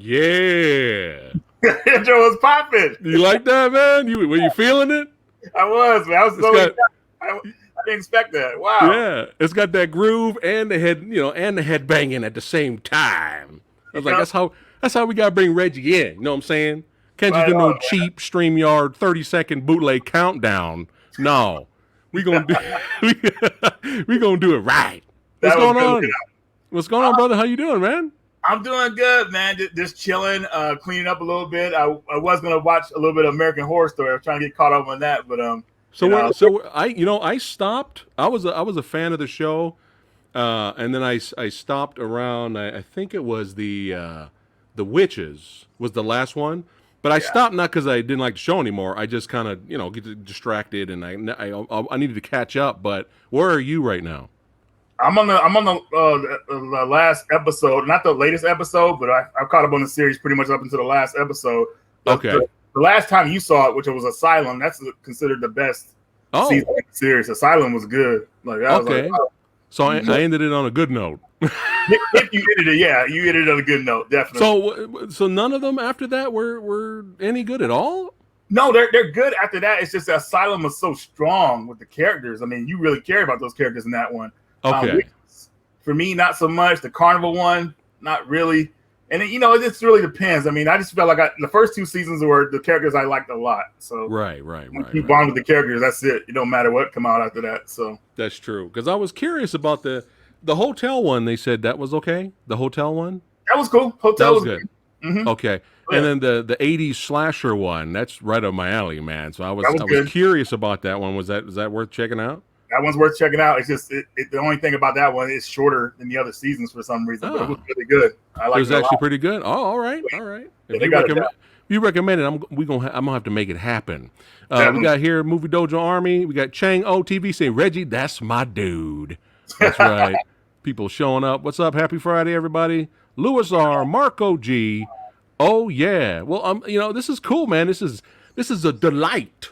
Yeah. That joint was popping. You like that, man? Were you feeling it? I was, man. I was so got, I didn't expect that. Wow. Yeah, it's got that groove and the head banging at the same time. I was like, that's how we gotta bring Reggie in. You know what I'm saying? Can't just do no cheap StreamYard 30-second bootleg countdown. No, we gonna do we gonna do it right. What's going on? What's going on, brother? How you doing, man? I'm doing good, man. Just chilling, cleaning up a little bit. I was gonna watch a little bit of American Horror Story. I was trying to get caught up on that, but I stopped. I was a fan of the show, and then I stopped around. I think it was the Witches was the last one, but I stopped not because I didn't like the show anymore. I just kind of get distracted, and I needed to catch up. But where are you right now? I'm on the last episode, not the latest episode, but I caught up on the series pretty much up until the last episode. Okay. The last time you saw it, which was Asylum, that's considered the best season of the series. Asylum was good. So I ended it on a good note. If you ended it, you ended it on a good note, definitely. So none of them after that were any good at all? No, they're good after that. It's just that Asylum was so strong with the characters. I mean, you really care about those characters in that one. Okay. For me, not so much. The Carnival one, not really. And it just really depends. I mean, I just felt like the first two seasons were the characters I liked a lot. So right. You bond with the characters. That's it. It don't matter what come out after that. So that's true. Because I was curious about the hotel one. They said that was okay. The hotel one. That was cool. Hotel was good. Mm-hmm. Okay. And then the 80s slasher one. That's right up my alley, man. So I was curious about that one. Was that worth checking out? That one's worth checking out. It's just the only thing about that one is shorter than the other seasons for some reason. But it was really good. I like it. It was actually pretty good. Oh, all right. If you recommend it, I'm gonna have to make it happen. We got here Movie Dojo Army. We got Chang O TV saying, Reggie, that's my dude. That's right. People showing up. What's up? Happy Friday, everybody. Louis R. Marco G. Oh yeah. Well, this is cool, man. This is a delight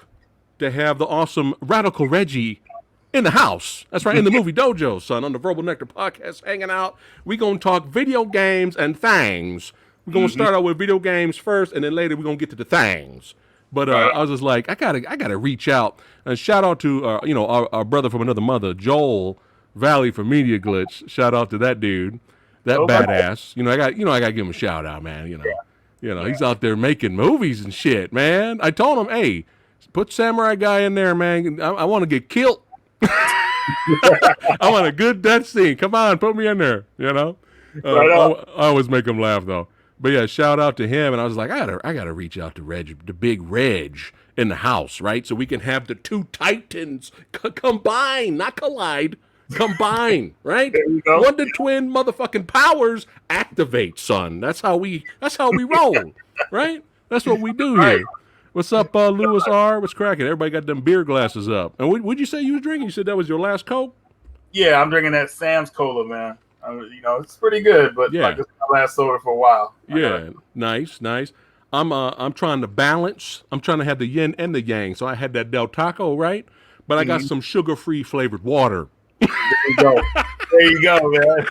to have the awesome Radical Reggie in the house. That's right, in the Movie Dojo, son, on the Verbal Nectar podcast, hanging out. We're going to talk video games and things. We're going to start out with video games first, and then later we're going to get to the things. But I was just like, I gotta reach out. And shout out to, our brother from another mother, Joel Valley from Media Glitch. Shout out to that dude, that badass. I got to give him a shout out, man. He's out there making movies and shit, man. I told him, hey, put Samurai Guy in there, man. I want to get killed. I want a good death scene. Come on, put me in there. I always make him laugh though. But yeah, shout out to him. And I was like, I gotta reach out to Reg, the big Reg in the house, right? So we can have the two titans combine, not collide. Combine, right? Wonder Twin motherfucking powers activate, son. That's how we roll, right? That's what we do here. What's up, Louis R? What's cracking? Everybody got them beer glasses up. And what'd you say you was drinking? You said that was your last Coke? Yeah, I'm drinking that Sam's Cola, man. It's pretty good, but this is my last soda for a while. Yeah, nice. I'm trying to balance. I'm trying to have the yin and the yang. So I had that Del Taco, right? But I got some sugar-free flavored water. There you go, man.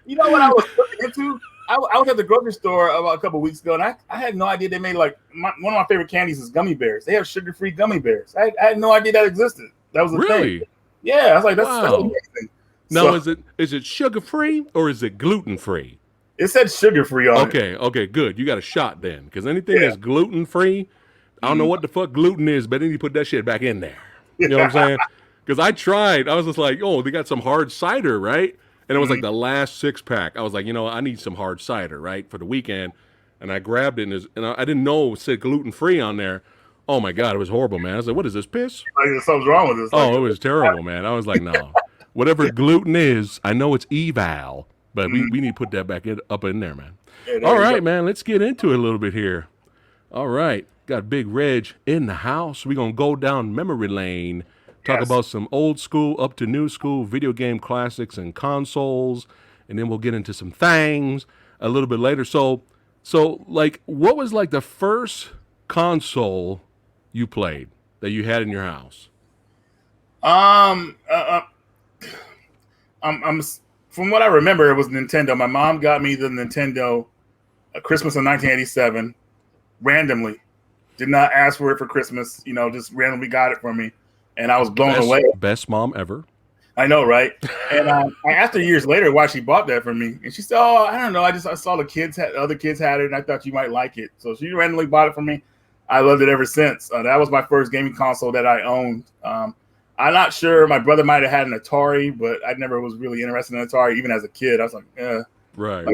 You know what I was looking into? I was at the grocery store about a couple of weeks ago, and I had no idea they made one of my favorite candies is gummy bears. They have sugar-free gummy bears. I had no idea that existed. That was a thing. Yeah, I was like, that's amazing. Now, is it sugar-free or is it gluten-free? It said sugar-free on it. Okay, good. You got a shot then, because anything that's gluten-free, I don't know what the fuck gluten is, but then you put that shit back in there. You know what I'm saying? Because I tried. I was just like, they got some hard cider, right? And it was like the last 6-pack. I was like, I need some hard cider, right, for the weekend. And I grabbed it, and I didn't know it said gluten-free on there. Oh, my God, it was horrible, man. I was like, what is this, piss? Something's wrong with this. It was terrible, man. I was like, no. Whatever gluten is, I know it's eval, but we need to put that up in there, man. Yeah, all right, man, let's get into it a little bit here. All right, got Big Reg in the house. We're going to go down memory lane. Talk about some old school up to new school video game classics and consoles, and then we'll get into some things a little bit later. So like, what was like the first console you played that you had in your house? I'm from what I remember, it was Nintendo. My mom got me the Nintendo Christmas in 1987, randomly. Did not ask for it for Christmas. Just randomly got it for me, and I was blown away. Best mom ever. I know, right? And I asked her years later why she bought that for me, and she said, "Oh, I don't know. I saw other kids had it, and I thought you might like it, so she randomly bought it for me. I loved it ever since. That was my first gaming console that I owned. I'm not sure. My brother might have had an Atari, but I never was really interested in Atari, even as a kid. I was like, right.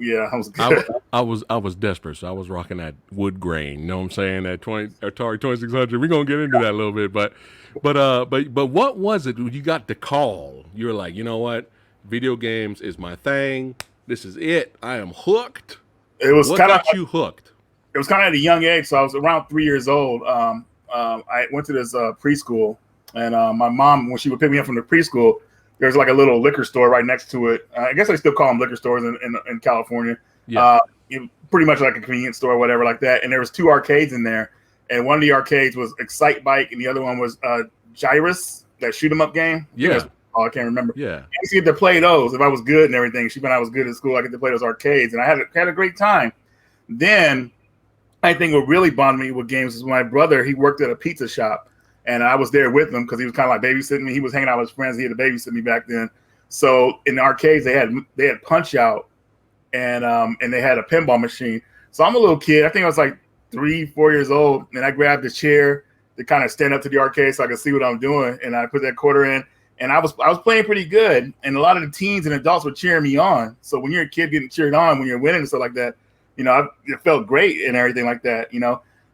Yeah, I was good. I was desperate, so I was rocking that wood grain. You know what I'm saying? That Atari 2600. We're gonna get into that a little bit, but what was it when you got the call? You were like, you know what? Video games is my thing. This is it. I am hooked. It was kind of you hooked. It was kind of at a young age, so I was around 3 years old. I went to this preschool, and my mom, when she would pick me up from the preschool, there's like a little liquor store right next to it. I guess they still call them liquor stores in California. Yeah. Pretty much like a convenience store or whatever like that. And there was 2 arcades in there. And one of the arcades was Excite Bike, and the other one was Gyrus, that shoot 'em up game. Yeah. I can't remember. Yeah. I used to get to play those if I was good and everything. When I was good at school, I get to play those arcades, and I had a great time. Then I think what really bonded me with games is my brother. He worked at a pizza shop, and I was there with him because he was kind of like babysitting me. He was hanging out with his friends. He had to babysit me back then. So in the arcades, they had Punch Out, and they had a pinball machine. So I'm a little kid. I think I was like 3-4 years old, and I grabbed a chair to kind of stand up to the arcade so I could see what I'm doing, and I put that quarter in, and I was playing pretty good, and a lot of the teens and adults were cheering me on. So when you're a kid getting cheered on when you're winning and stuff like that, it felt great and everything like that.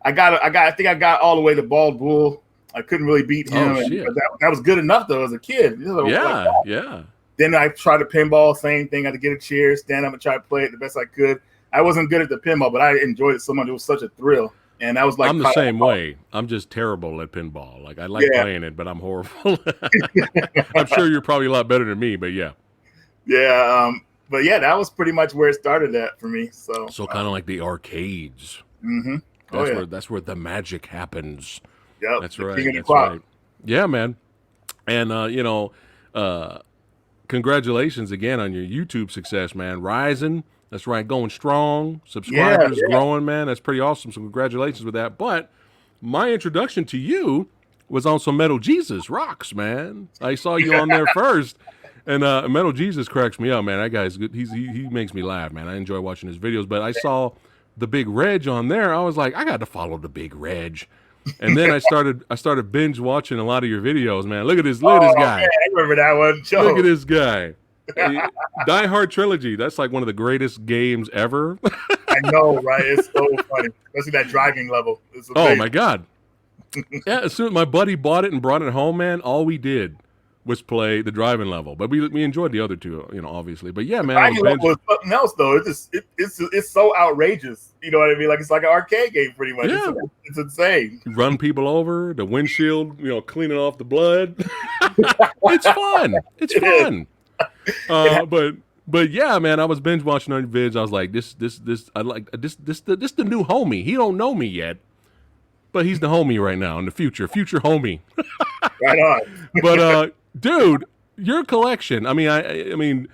I think I got all the way to Bald Bull. I couldn't really beat him. But that was good enough though as a kid. Yeah. Then I tried to pinball, same thing. I had to get a chair, stand up, and try to play it the best I could. I wasn't good at the pinball, but I enjoyed it so much. It was such a thrill. And that was like I'm the same way. I'm just terrible at pinball. Like I like playing it, but I'm horrible. I'm sure you're probably a lot better than me, but yeah. Yeah. But yeah, that was pretty much where it started at for me. So kind of like the arcades. Mm-hmm. That's where the magic happens. Yep. That's right. That's right. Yeah, man. And congratulations again on your YouTube success, man. Rising. That's right. Going strong. Subscribers growing, man. That's pretty awesome. So congratulations with that. But my introduction to you was on some Metal Jesus Rocks, man. I saw you on there first. And Metal Jesus cracks me up, man. That guy's good. He makes me laugh, man. I enjoy watching his videos. But I saw the Big Reg on there. I was like, I got to follow the Big Reg. And then I started binge watching a lot of your videos, man. Look at this guy. Man, I remember that one. Look at this guy. Die Hard Trilogy. That's like one of the greatest games ever. I know, right? It's so funny. Especially that driving level. Oh my God. Yeah, as soon as my buddy bought it and brought it home, man, all we did was play the driving level. But we enjoyed the other two, obviously. But yeah, man. The driving level is something else though. It's so outrageous. You know what I mean? Like it's like an arcade game pretty much. Yeah. It's insane. You run people over, the windshield, cleaning off the blood. It's fun. It's fun. But yeah, man, I was binge watching on vids. I was like, this I like this the new homie. He don't know me yet, but he's the homie right now in the future homie. Right on. But dude, your collection. I mean,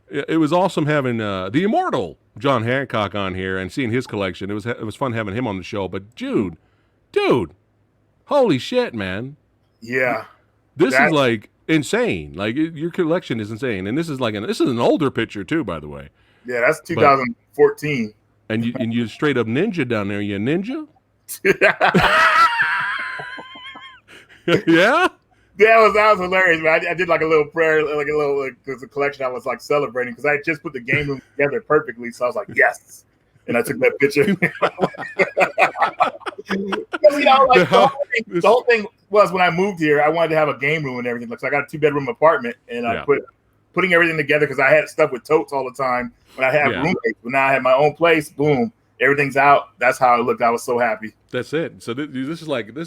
it was awesome having the immortal John Hancock on here and seeing his collection. It was fun having him on the show. But dude, holy shit, man. Yeah, this is like insane. Like your collection is insane, and this is an older picture too, by the way. Yeah, that's 2014. And you straight up ninja down there. You a ninja? Yeah. That was hilarious, man. I did like a little prayer, there's a collection I was like celebrating because I had just put the game room together perfectly. So I was like, yes. And I took that picture. The whole thing was when I moved here, I wanted to have a game room and everything. So I got a 2-bedroom apartment and I putting everything together because I had stuff with totes all the time when I had roommates. But now I had my own place, boom. Everything's out. That's how it looked. I was so happy. That's it. So this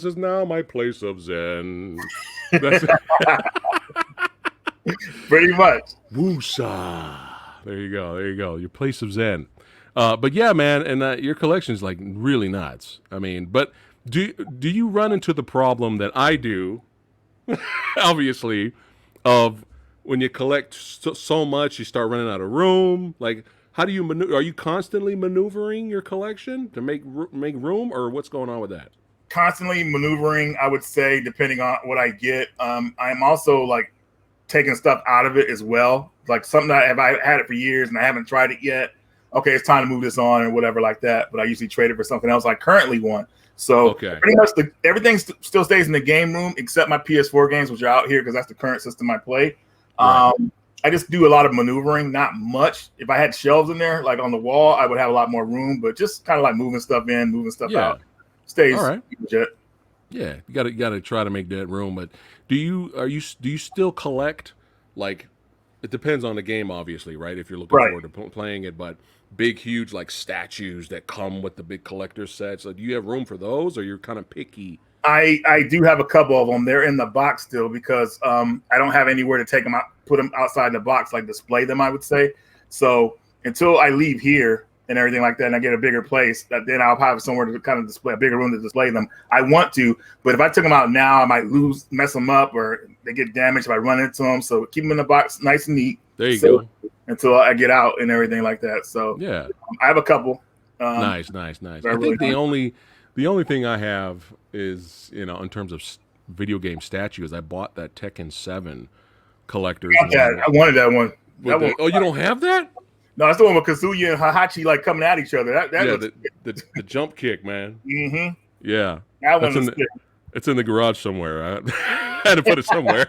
is now my place of Zen. That's it. Pretty much. Woosa. There you go. Your place of Zen. But yeah, man, and your collection is like really nuts. I mean, but do you run into the problem that I do, obviously, of when you collect so much, you start running out of room? Like, how do you maneuver? Are you constantly maneuvering your collection to make room, or what's going on with that? Constantly maneuvering, I would say, depending on what I get. I'm also like taking stuff out of it as well. Like something that I had it for years and I haven't tried it yet. Okay, it's time to move this on or whatever like that. But I usually trade it for something else I currently want. So pretty much everything still stays in the game room except my PS4 games, which are out here because that's the current system I play. Right. I just do a lot of maneuvering, not much. If I had shelves in there, like on the wall, I would have a lot more room. But just kind of like moving stuff in, moving stuff out, stays legit. Yeah, you gotta try to make that room. But do you still collect, like, it depends on the game, obviously, right? If you're looking forward to playing it, but big, huge like statues that come with the big collector sets. So do you have room for those, or you're kind of picky? I do have a couple of them. They're in the box still because I don't have anywhere to take them out, put them outside the box, like display them, I would say. So until I leave here and everything like that, and I get a bigger place, then I'll have somewhere to kind of display, a bigger room to display them. I want to, but if I took them out now, I might mess them up, or they get damaged if I run into them. So keep them in the box, nice and neat. There you go. Until I get out and everything like that. So yeah, I have a couple. Nice. I think the only thing I have is, in terms of video game statues, I bought that Tekken 7 collector's one. I wanted that one. Oh, you don't have that? No, that's the one with Kazuya and Hahachi like coming at each other. The jump kick, man. Mm-hmm. Yeah, it's in the garage somewhere. I had to put it somewhere.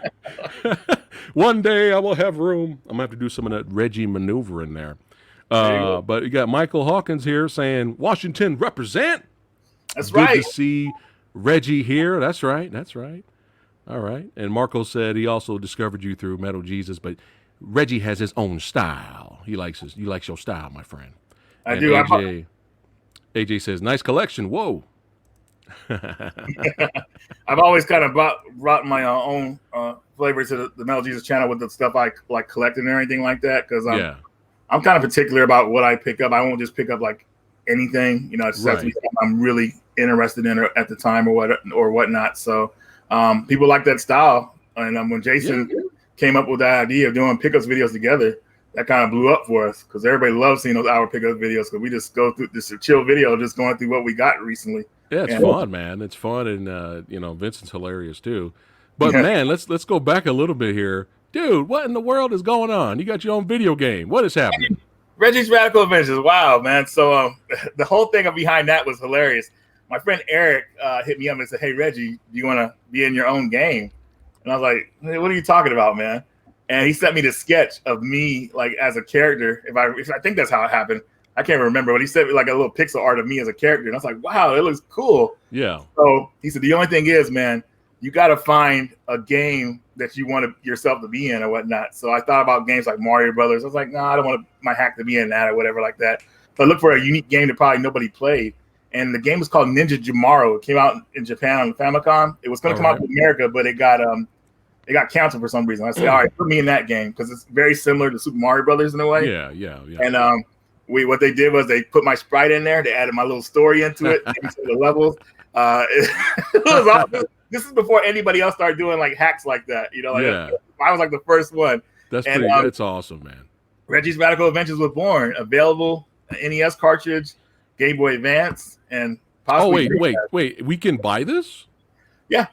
One day I will have room. I'm gonna have to do some of that Reggie maneuver in there. But you got Michael Hawkins here saying Washington represent. That's right. Good to see Reggie here. That's right. All right. And Marco said he also discovered you through Metal Jesus, but Reggie has his own style. You likes your style, my friend. I do. AJ says, nice collection. Whoa. I've always kind of brought my own flavor to the Metal Jesus channel with the stuff I like collecting and everything like that, because I'm kind of particular about what I pick up. I won't just pick up like anything, it just has to be something I'm really interested in at the time or whatnot. So people like that style, and when Jason came up with that idea of doing pickups videos together, that kind of blew up for us because everybody loves seeing those hour pickup videos, because we just go through this chill video, just going through what we got recently. Yeah, it's fun, man. It's fun, and Vincent's hilarious too. But man, let's go back a little bit here, dude. What in the world is going on? You got your own video game. What is happening? Reggie's Radical Adventures. Wow, man. So the whole thing behind that was hilarious. My friend Eric hit me up and said, "Hey, Reggie, do you want to be in your own game?" And I was like, "Hey, what are you talking about, man?" And he sent me the sketch of me like as a character. If I think that's how it happened. I can't remember, but he sent me like a little pixel art of me as a character. And I was like, wow, it looks cool. Yeah. So he said, the only thing is, man, you got to find a game that you want yourself to be in or whatnot. So I thought about games like Mario Brothers. I was like, no, I don't want my hack to be in that or whatever like that. So I looked for a unique game that probably nobody played. And the game was called Ninja Jumaro. It came out in Japan on Famicom. It was going to come out to America, but it got canceled for some reason. I said, all right, put me in that game because it's very similar to Super Mario Brothers in a way. Yeah. And what they did was they put my sprite in there. They added my little story into it, into the levels. It was awesome. This is before anybody else started doing like hacks like that. I was like the first one. That's awesome, man. Reggie's Radical Adventures was born, available NES cartridge, Game Boy Advance, and possibly. Oh wait! We can buy this? Yeah.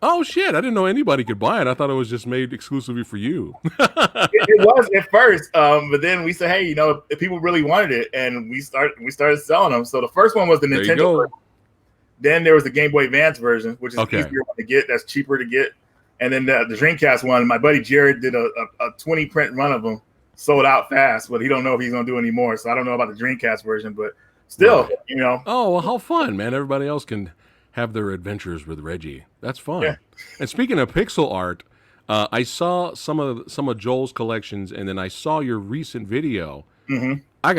Oh shit! I didn't know anybody could buy it. I thought it was just made exclusively for you. It was at first, but then we said, hey, if people really wanted it, and we started selling them. So the first one was the Nintendo version. Then there was the Game Boy Advance version, which is easier to get. That's cheaper to get. And then the Dreamcast one, my buddy Jared did a 20 print run of them, sold out fast, but he don't know if he's gonna do any more. So I don't know about the Dreamcast version, but still, Oh well, how fun, man! Everybody else can have their adventures with Reggie. That's fun. Yeah. And speaking of pixel art, I saw some of Joel's collections, and then I saw your recent video. Mm-hmm. I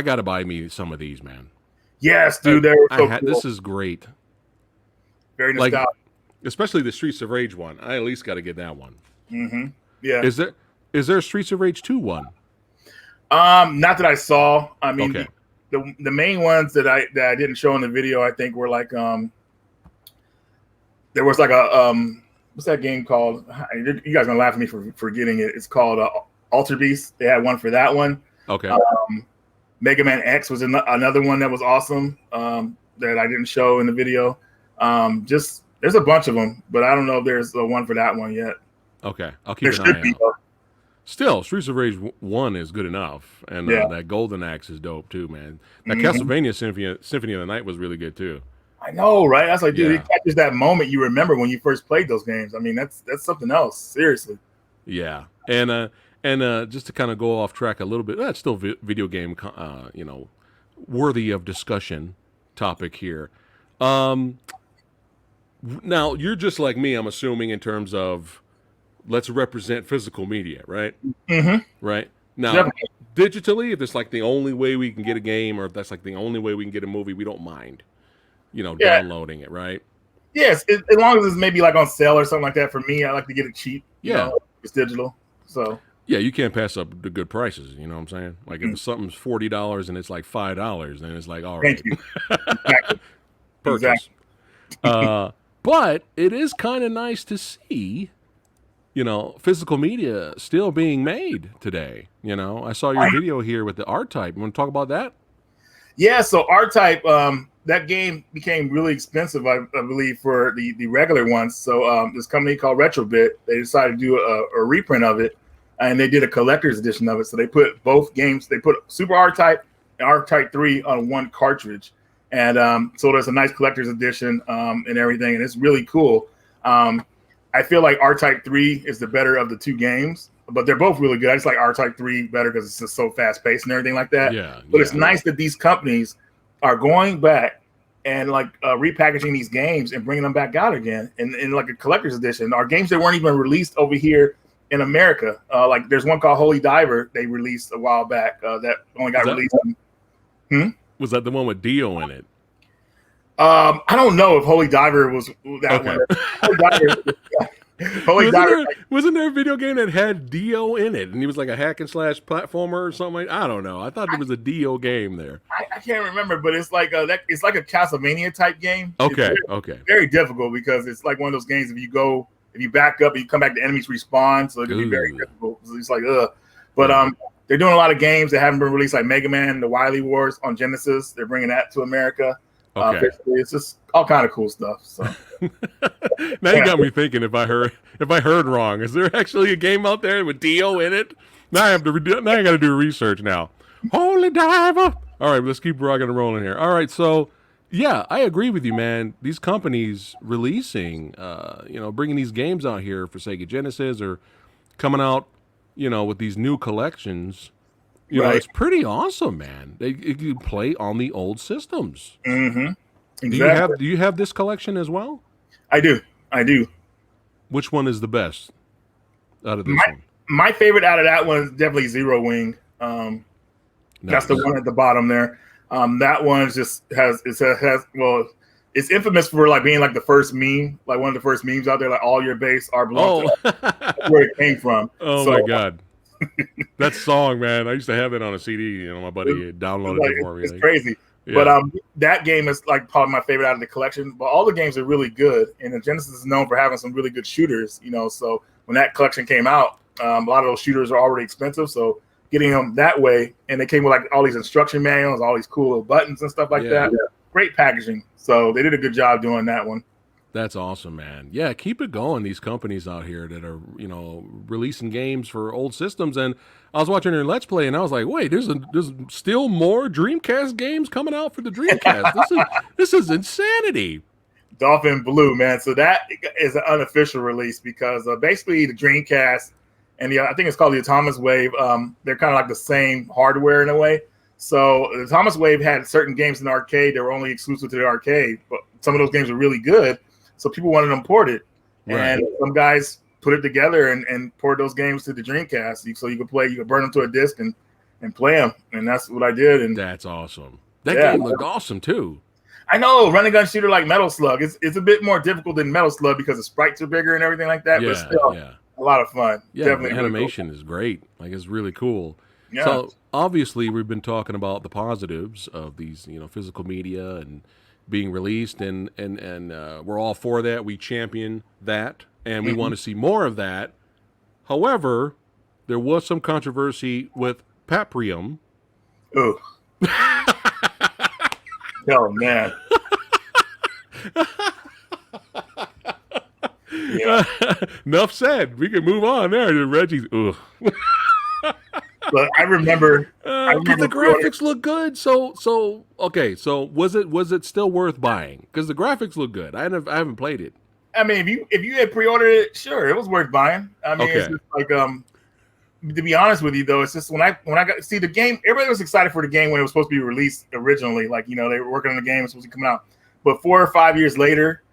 gotta buy me some of these, man. Yes, dude. They were so cool. This is great. Very nostalgic. Especially the Streets of Rage one. I at least got to get that one. Mm-hmm. Yeah. Is there a Streets of Rage 2 one? Not that I saw. I mean, okay. The main ones that I didn't show in the video, I think were like there was like a what's that game called? You guys are gonna laugh at me for forgetting it. It's called Alter Beast. They had one for that one. Okay. Mega Man X was another one that was awesome that I didn't show in the video. Just there's a bunch of them, but I don't know if there's one for that one yet. Okay, I'll keep an eye out. Still, Streets of Rage 1 is good enough, and that Golden Axe is dope too, man. That Castlevania Symphony of the Night was really good too. I know, right? That's like, dude, it catches that moment you remember when you first played those games. I mean, that's something else. Seriously. Yeah, and just to kind of go off track a little bit, that's still video game, worthy of discussion topic here. Now you're just like me, I'm assuming, in terms of let's represent physical media, right? Mm-hmm. Right now, digitally, if it's like the only way we can get a game, or if that's like the only way we can get a movie, we don't mind, downloading it, right? Yes, as long as it's maybe like on sale or something like that. For me, I like to get it cheap. It's digital, so. Yeah, you can't pass up the good prices. You know what I'm saying? Like if something's $40 and it's like $5, then it's like, all right. Thank you. Exactly. Purchase. But it is kind of nice to see, physical media still being made today. I saw your video here with the R-Type. You want to talk about that? Yeah, so R-Type, that game became really expensive, I believe, for the regular ones. So this company called Retrobit, they decided to do a reprint of it. And they did a collector's edition of it. So they put both games, they put Super R-Type and R-Type 3 on one cartridge. And so there's a nice collector's edition and everything. And it's really cool. I feel like R-Type 3 is the better of the two games, but they're both really good. I just like R-Type 3 better because it's just so fast paced and everything like that. But it's nice that these companies are going back and like repackaging these games and bringing them back out again in like a collector's edition. Our games that weren't even released over here in America, like there's one called Holy Diver they released a while back that only got released. Was that the one with Dio in it? I don't know if Holy Diver was that one. Holy Diver. Wasn't there a video game that had Dio in it, and he was like a hack and slash platformer or something? I don't know. I thought there was a Dio game there. I can't remember, but it's like it's like a Castlevania type game. Okay, very difficult because it's like one of those games. If you back up and you come back, the enemies respawn, so it can be very difficult. So it's like, But they're doing a lot of games that haven't been released, like Mega Man, the Wily Wars on Genesis. They're bringing that to America. It's just all kind of cool stuff. So now you got me thinking. If I heard wrong, is there actually a game out there with Dio in it? Now I got to do research now. Holy Diver. All right, let's keep rocking and rolling here. All right, so. Yeah, I agree with you, man. These companies releasing, bringing these games out here for Sega Genesis or coming out, with these new collections, it's pretty awesome, man. You can play on the old systems. Mm-hmm. Exactly. Do you have this collection as well? I do. Which one is the best out of this one? My favorite out of that one is definitely Zero Wing. That's the one at the bottom there. That one just it's infamous for like being like the first meme, like one of the first memes out there, like all your base are belong to that's where it came from. My God. That song, man. I used to have it on a CD, my buddy downloaded it for me. It's crazy. Yeah. But that game is like probably my favorite out of the collection. But all the games are really good. And the Genesis is known for having some really good shooters, so when that collection came out, a lot of those shooters are already expensive. So getting them that way, and they came with like all these instruction manuals, all these cool little buttons and stuff like that. Yeah. Great packaging. So they did a good job doing that one. That's awesome, man. Yeah, keep it going. These companies out here that are, releasing games for old systems. And I was watching their Let's Play, and I was like, wait, there's still more Dreamcast games coming out for the Dreamcast. This is insanity. Dolphin Blue, man. So that is an unofficial release because basically the Dreamcast and I think it's called the Atomic Wave. They're kind of like the same hardware in a way. So the Atomic Wave had certain games in the arcade that were only exclusive to the arcade, but some of those games were really good. So people wanted them ported. Right. And some guys put it together and poured those games to the Dreamcast. So you could burn them to a disc and play them. And that's what I did. And that's awesome. That game looked awesome too. I know, run and gun shooter like Metal Slug. It's a bit more difficult than Metal Slug because the sprites are bigger and everything like that. But still, a lot of fun. Yeah, definitely the animation is great. Like, it's really cool. Yeah. So obviously we've been talking about the positives of these, physical media and being released, and we're all for that. We champion that, and we want to see more of that. However, there was some controversy with Paprium. Oh. Oh man. Yeah. Enough said. We can move on there. Reggie's. Ugh. But I remember Because the graphics look good. So okay. So was it still worth buying? Because the graphics look good. I haven't played it. I mean, if you had pre-ordered it, sure, it was worth buying. I mean, Okay. it's just like to be honest with you though, it's just when I got see the game, everybody was excited for the game when it was supposed to be released originally. Like, you know, they were working on the game, it was supposed to come out. But 4 or 5 years later,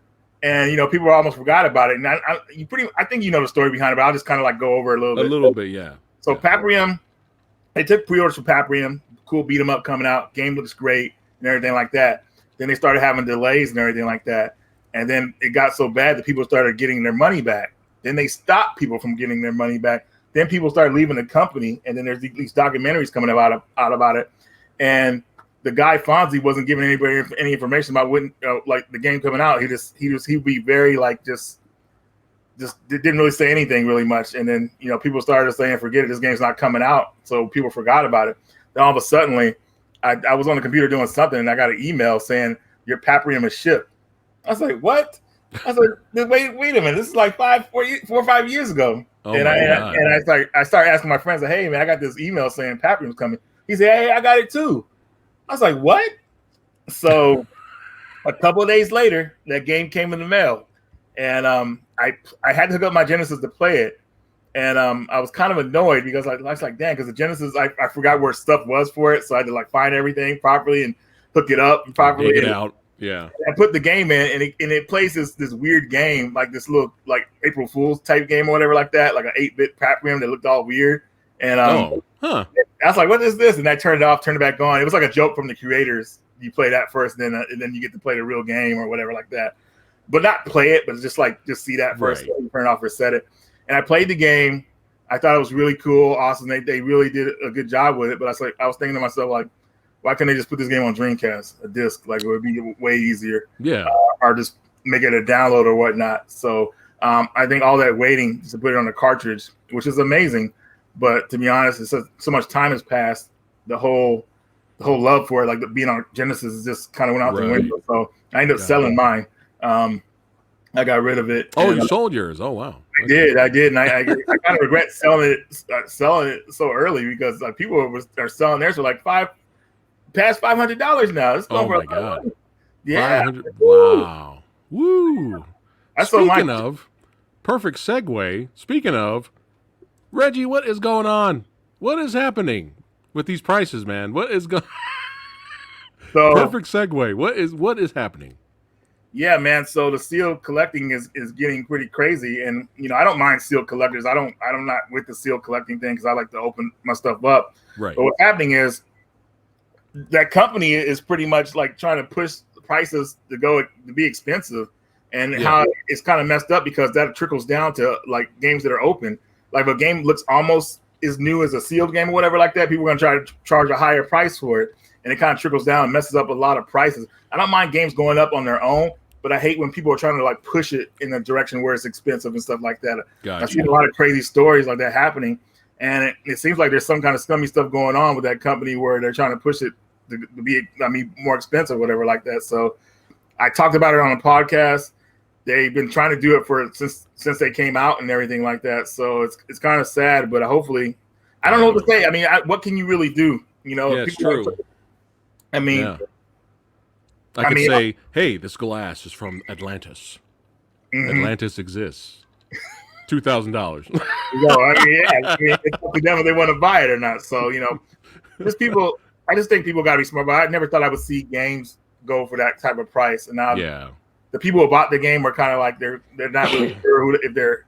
and you know, people almost forgot about it. And I think you know the story behind it, but I'll just kind of like go over it a little bit. Yeah. So yeah. Paprium, they took pre-orders for Paprium, cool beat 'em up coming out, game looks great and everything like that. Then they started having delays and everything like that. And then it got so bad that people started getting their money back. Then they stopped people from getting their money back. Then people started leaving the company, and then there's these documentaries coming out about it. And the guy Fonzie wasn't giving anybody any information about when, like the game coming out. He'd be very like just didn't really say anything really much. And then you know people started saying, "Forget it, this game's not coming out." So people forgot about it. Then all of a sudden, I was on the computer doing something, and I got an email saying your Paprium is shipped. I was like, "What?" I was like, "Wait a minute! This is like 4 or 5 years ago." Oh and I started asking my friends, like, "Hey man, I got this email saying Paprium's coming." He said, "Hey, I got it too." I was like, "What?" So a couple of days later, that game came in the mail, and I had to hook up my Genesis to play it, and I was kind of annoyed because I was like, "Damn," because the Genesis I forgot where stuff was for it, so I had to like find everything properly and hook it up properly. Dig it out. Yeah. I put the game in, and it plays this weird game, like this little like April Fool's type game or whatever like that, like an 8-bit Paprium that looked all weird. And I was like, "What is this?" And I turned it off, turned it back on. It was like a joke from the creators. You play that first, and then you get to play the real game or whatever like that. But not play it, but just see that first, right. Turn it off, reset it. And I played the game. I thought it was really cool, awesome. They really did I good job with it. But I was thinking to myself, like, why can't they just put this game on Dreamcast, a disc? Like, it would be way easier. Yeah. Or just make it a download or whatnot. So I think all that waiting to put it on a cartridge, which is amazing. But to be honest, it's so much time has passed. The whole love for it, like being on Genesis, is just kind of went out the window. So I ended up selling mine. I got rid of it. Oh, you sold yours? Oh, wow. I did, and I kind of regret selling it so early because like people are selling theirs for like past $500 now. It's going oh my god! Yeah. Wow. Woo. Speaking of, perfect segue. Speaking of, Reggie, what is going on? What is happening with these prices, man? What is going? Perfect segue. What is happening? Yeah, man. So the seal collecting is getting pretty crazy, and you know I don't mind seal collectors. I'm not with the seal collecting thing because I like to open my stuff up. Right. But what's happening is that company is pretty much like trying to push the prices to be expensive, and how it's kind of messed up because that trickles down to like games that are open. Like if a game looks almost as new as a sealed game or whatever like that, people are going to try to charge a higher price for it, and it kind of trickles down and messes up a lot of prices. I don't mind games going up on their own, but I hate when people are trying to like push it in a direction where it's expensive and stuff like that. Gotcha. I've seen a lot of crazy stories like that happening, and it seems like there's some kind of scummy stuff going on with that company where they're trying to push it to be, more expensive, or whatever like that. So I talked about it on a podcast. They've been trying to do it since they came out and everything like that. So it's kind of sad, but hopefully, I don't know what to say. I mean, what can you really do? You know, it's true. I mean, I could say, hey, this glass is from Atlantis. Mm-hmm. Atlantis exists. $2,000. It's up to them if they want to buy it or not. So, you know, I just think people got to be smart. But I never thought I would see games go for that type of price. And now, the people who bought the game were kind of like they're not really sure if they're.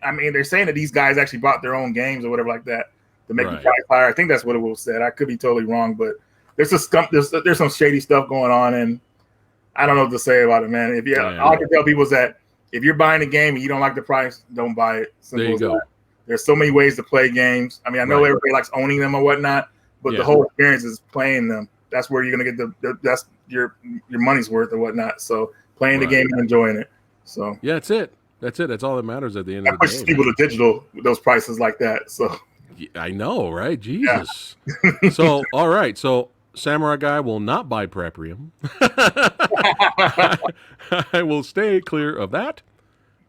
I mean, they're saying that these guys actually bought their own games or whatever like that to make the price higher. I think that's what it was said. I could be totally wrong, but there's some shady stuff going on, and I don't know what to say about it, man. All I can tell people is that if you're buying a game and you don't like the price, don't buy it. Simple there you go. That. There's so many ways to play games. I mean, I know everybody likes owning them or whatnot, but the whole experience is playing them. That's where you're gonna get that's your money's worth or whatnot. So playing the game and enjoying it. So that's it. That's all that matters at the end of the day. That pushes people to digital with those prices like that. So I know, right? Jesus. So all right. So Samurai Guy will not buy Preprium. I will stay clear of that.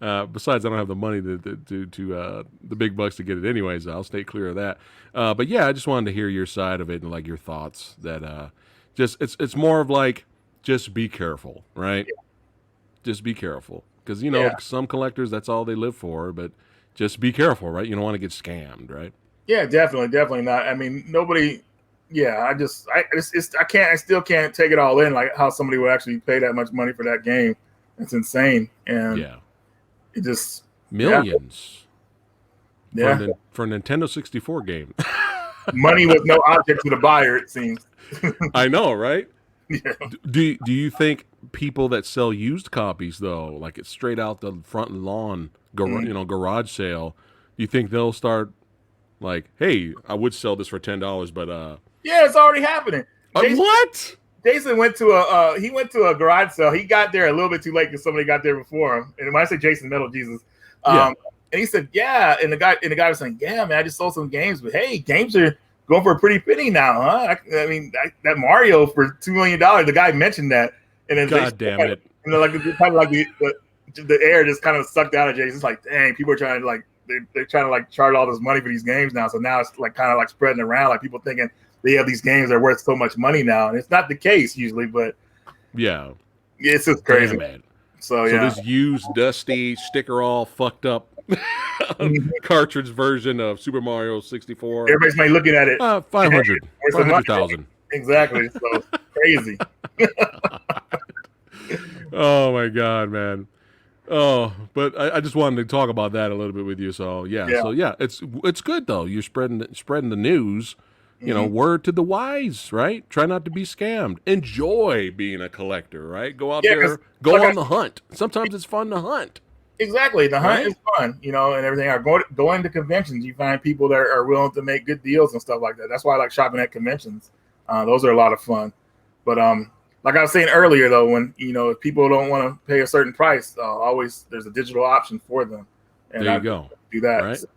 Besides, I don't have the money to the big bucks to get it anyways. I'll stay clear of that. But yeah, I just wanted to hear your side of it and like your thoughts. That just it's more of like just be careful, right? Yeah. Just be careful because some collectors that's all they live for. But just be careful, right? You don't want to get scammed, right? Yeah, definitely not. I mean, nobody. Yeah, I still can't take it all in, like how somebody would actually pay that much money for that game. It's insane, and yeah, it just millions. Yeah, for a Nintendo 64 game. Money was no object to the buyer, it seems. I know, right? Yeah. Do you think people that sell used copies though, like it's straight out the front lawn, garage sale, do you think they'll start like, hey, I would sell this for $10, but yeah, it's already happening. What? Jason went to a garage sale. He got there a little bit too late because somebody got there before him. And when I say Jason, Metal Jesus, and he said, yeah, and the guy was saying, yeah, man, I just sold some games, but hey, games are going for a pretty penny now, huh? I mean, that Mario for $2 million. The guy mentioned that, and then God damn it, like kind of like the air just kind of sucked out of Jason. It's like, dang, people are trying to like they're trying to like charge all this money for these games now. So now it's like kind of like spreading around, like people thinking they have these games that are worth so much money now, and it's not the case usually. But yeah, it's just crazy, man. So this used, dusty, sticker all fucked up cartridge version of Super Mario 64. Everybody's like looking at it. 500,000. Exactly. So crazy. Oh my god, man. Oh, but I just wanted to talk about that a little bit with you. So yeah. It's good though. You're spreading the news. Word to the wise, right? Try not to be scammed. Enjoy being a collector, right? Go out there, go on the hunt. Sometimes it's fun to hunt. Exactly. The hunt is fun, and everything. Going to conventions, you find people that are willing to make good deals and stuff like that. That's why I like shopping at conventions. Those are a lot of fun. But like I was saying earlier, though, when if people don't want to pay a certain price, always there's a digital option for them. And there you go. Do that. Right? So,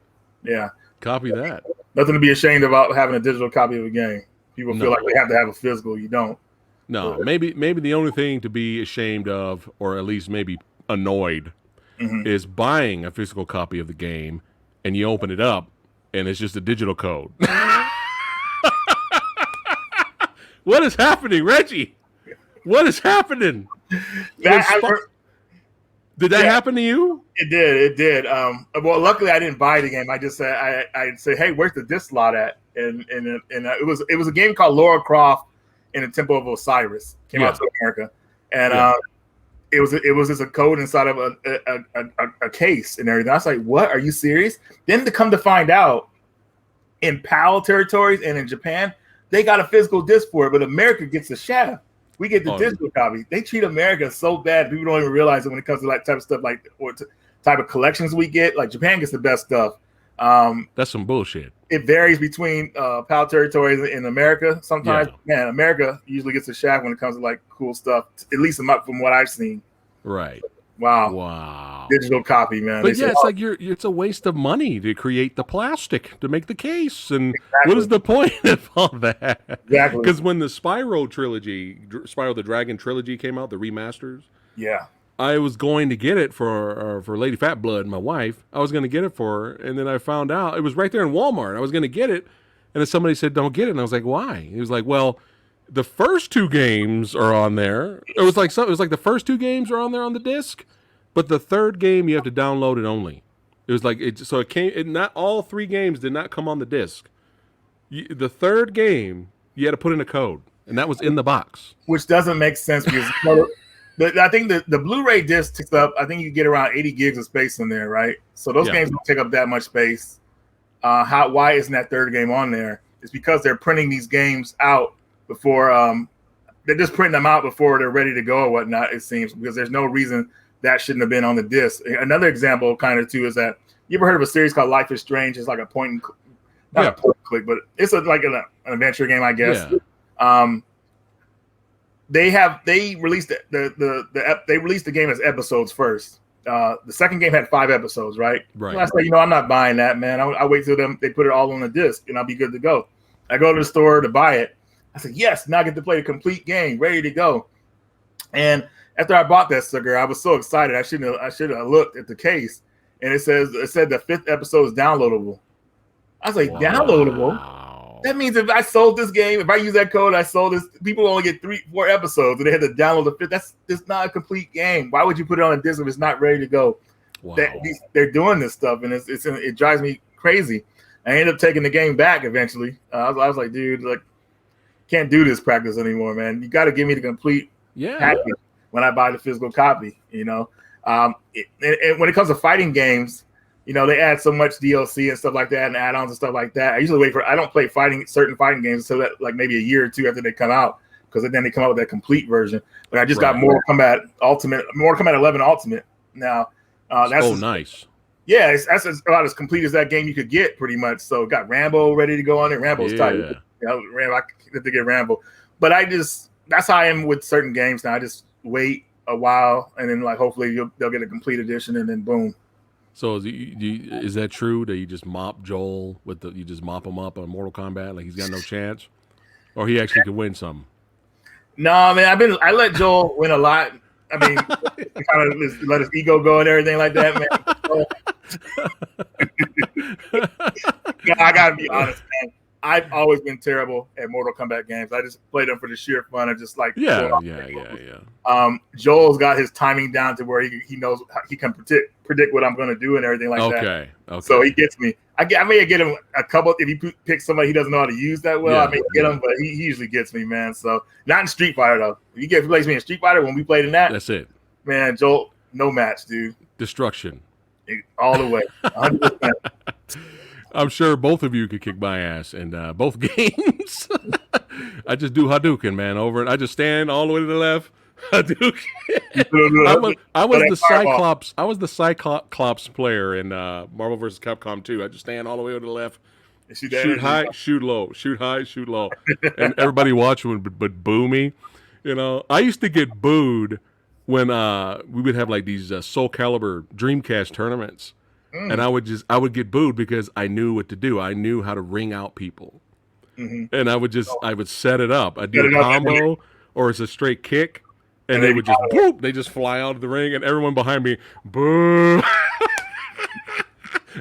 yeah. Copy that. Nothing to be ashamed about having a digital copy of a game. People feel like they have to have a physical. You don't. No, maybe the only thing to be ashamed of, or at least maybe annoyed, is buying a physical copy of the game and you open it up and it's just a digital code. What is happening, Reggie? What is happening? Did that happen to you? It did. Well, luckily I didn't buy the game. I just said I'd say, hey, where's the disc slot at? And it was a game called Lara Croft in the Temple of Osiris. Came out to America, and it was just a code inside of a case and everything. I was like, what? Are you serious? Then to come to find out, in PAL territories and in Japan, they got a physical disc for it, but America gets the shaft. We get the digital copy. They treat America so bad. People don't even realize it when it comes to like type of stuff like or type of collections we get. Like Japan gets the best stuff. That's some bullshit. It varies between PAL territories in America. Sometimes, man, America usually gets the shaft when it comes to like cool stuff. At least from what I've seen. Right. Wow. Digital copy, man. But it's like it's a waste of money to create the plastic to make the case, and what is the point of all that? Exactly. Because when the Spyro the Dragon trilogy came out, the remasters. Yeah. I was going to get it for Lady Fat Blood, my wife. I was going to get it for her, and then I found out it was right there in Walmart. I was going to get it, and then somebody said, "Don't get it." And I was like, "Why?" He was like, "Well, the first two games are on there." It was like the first two games are on there on the disc, but the third game you have to download it only. It was like it came. Not all three games did not come on the disc. The third game you had to put in a code, and that was in the box, which doesn't make sense because. I think the Blu-ray disc takes up. I think you get around 80 gigs of space in there, right? So those games don't take up that much space. Why isn't that third game on there? It's because they're printing these games out before. They're just printing them out before they're ready to go or whatnot. It seems because there's no reason that shouldn't have been on the disc. Another example, kind of too, is that you ever heard of a series called Life is Strange? It's like a point and a point and click, but it's like an adventure game, I guess. Yeah. They released they released the game as episodes first. The second game had 5 episodes, right? Right. So I said, I'm not buying that, man. I wait till they put it all on the disc and I'll be good to go. I go to the store to buy it. I said, yes, now I get to play the complete game, ready to go. And after I bought that sucker, I was so excited. I should have looked at the case, and it said the 5th episode is downloadable. I was like, downloadable? That means if I sold this game, if I use that code, I sold this, people only get 3-4 episodes, and they had to download the 5th. That's not a complete game. Why would you put it on a disc if it's not ready to go? Wow. They're doing this stuff, and it drives me crazy. I ended up taking the game back eventually. I was like, dude, like, can't do this practice anymore, man. You got to give me the complete package when I buy the physical copy, you know. And when it comes to fighting games, you know, they add so much DLC and stuff like that and add-ons and stuff like that. I usually I don't play certain fighting games until like maybe a year or two after they come out, because then they come out with that complete version. But I just got Mortal Kombat 11 Ultimate now. That's nice. Yeah, that's about as complete as that game you could get, pretty much. So got Rambo ready to go on it. Rambo's tight. You know, Rambo, I have to get Rambo. But that's how I am with certain games now. I just wait a while, and then like hopefully they'll get a complete edition, and then boom. So is that true that you just mop Joel you just mop him up on Mortal Kombat like he's got no chance, or he actually could win some? No, man, I let Joel win a lot. I mean, kind of let his ego go and everything like that, man. No, I gotta be honest, man. I've always been terrible at Mortal Kombat games. I just play them for the sheer fun of just like Joel's got his timing down to where he knows he can predict what I'm going to do and everything like that. Okay. So he gets me. I may get him a couple. If he picks somebody he doesn't know how to use that well, I may get him, but he usually gets me, man. So not in Street Fighter though. If he plays me in Street Fighter when we played in that's it, man. Joel, no match, dude. Destruction all the way, 100%. I'm sure both of you could kick my ass in both games. I just do Hadouken, man, over it. I just stand all the way to the left. Hadouken. I was the Cyclops. I was the Cyclops player in Marvel vs. Capcom 2. I just stand all the way to the left. Shoot high, shoot low. Shoot high, shoot low. And everybody watching would boo me. You know, I used to get booed when we would have like these Soul Calibur Dreamcast tournaments. And I would get booed because I knew what to do. I knew how to ring out people. And I would set it up. I'd do a combo or it's a straight kick, and they would just boop, they just fly out of the ring, and everyone behind me, boo.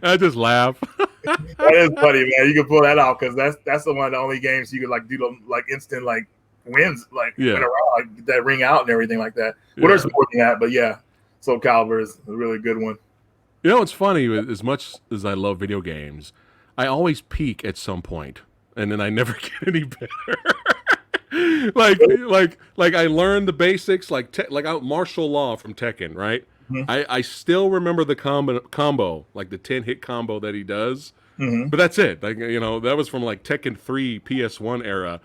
I just laugh. That is funny, man. You can pull that out because that's one of the only games you could like do like instant like wins, like win around, like, that ring out and everything like that. Well, there's more than that, but yeah, Soul Calibur is a really good one. You know, it's funny, as much as I love video games, I always peak at some point, and then I never get any better. like I learned the basics, like martial law from Tekken, right? Mm-hmm. I still remember the combo, like the 10-hit combo that he does, but that's it. Like, you know, that was from like Tekken 3 PS1 era,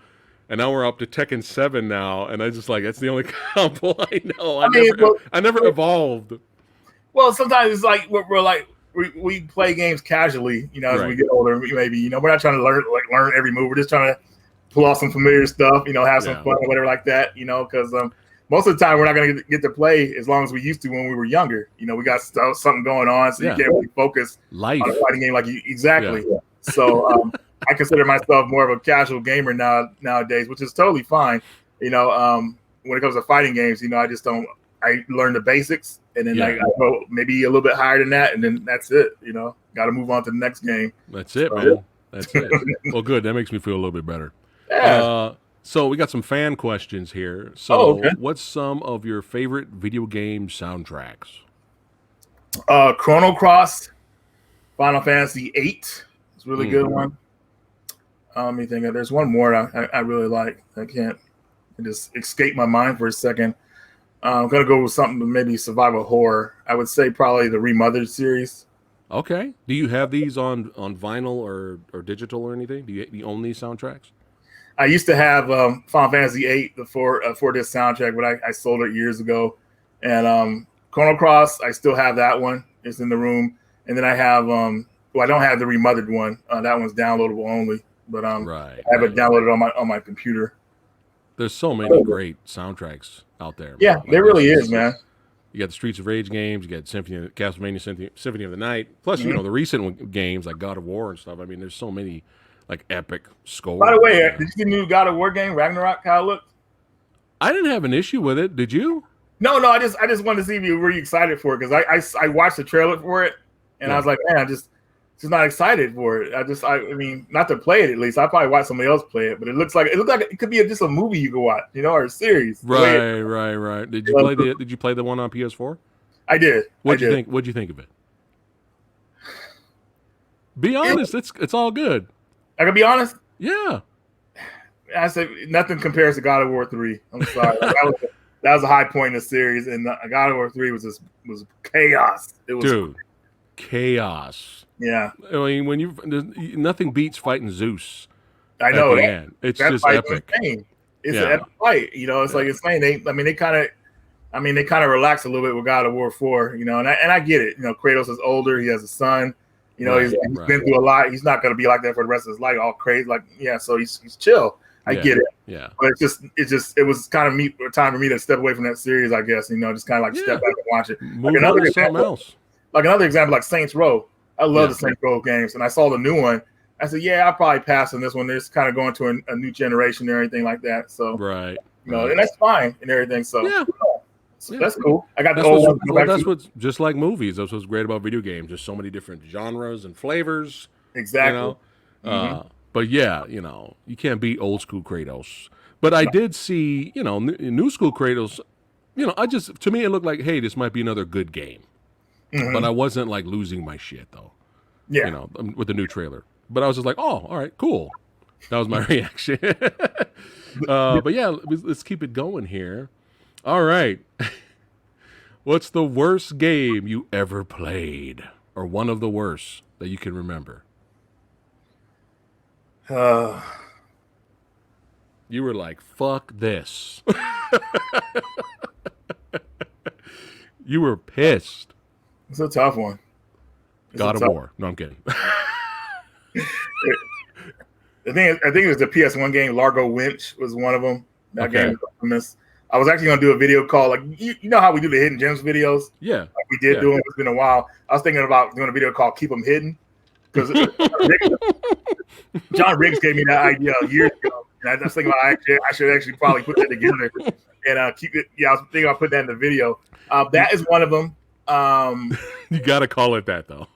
and now we're up to Tekken 7 now, and I just like, that's the only combo I know. I never evolved. Well, sometimes it's like we play games casually, you know, as we get older. Maybe, you know, we're not trying to learn every move. We're just trying to pull off some familiar stuff, you know, have some fun or whatever like that, you know, because most of the time we're not going to get to play as long as we used to when we were younger. You know, we got something going on, so you can't really focus on a fighting game like you exactly. Yeah. So I consider myself more of a casual gamer nowadays, which is totally fine. You know, when it comes to fighting games, you know, I learn the basics, and then I go maybe a little bit higher than that, and then that's it. You know, got to move on to the next game. That's it, man. That's it. Well, good. That makes me feel a little bit better. Yeah. So we got some fan questions here. So what's some of your favorite video game soundtracks? Chrono Cross, Final Fantasy VIII. It's a really good one. Let me think. There's one more I really like. I just escaped my mind for a second. I'm going to go with something maybe survival horror. I would say probably the Remothered series. Okay. Do you have these on vinyl or digital or anything? Do you own these soundtracks? I used to have Final Fantasy VIII for this soundtrack, but I sold it years ago. And Chrono Cross, I still have that one. It's in the room. And then I have, I don't have the Remothered one. That one's downloadable only. But I have it downloaded on my computer. There's so many great soundtracks out there. Yeah, like, there really is, man. You got the Streets of Rage games. You got Castlevania Symphony of the Night. Plus, you know, the recent games like God of War and stuff. I mean, there's so many like epic score. By the way, did you see the new God of War game, Ragnarok? How it looked? I didn't have an issue with it. Did you? No. I just wanted to see if you were excited for it because I watched the trailer for it and I was like, man, I just not excited for it. I mean, not to play it at least. I probably watch somebody else play it, but it looks like it could be just a movie you could watch, or a series. Right. Did you play the one on PS4? I did. What'd you think of it? Be honest. It's all good. I can be honest. Yeah. I said nothing compares to God of War 3. I'm sorry. that was a high point in the series, and God of War 3 was chaos. It was chaos. Yeah. I mean, nothing beats fighting Zeus. I know. It's just epic. It's an epic fight. It's like insane. They kind of relax a little bit with God of War 4. And I get it. Kratos is older. He has a son. He's been through a lot. He's not going to be like that for the rest of his life, all crazy. So he's chill. I get it. Yeah. But it was kind of time for me to step away from that series, I guess. Just kind of like step back and watch it. Move on to something else. Like another example, like Saints Row. I love the Saints Row games, and I saw the new one. I said, I'll probably pass on this one. It's kind of going to a new generation or anything like that. So and that's fine and everything. So that's cool. I got the old one. That's what's just like movies. That's what's great about video games. There's so many different genres and flavors. Exactly. But you can't beat old school Kratos. But I did see, new school Kratos. To me it looked like, hey, this might be another good game. Mm-hmm. But I wasn't like losing my shit though. Yeah. With the new trailer. But I was just like, oh, all right, cool. That was my reaction. But yeah, let's keep it going here. All right. What's the worst game you ever played? Or one of the worst that you can remember? You were like, fuck this. You were pissed. It's a tough one. God of War. No, I'm kidding. I think it was the PS1 game. Largo Winch was one of them. That game was infamous. I was actually going to do a video call. Like, you know how we do the hidden gems videos? Yeah. Like we did do them. It's been a while. I was thinking about doing a video called Keep Them Hidden. Because John Riggs gave me that idea years ago. And I was thinking about I should actually probably put that together and keep it. Yeah, I was thinking about putting that in the video. That is one of them. You got to call it that, though.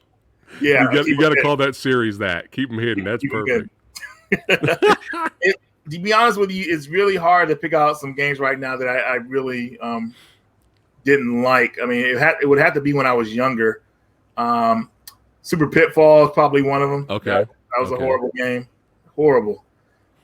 Yeah. You got to call that series that. Keep Them Hidden. That's perfect. To be honest with you, it's really hard to pick out some games right now that I really didn't like. I mean, it would have to be when I was younger. Super Pitfall is probably one of them. Okay. That was a horrible game. Horrible.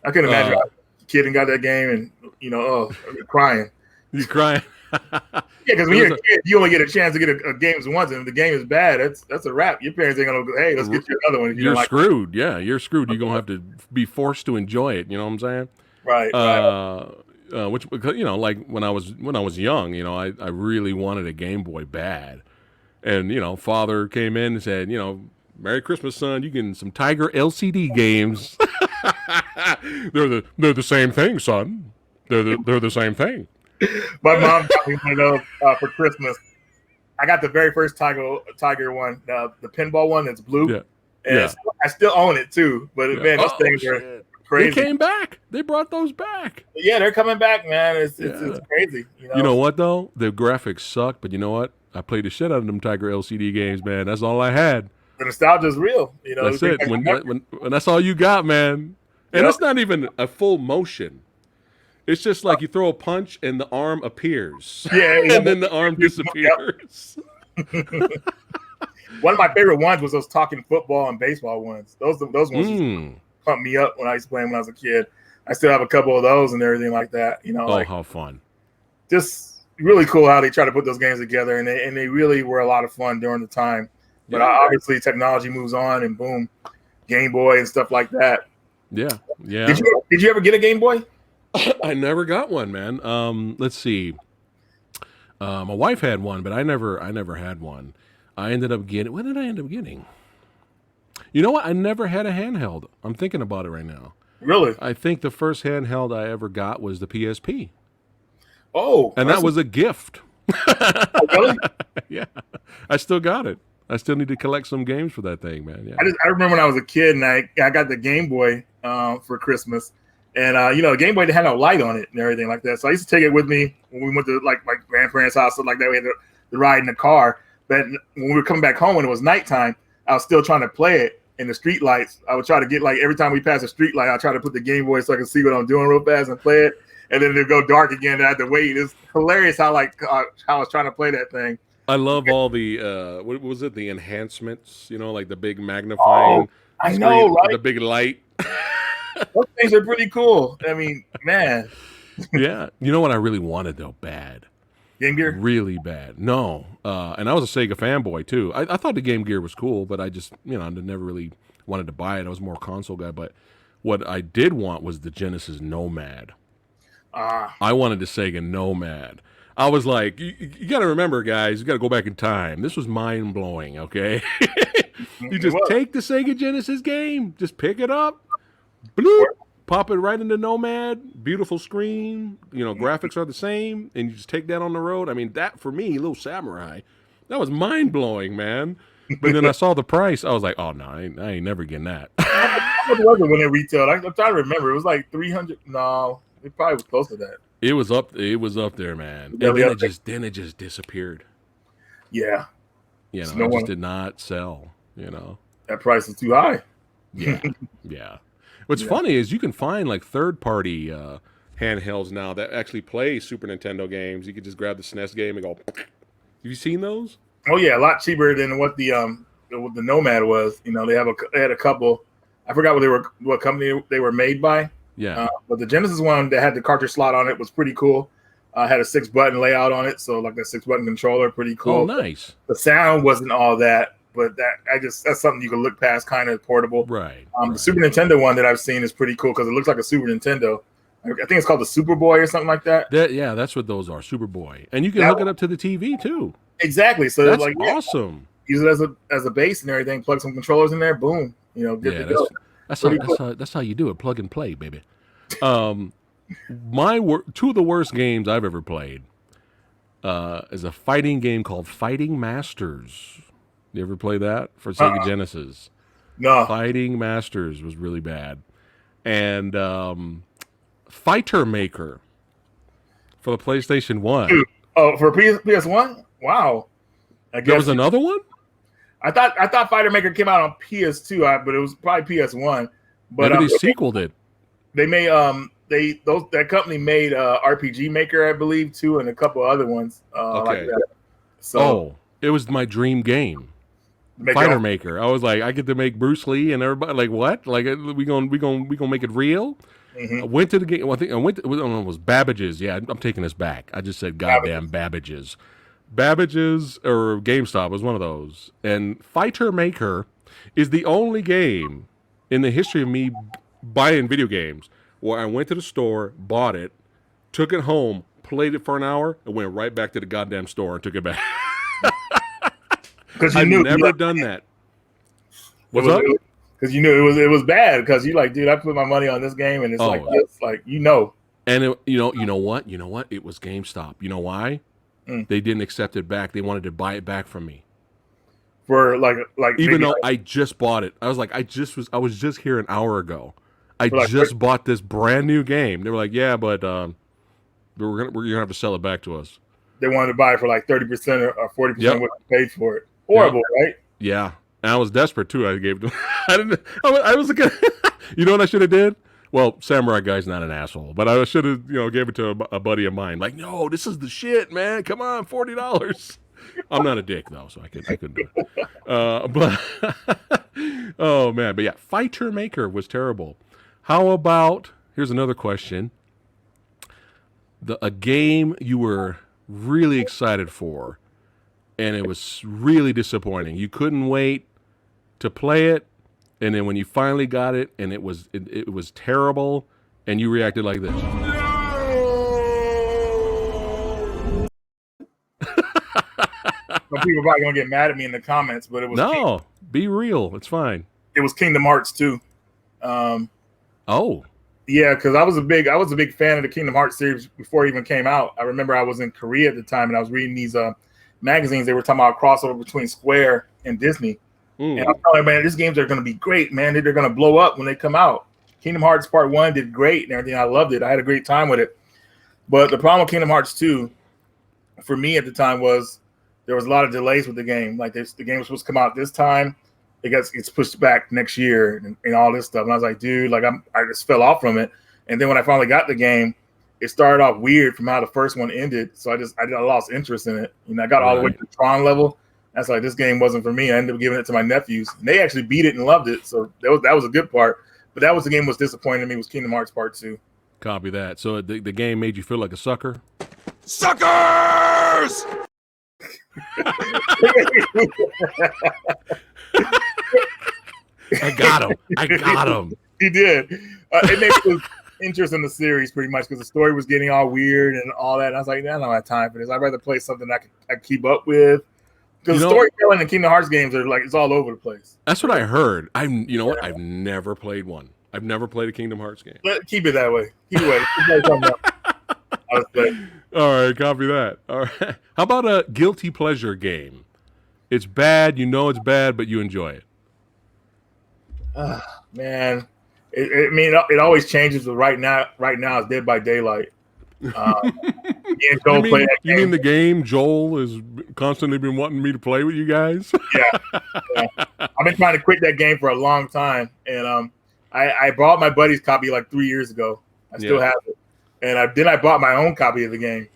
I couldn't imagine a kid and got that game and, crying. He's crying. Yeah, because when you're a kid, you only get a chance to get a game once, and if the game is bad, that's a wrap. Your parents ain't gonna go, hey, let's get you another one. You're screwed. Yeah, you're screwed. You're gonna have to be forced to enjoy it. You know what I'm saying? Right. Which like when I was young, I really wanted a Game Boy bad, and father came in and said, Merry Christmas, son. You getting some Tiger LCD games? They're the same thing, son. They're the same thing. My mom got me one of those for Christmas. I got the very first Tiger one, the pinball one that's blue. Yeah. And I still own it too. But man, those things are crazy. They came back. They brought those back. Yeah, they're coming back, man. It's crazy. You know what though? The graphics suck, but you know what? I played the shit out of them Tiger LCD games, man. That's all I had. The nostalgia's real. That's it. When that's all you got, man. And it's not even a full motion. It's just like you throw a punch and the arm appears. Yeah. And then the arm disappears. One of my favorite ones was those talking football and baseball ones. Those ones pumped me up when I was playing when I was a kid. I still have a couple of those and everything like that. How fun. Just really cool how they try to put those games together, and they really were a lot of fun during the time. But obviously technology moves on, and boom, Game Boy and stuff like that. Yeah. Did you ever get a Game Boy? I never got one, man. Let's see. My wife had one, but I never had one. I ended up getting. What did I end up getting? You know what? I never had a handheld. I'm thinking about it right now. Really? I think the first handheld I ever got was the PSP. Oh, and that was a gift. Oh, really? Yeah, I still got it. I still need to collect some games for that thing, man. Yeah. I remember when I was a kid and I got the Game Boy for Christmas, and the Game Boy had no light on it and everything like that. So I used to take it with me when we went to like my grandparents' house, stuff like that. We had to ride in the car. But when we were coming back home when it was nighttime, I was still trying to play it in the street lights. I would try to get, like, every time we pass a street light, I'd try to put the Game Boy so I could see what I'm doing real fast and play it. And then it'd go dark again and I had to wait. It's hilarious how I was trying to play that thing. I love all the what was it? The enhancements, like the big magnifying. I know, right? The big light. Those things are pretty cool. I mean, man. Yeah. You know what I really wanted though? Bad. Game Gear? Really bad. No. And I was a Sega fanboy too. I thought the Game Gear was cool, but I just, I never really wanted to buy it. I was more a console guy. But what I did want was the Genesis Nomad. I wanted the Sega Nomad. I was like, you got to remember, guys, you got to go back in time. This was mind blowing, okay? You just take the Sega Genesis game, just pick it up, bloop, pop it right into Nomad, beautiful screen, graphics are the same, and you just take that on the road. I mean, that for me, Little Samurai, that was mind blowing, man. But then I saw the price, I was like, oh no, I ain't never getting that. How much was it when it retailed? I'm trying to remember. It was like 300. No, it probably was close to that. It was up there, man. And then it just disappeared. Yeah. It just did not sell, That price is too high. Yeah. Yeah. What's funny is you can find like third-party handhelds now that actually play Super Nintendo games. You could just grab the SNES game and go. Have you seen those? Oh yeah, a lot cheaper than what the Nomad was. They had a couple. I forgot what company they were made by. Yeah. But the Genesis one that had the cartridge slot on it was pretty cool. Had a 6-button layout on it, so like a 6-button controller, pretty cool. Oh, nice. The sound wasn't all that, but that's something you can look past, kind of portable. Right. The Super Nintendo one that I've seen is pretty cool because it looks like a Super Nintendo. I think it's called the Superboy or something like that. Yeah, that's what those are, Superboy, and you can hook it up to the TV too. Exactly. So that's like awesome. Use it as a base and everything. Plug some controllers in there. Boom. Good to go. That's how you do it. Plug and play, baby. Two of the worst games I've ever played is a fighting game called Fighting Masters. You ever play that for Sega Genesis? No. Fighting Masters was really bad. And Fighter Maker for the PlayStation 1. Dude. Oh, for PS1? Wow. There was another one? I thought Fighter Maker came out on PS2, but it was probably PS1. But maybe they sequeled it. They made that company made RPG Maker, I believe, too, and a couple other ones like that. So it was my dream game. Fighter Maker. I was like, I get to make Bruce Lee and everybody. Like what? Like we gonna make it real? Mm-hmm. I went to the game. Well, I think it was Babbage's. Yeah, I'm taking this back. I just said goddamn Babbage's. Babbage's or GameStop was one of those. And Fighter Maker is the only game in the history of me buying video games where I went to the store, bought it, took it home, played it for an hour, and went right back to the goddamn store and took it back. I've never done that. What's up? Because you knew it was bad. Because you like, dude, I put my money on this game, and it's like this, like And you know what? It was GameStop. You know why? They didn't accept it back. They wanted to buy it back from me. For like even though I just bought it, I was like, I was just here an hour ago. I just bought this brand new game. They were like, yeah, but we're gonna have to sell it back to us. They wanted to buy it for like 30% or 40% what you paid for it. Horrible, right? Yeah, and I was desperate too. I gave them. I was like, you know what I should have did? Well, Samurai Guy's not an asshole, but I should have gave it to a buddy of mine. Like, no, this is the shit, man. Come on, $40. I'm not a dick though, so I couldn't do it. But oh man, but yeah, Fighter Maker was terrible. How about, here's another question. A game you were really excited for, and it was really disappointing. You couldn't wait to play it, and then when you finally got it, and it was terrible, and you reacted like this. Some people are probably gonna get mad at me in the comments, but it was be real. It's fine. It was Kingdom Hearts 2. Yeah, because I was a big fan of the Kingdom Hearts series before it even came out. I remember I was in Korea at the time, and I was reading these magazines. They were talking about a crossover between Square and Disney. And I'm telling you, man, these games are going to be great, man. They're going to blow up when they come out. Kingdom Hearts Part 1 did great and everything. I loved it. I had a great time with it. But the problem with Kingdom Hearts 2, for me at the time, was there was a lot of delays with the game. Like the game was supposed to come out this time. It's pushed back next year and all this stuff. And I was like, dude, like I just fell off from it. And then when I finally got the game, it started off weird from how the first one ended. So I lost interest in it. I got all the way to the Tron level. That's like, this game wasn't for me. I ended up giving it to my nephews. And they actually beat it and loved it. So that was a good part. But that was the game that was disappointing to me, was Kingdom Hearts Part 2. Copy that. So the game made you feel like a sucker? Suckers! I got him. He did. It made me lose interest in the series pretty much because the story was getting all weird and all that. And I was like, I don't have time for this. I'd rather play something I can keep up with. Because storytelling in Kingdom Hearts games are like, it's all over the place. That's what I heard. You know what? I've never played one. I've never played a Kingdom Hearts game. Keep it that way. Keep it away. All right, copy that. All right. How about a guilty pleasure game? It's bad. You know it's bad, but you enjoy it. Man, it always changes. But right now it's Dead by Daylight. You mean the game Joel has constantly been wanting me to play with you guys? Yeah. I've been trying to quit that game for a long time, and I bought my buddy's copy like 3 years ago. I still have it, and then I bought my own copy of the game,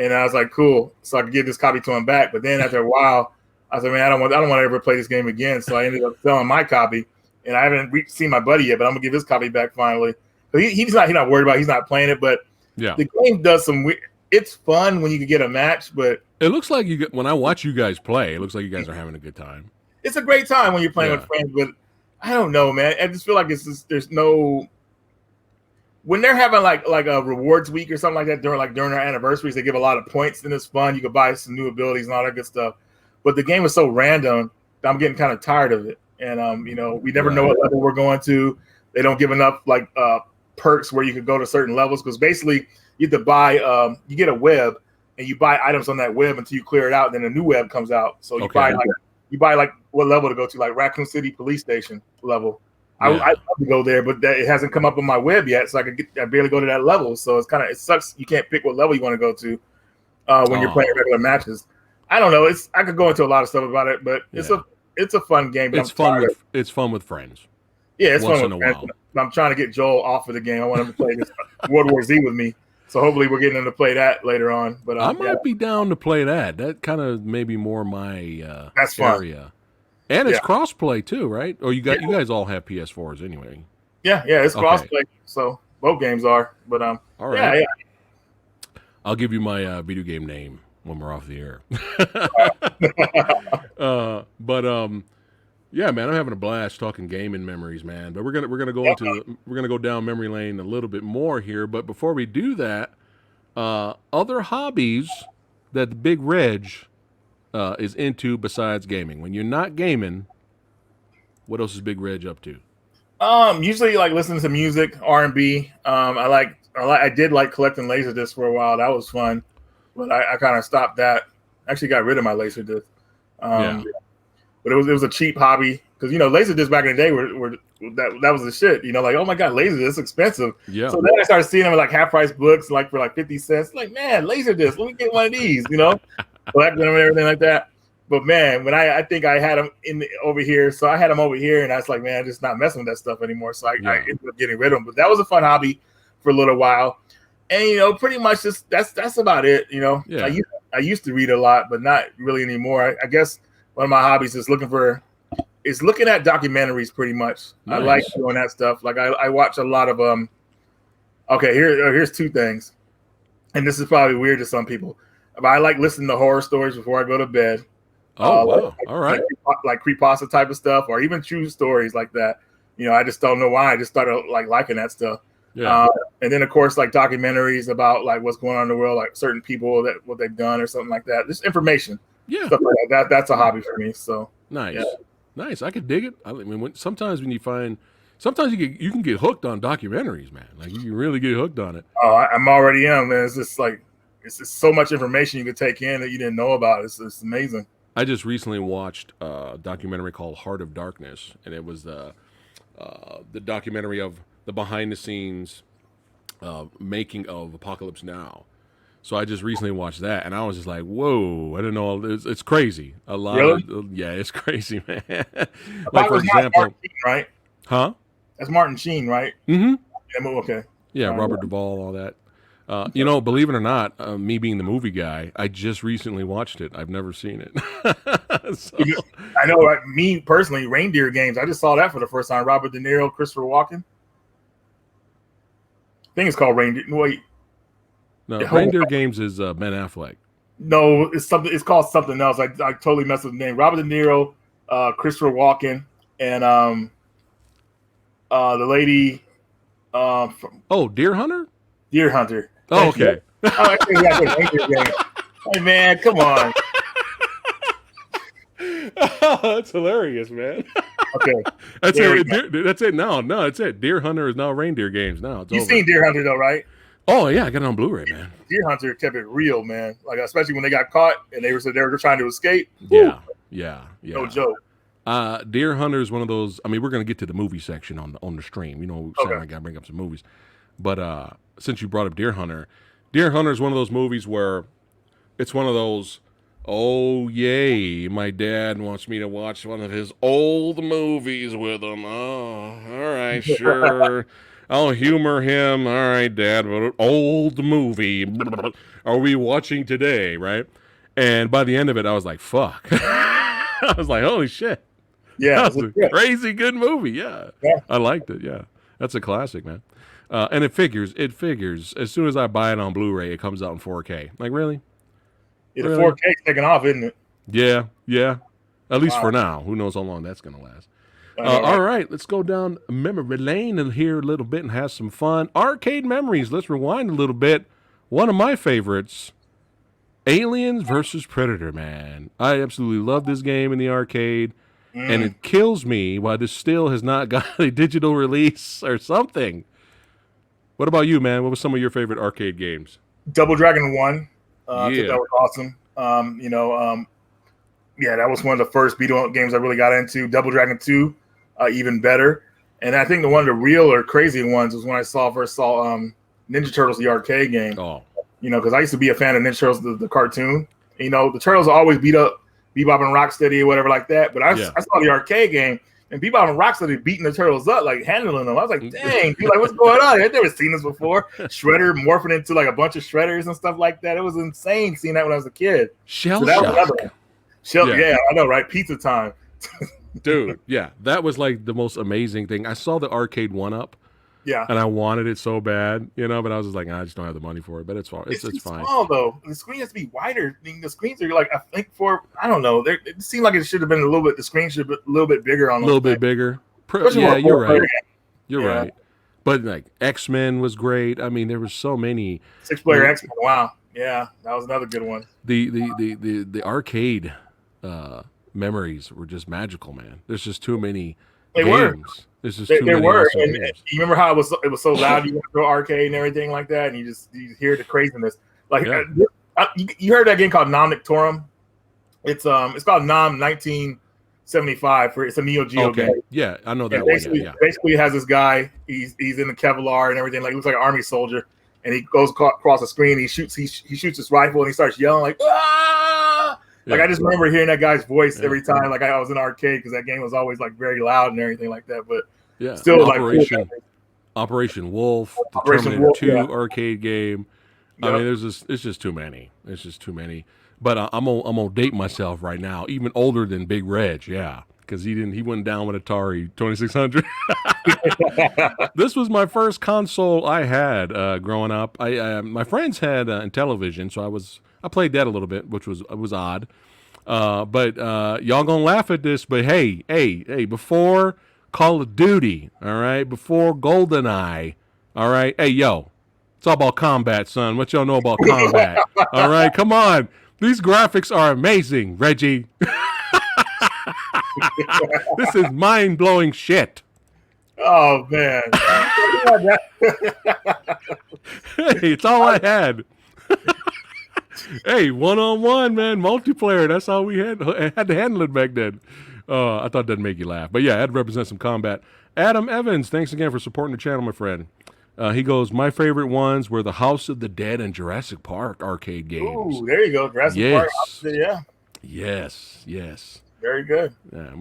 and I was like, cool, so I could give this copy to him back. But then after a while, I was like, man, I don't want to ever play this game again. So I ended up selling my copy, and I haven't seen my buddy yet, but I'm gonna give his copy back finally. But he's not worried about it. He's not playing it, but the game does some weird. It's fun when you can get a match, but it looks like when I watch you guys play, it looks like you guys are having a good time. It's a great time when you're playing with friends, but I don't know, man. I just feel like there's no, when they're having like a rewards week or something like that during our anniversaries, they give a lot of points and it's fun. You can buy some new abilities and all that good stuff. But the game is so random that I'm getting kind of tired of it. And we never know what level we're going to. They don't give enough perks where you could go to certain levels, because basically you have to buy you get a web and you buy items on that web until you clear it out, and then a new web comes out. So you buy what level to go to, like Raccoon City Police Station level. I'd love to go there, but it hasn't come up on my web yet, so I barely go to that level. So it sucks. You can't pick what level you want to go to when you're playing regular matches. I don't know. I could go into a lot of stuff about it, but it's a fun game. But it's fun with friends. Yeah, it's fun with friends. I'm trying to get Joel off of the game. I want him to play this World War Z with me. So hopefully we're getting him to play that later on. But I might be down to play that. That kind of maybe more my that's area. Fun. And it's crossplay too, right? Or you guys all have PS4s anyway. Yeah, it's crossplay. So both games are. But all right. Yeah. I'll give you my video game name when we're off the air. Yeah, man, I'm having a blast talking gaming memories, man. But we're gonna go down memory lane a little bit more here. But before we do that, other hobbies that the Big Reg is into besides gaming. When you're not gaming, what else is Big Reg up to? Usually like listening to music, R&B. I did like collecting Laserdiscs for a while. That was fun, but I kind of stopped that. Actually got rid of my Laserdisc. But it was a cheap hobby, because Laserdiscs back in the day were that was the shit. Like, oh my god, Laserdisc is expensive. Yeah. So then I started seeing them like half price books, like for like 50 cents. Like, man, Laserdisc, let me get one of these. Collecting them and everything like that. But man, when I think I had them over here, so I had them over here, and I was like, man, I'm just not messing with that stuff anymore. So I ended up getting rid of them. But that was a fun hobby for a little while, and pretty much just that's about it. Yeah. I used to read a lot, but not really anymore. I guess one of my hobbies is looking at documentaries. Pretty much, nice. I like doing that stuff. Like I watch a lot of Okay, here's two things, and this is probably weird to some people, but I like listening to horror stories before I go to bed. Oh, wow. All right. Like creepypasta type of stuff, or even true stories like that. I just don't know why. I just started liking that stuff. Yeah. And then of course, like documentaries about like what's going on in the world, like certain people what they've done or something like that. Just information. Yeah. Stuff like that. That's a hobby for me. So nice. Yeah. Nice. I could dig it. I mean, sometimes you can get hooked on documentaries, man. Like you can really get hooked on it. Oh, I'm already in, man. It's just so much information you can take in that you didn't know about. It's amazing. I just recently watched a documentary called Heart of Darkness, and it was the documentary of the behind the scenes making of Apocalypse Now. So I just recently watched that, and I was just like, "Whoa!" I didn't know it's crazy. A lot Really? of yeah, it's crazy, man. Like for Apocalypse Now is example, Martin Sheen, right? huh? That's Martin Sheen, right? Mm-hmm. Yeah, okay. Yeah, Robert Duvall, all that. You know, believe it or not, me being the movie guy, I just recently watched it. I've never seen it. So, I know, right? Me personally, Reindeer Games. I just saw that for the first time. Robert De Niro, Christopher Walken. I think it's called Reindeer. Wait, no, Reindeer Games is Ben Affleck. no, it's something. It's called something else. I totally messed with the name. Robert De Niro, Christopher Walken, and the lady from Deer Hunter. Deer Hunter. Oh, okay. Oh, hey man, come on. That's hilarious, man. Okay, that's it. That's it. No, that's it. Deer Hunter is now Reindeer Games. Now it's you've over. seen Deer Hunter though, right? Oh yeah, I got it on Blu-ray, man. Deer Hunter kept it real, man. Like especially when they got caught and they were trying to escape. Yeah. No joke. Deer Hunter is one of those. I mean, we're gonna get to the movie section on the stream. You know, I gotta bring up some movies. But since you brought up Deer Hunter is one of those movies where it's one of those. Oh yay! My dad wants me to watch one of his old movies with him. Oh, all right, sure. I'll humor him. All right, Dad. What an old movie are we watching today? Right? And by the end of it, I was like, "Fuck!" I was like, "Holy shit!" Yeah, that was a crazy good movie. Yeah, I liked it. Yeah, that's a classic, man. And it figures. As soon as I buy it on Blu-ray, it comes out in 4K. Like, really? Yeah, the 4K is taking off, isn't it? Yeah. At least for now. Who knows how long that's going to last. All right, let's go down memory lane and hear a little bit and have some fun. Arcade memories. Let's rewind a little bit. One of my favorites, Aliens versus Predator, man. I absolutely love this game in the arcade, and it kills me why this still has not got a digital release or something. What about you, man? What was some of your favorite arcade games? Double Dragon 1. I thought that was awesome. That was one of the first beat 'em up games I really got into. Double Dragon 2, even better. And I think one of the real or crazy ones was when I first saw Ninja Turtles, the arcade game. Oh, because I used to be a fan of Ninja Turtles, the cartoon. The Turtles always beat up Bebop and Rocksteady or whatever like that. But I saw the arcade game, and Bebop and Rocksteady beating the Turtles up, like handling them. I was like, dang, dude, like what's going on? I've never seen this before. Shredder morphing into like a bunch of Shredders and stuff like that. It was insane seeing that when I was a kid. Shell Shock. Yeah, I know, right? Pizza time. Dude, yeah. That was like the most amazing thing. I saw the arcade 1-up. Yeah. And I wanted it so bad, but I was just like, I just don't have the money for it. But it's fine. It's fine. Small though. The screen has to be wider. I mean, the screens are like, I think I don't know. It seemed like it should have been a little bit. The screen should have been a little bit bigger on. A little bit bigger. Yeah, you're right. You're right. But like X-Men was great. I mean, there were so many. 6-player X-Men. Wow. Yeah, that was another good one. The arcade memories were just magical, man. There's just too many games. There's just too many. And you remember how it was so loud? You went to an arcade and everything like that, and you hear the craziness. Like you heard that game called Nom Nictorum? It's called Nom 1975. It's a Neo Geo game. Yeah, I know that. Basically, it has this guy. He's in the Kevlar and everything. Like looks like an army soldier, and he goes across the screen. He shoots his rifle and he starts yelling like ah! Like I just remember hearing that guy's voice every time. Like I was in an arcade because that game was always like very loud and everything like that. But still, Operation Wolf, the Terminator 2 arcade game. Yep. I mean, it's just too many. It's just too many. But I'm gonna date myself right now, even older than Big Reg. Yeah, because he went down with Atari 2600. This was my first console I had growing up. My friends had Intellivision, so I played that a little bit, which was odd. But y'all gonna laugh at this, but hey, before Call of Duty, all right, before GoldenEye, all right, hey, yo, it's all about combat, son. What y'all know about combat? All right, come on. These graphics are amazing, Reggie. This is mind-blowing shit. Oh, man. Hey, it's all I had. Hey, 1-on-1, man, multiplayer. That's how we had to handle it back then. I thought that'd make you laugh, but yeah, I had to represent some combat. Adam Evans, thanks again for supporting the channel, my friend. He goes, my favorite ones were the House of the Dead and Jurassic Park arcade games. Ooh, there you go, Jurassic Park. Yeah, yes. very good. Yeah,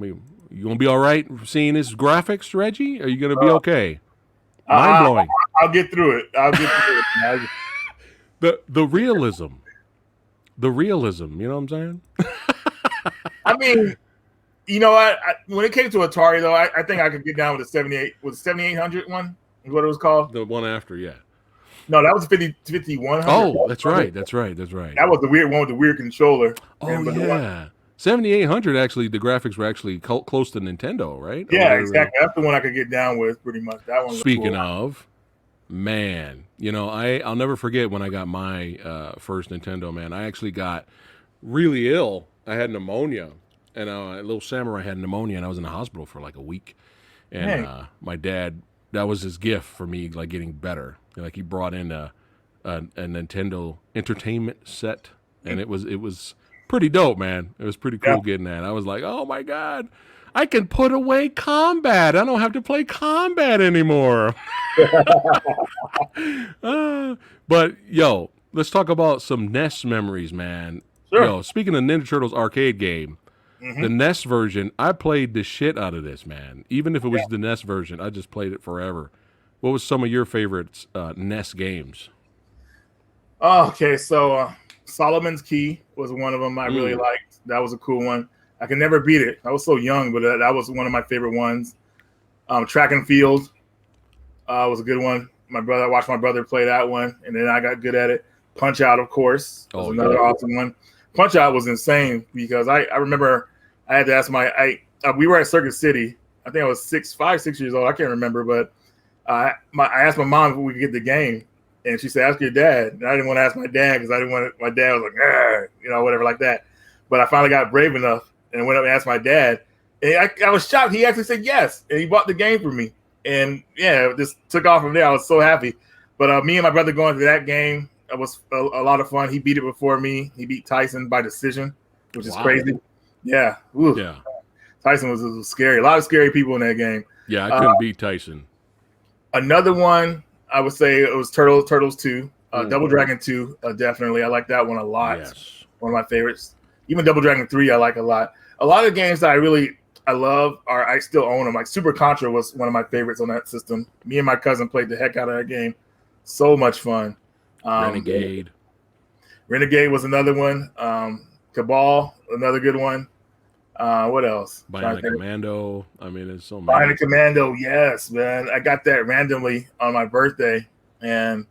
you gonna be all right seeing his graphics, Reggie? Are you gonna be okay? Mind blowing. I'll get through it. The realism. The realism, you know what I'm saying? I mean, you know what? When it came to Atari, though, I think I could get down with the 7800 one. Is what it was called. The one after, yeah. No, that was 5100. Oh, that's right. That was the weird one with the weird controller. Oh, yeah. 7800, actually, the graphics were actually close to Nintendo, right? Yeah, exactly. That's the one I could get down with, pretty much. That one. Speaking of, man, you know, I'll never forget when I got my first Nintendo, man. I actually got really ill. I had pneumonia, and a little samurai had pneumonia, and I was in the hospital for like a week. And my dad, that was his gift for me, like getting better. Like he brought in a Nintendo entertainment set, and it was pretty dope, man. It was pretty cool getting that. I was like, oh my God, I can put away combat. I don't have to play combat anymore. But yo, let's talk about some NES memories, man. Sure. Yo, speaking of Ninja Turtles arcade game, the NES version, I played the shit out of this, man. Even if it was the NES version, I just played it forever. What was some of your favorites NES games? Oh, okay, so Solomon's Key was one of them I really liked. That was a cool one. I could never beat it. I was so young, but that was one of my favorite ones. Track and Field was a good one. I watched my brother play that one, and then I got good at it. Punch Out, of course, was another awesome one. Punch Out was insane because I remember I had to ask we were at Circuit City. I think I was 6 years old. I can't remember, but I asked my mom if we could get the game, and she said, ask your dad. And I didn't want to ask my dad because I didn't want it. My dad was like, you know, whatever like that. But I finally got brave enough and went up and asked my dad. And I was shocked. He actually said yes, and he bought the game for me. And yeah, it just took off from there. I was so happy. But me and my brother going to that game, it was a lot of fun. He beat it before me. He beat Tyson by decision, which is crazy. Yeah. Ooh. Yeah. Tyson was scary. A lot of scary people in that game. Yeah, I couldn't beat Tyson. Another one, I would say it was Turtles 2. Double Dragon 2, definitely. I like that one a lot. Yes. One of my favorites. Even Double Dragon 3, I like a lot. A lot of games that I love I still own them. Like Super Contra was one of my favorites on that system. Me and my cousin played the heck out of that game. So much fun. Renegade was another one. Cabal, another good one. What else? Bionic Commando. I mean, there's so many. Bionic Commando, yes, man. I got that randomly on my birthday. And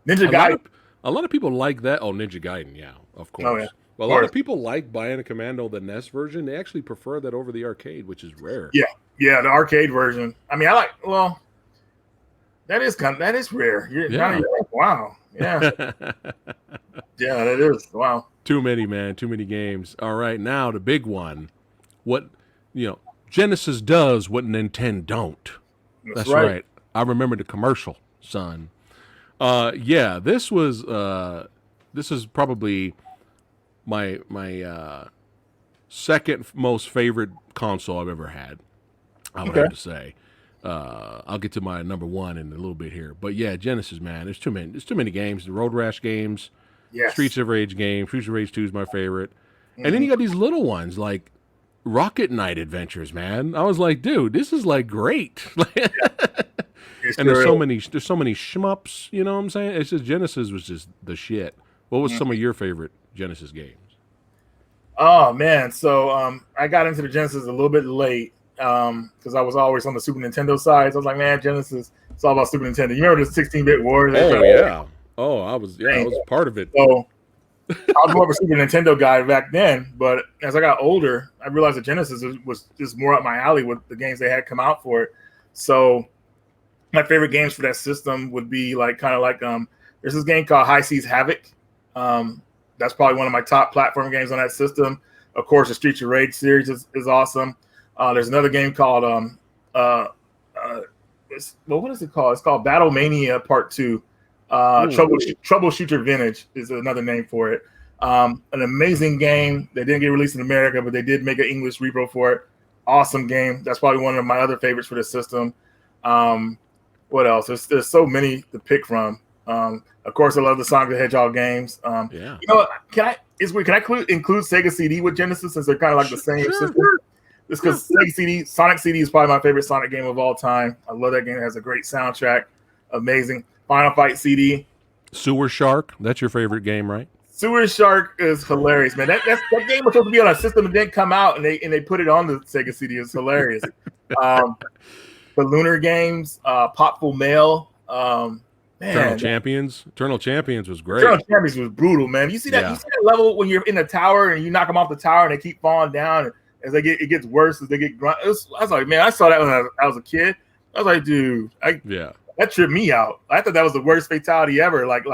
Ninja Gaiden. A lot of people like that. Oh, Ninja Gaiden, yeah, of course. Oh, yeah. But a lot of people like Bionic Commando, the NES version. They actually prefer that over the arcade, which is rare. Yeah, the arcade version. I mean, that is rare. You're wow. Yeah. Yeah, that is. Wow. Too many, man. Too many games. All right, now the big one. What, Genesis does what Nintendo don't. That's right. I remember the commercial, son. Yeah, this is probably my second most favorite console I've ever had. I would have to say. I'll get to my number one in a little bit here, but yeah, Genesis, man. There's too many games. The Road Rash games, Streets of Rage games. Streets of Rage 2 is my favorite, and then you got these little ones like Rocket Knight Adventures, man. I was like, dude, this is like great. And there's so many shmups. You know what I'm saying? It's just Genesis was just the shit. What was some of your favorite Genesis games? Oh man, so I got into the Genesis a little bit late. Because I was always on the Super Nintendo side. So I was like, man, Genesis, it's all about Super Nintendo. You remember the 16-bit wars? Oh, yeah. Oh, I was part of it. So I was more of a Super Nintendo guy back then, but as I got older, I realized that Genesis was just more up my alley with the games they had come out for it. So my favorite games for that system would be there's this game called High Seas Havoc. That's probably one of my top platform games on that system. Of course, the Streets of Rage series is awesome. There's another game called what is it called? It's called Battle Mania Part 2. Troubleshooter Vintage is another name for it. An amazing game. They didn't get released in America, but they did make an English repro for it. Awesome game. That's probably one of my other favorites for the system. What else? There's so many to pick from. Of course, I love the Sonic the Hedgehog games. Yeah. You know what? Can I include Sega CD with Genesis since they're kind of like the same system? Just because Sonic CD is probably my favorite Sonic game of all time. I love that game. It has a great soundtrack. Amazing. Final Fight CD. Sewer Shark. That's your favorite game, right? Sewer Shark is hilarious, man. That game was supposed to be on a system and didn't come out, and they put it on the Sega CD. It's hilarious. The Lunar games, Popful Mail. Eternal Champions was great. Eternal Champions was brutal, man. You see that? Yeah. You see that level when you're in the tower and you knock them off the tower and they keep falling down, and as it gets worse as they get grunt. I was like, man, I saw that when I was a kid. I was like, dude, that tripped me out. I thought that was the worst fatality ever, like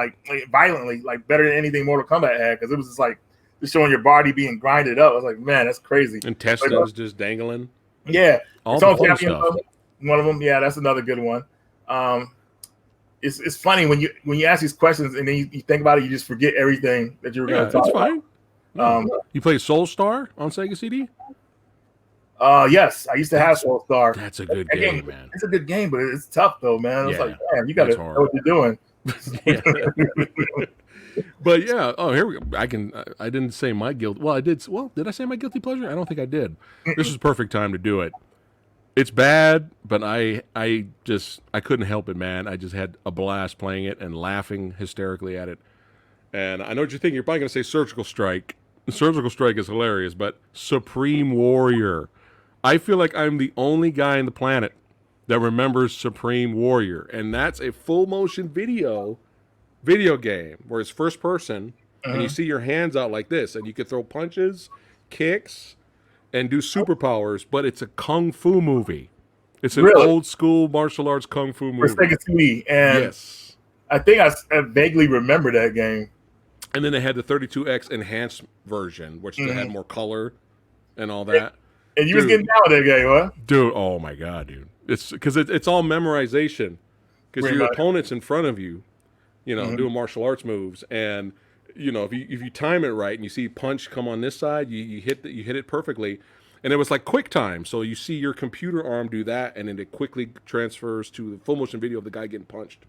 violently, like better than anything Mortal Kombat had, because it was just like just showing your body being grinded up. I was like, man, that's crazy. Intestines just dangling. Yeah, all the fun stuff. One of them, yeah, that's another good one. It's funny when you ask these questions and then you think about it, you just forget everything that you were going to talk about. Fine. You play Soul Star on Sega CD? Yes, I used to have Soul Star. That's a good game, man. It's a good game, but it's tough though, man. It's like, man, you got to know what you're doing. But yeah, here we go. I didn't say my guilty. Well, I did. Well, did I say my guilty pleasure? I don't think I did. This is the perfect time to do it. It's bad, but I couldn't help it, man. I just had a blast playing it and laughing hysterically at it. And I know what you're thinking. You're probably going to say Surgical Strike. Surgical Strike is hilarious, but Supreme Warrior. I feel like I'm the only guy on the planet that remembers Supreme Warrior, and that's a full motion video game where it's first person, and you see your hands out like this, and you can throw punches, kicks, and do superpowers, but it's a kung fu movie. It's an old school martial arts kung fu movie. For Sega CD, and yes, I think I vaguely remember that game. And then they had the 32X enhanced version, which they had more color and all that. And you was getting down with that game, huh? Dude, oh my god, dude! It's because it's all memorization. Because your opponent's in front of you, doing martial arts moves, and if you time it right and you see punch come on this side, you hit it perfectly, and it was like quick time. So you see your computer arm do that, and then it quickly transfers to the full motion video of the guy getting punched.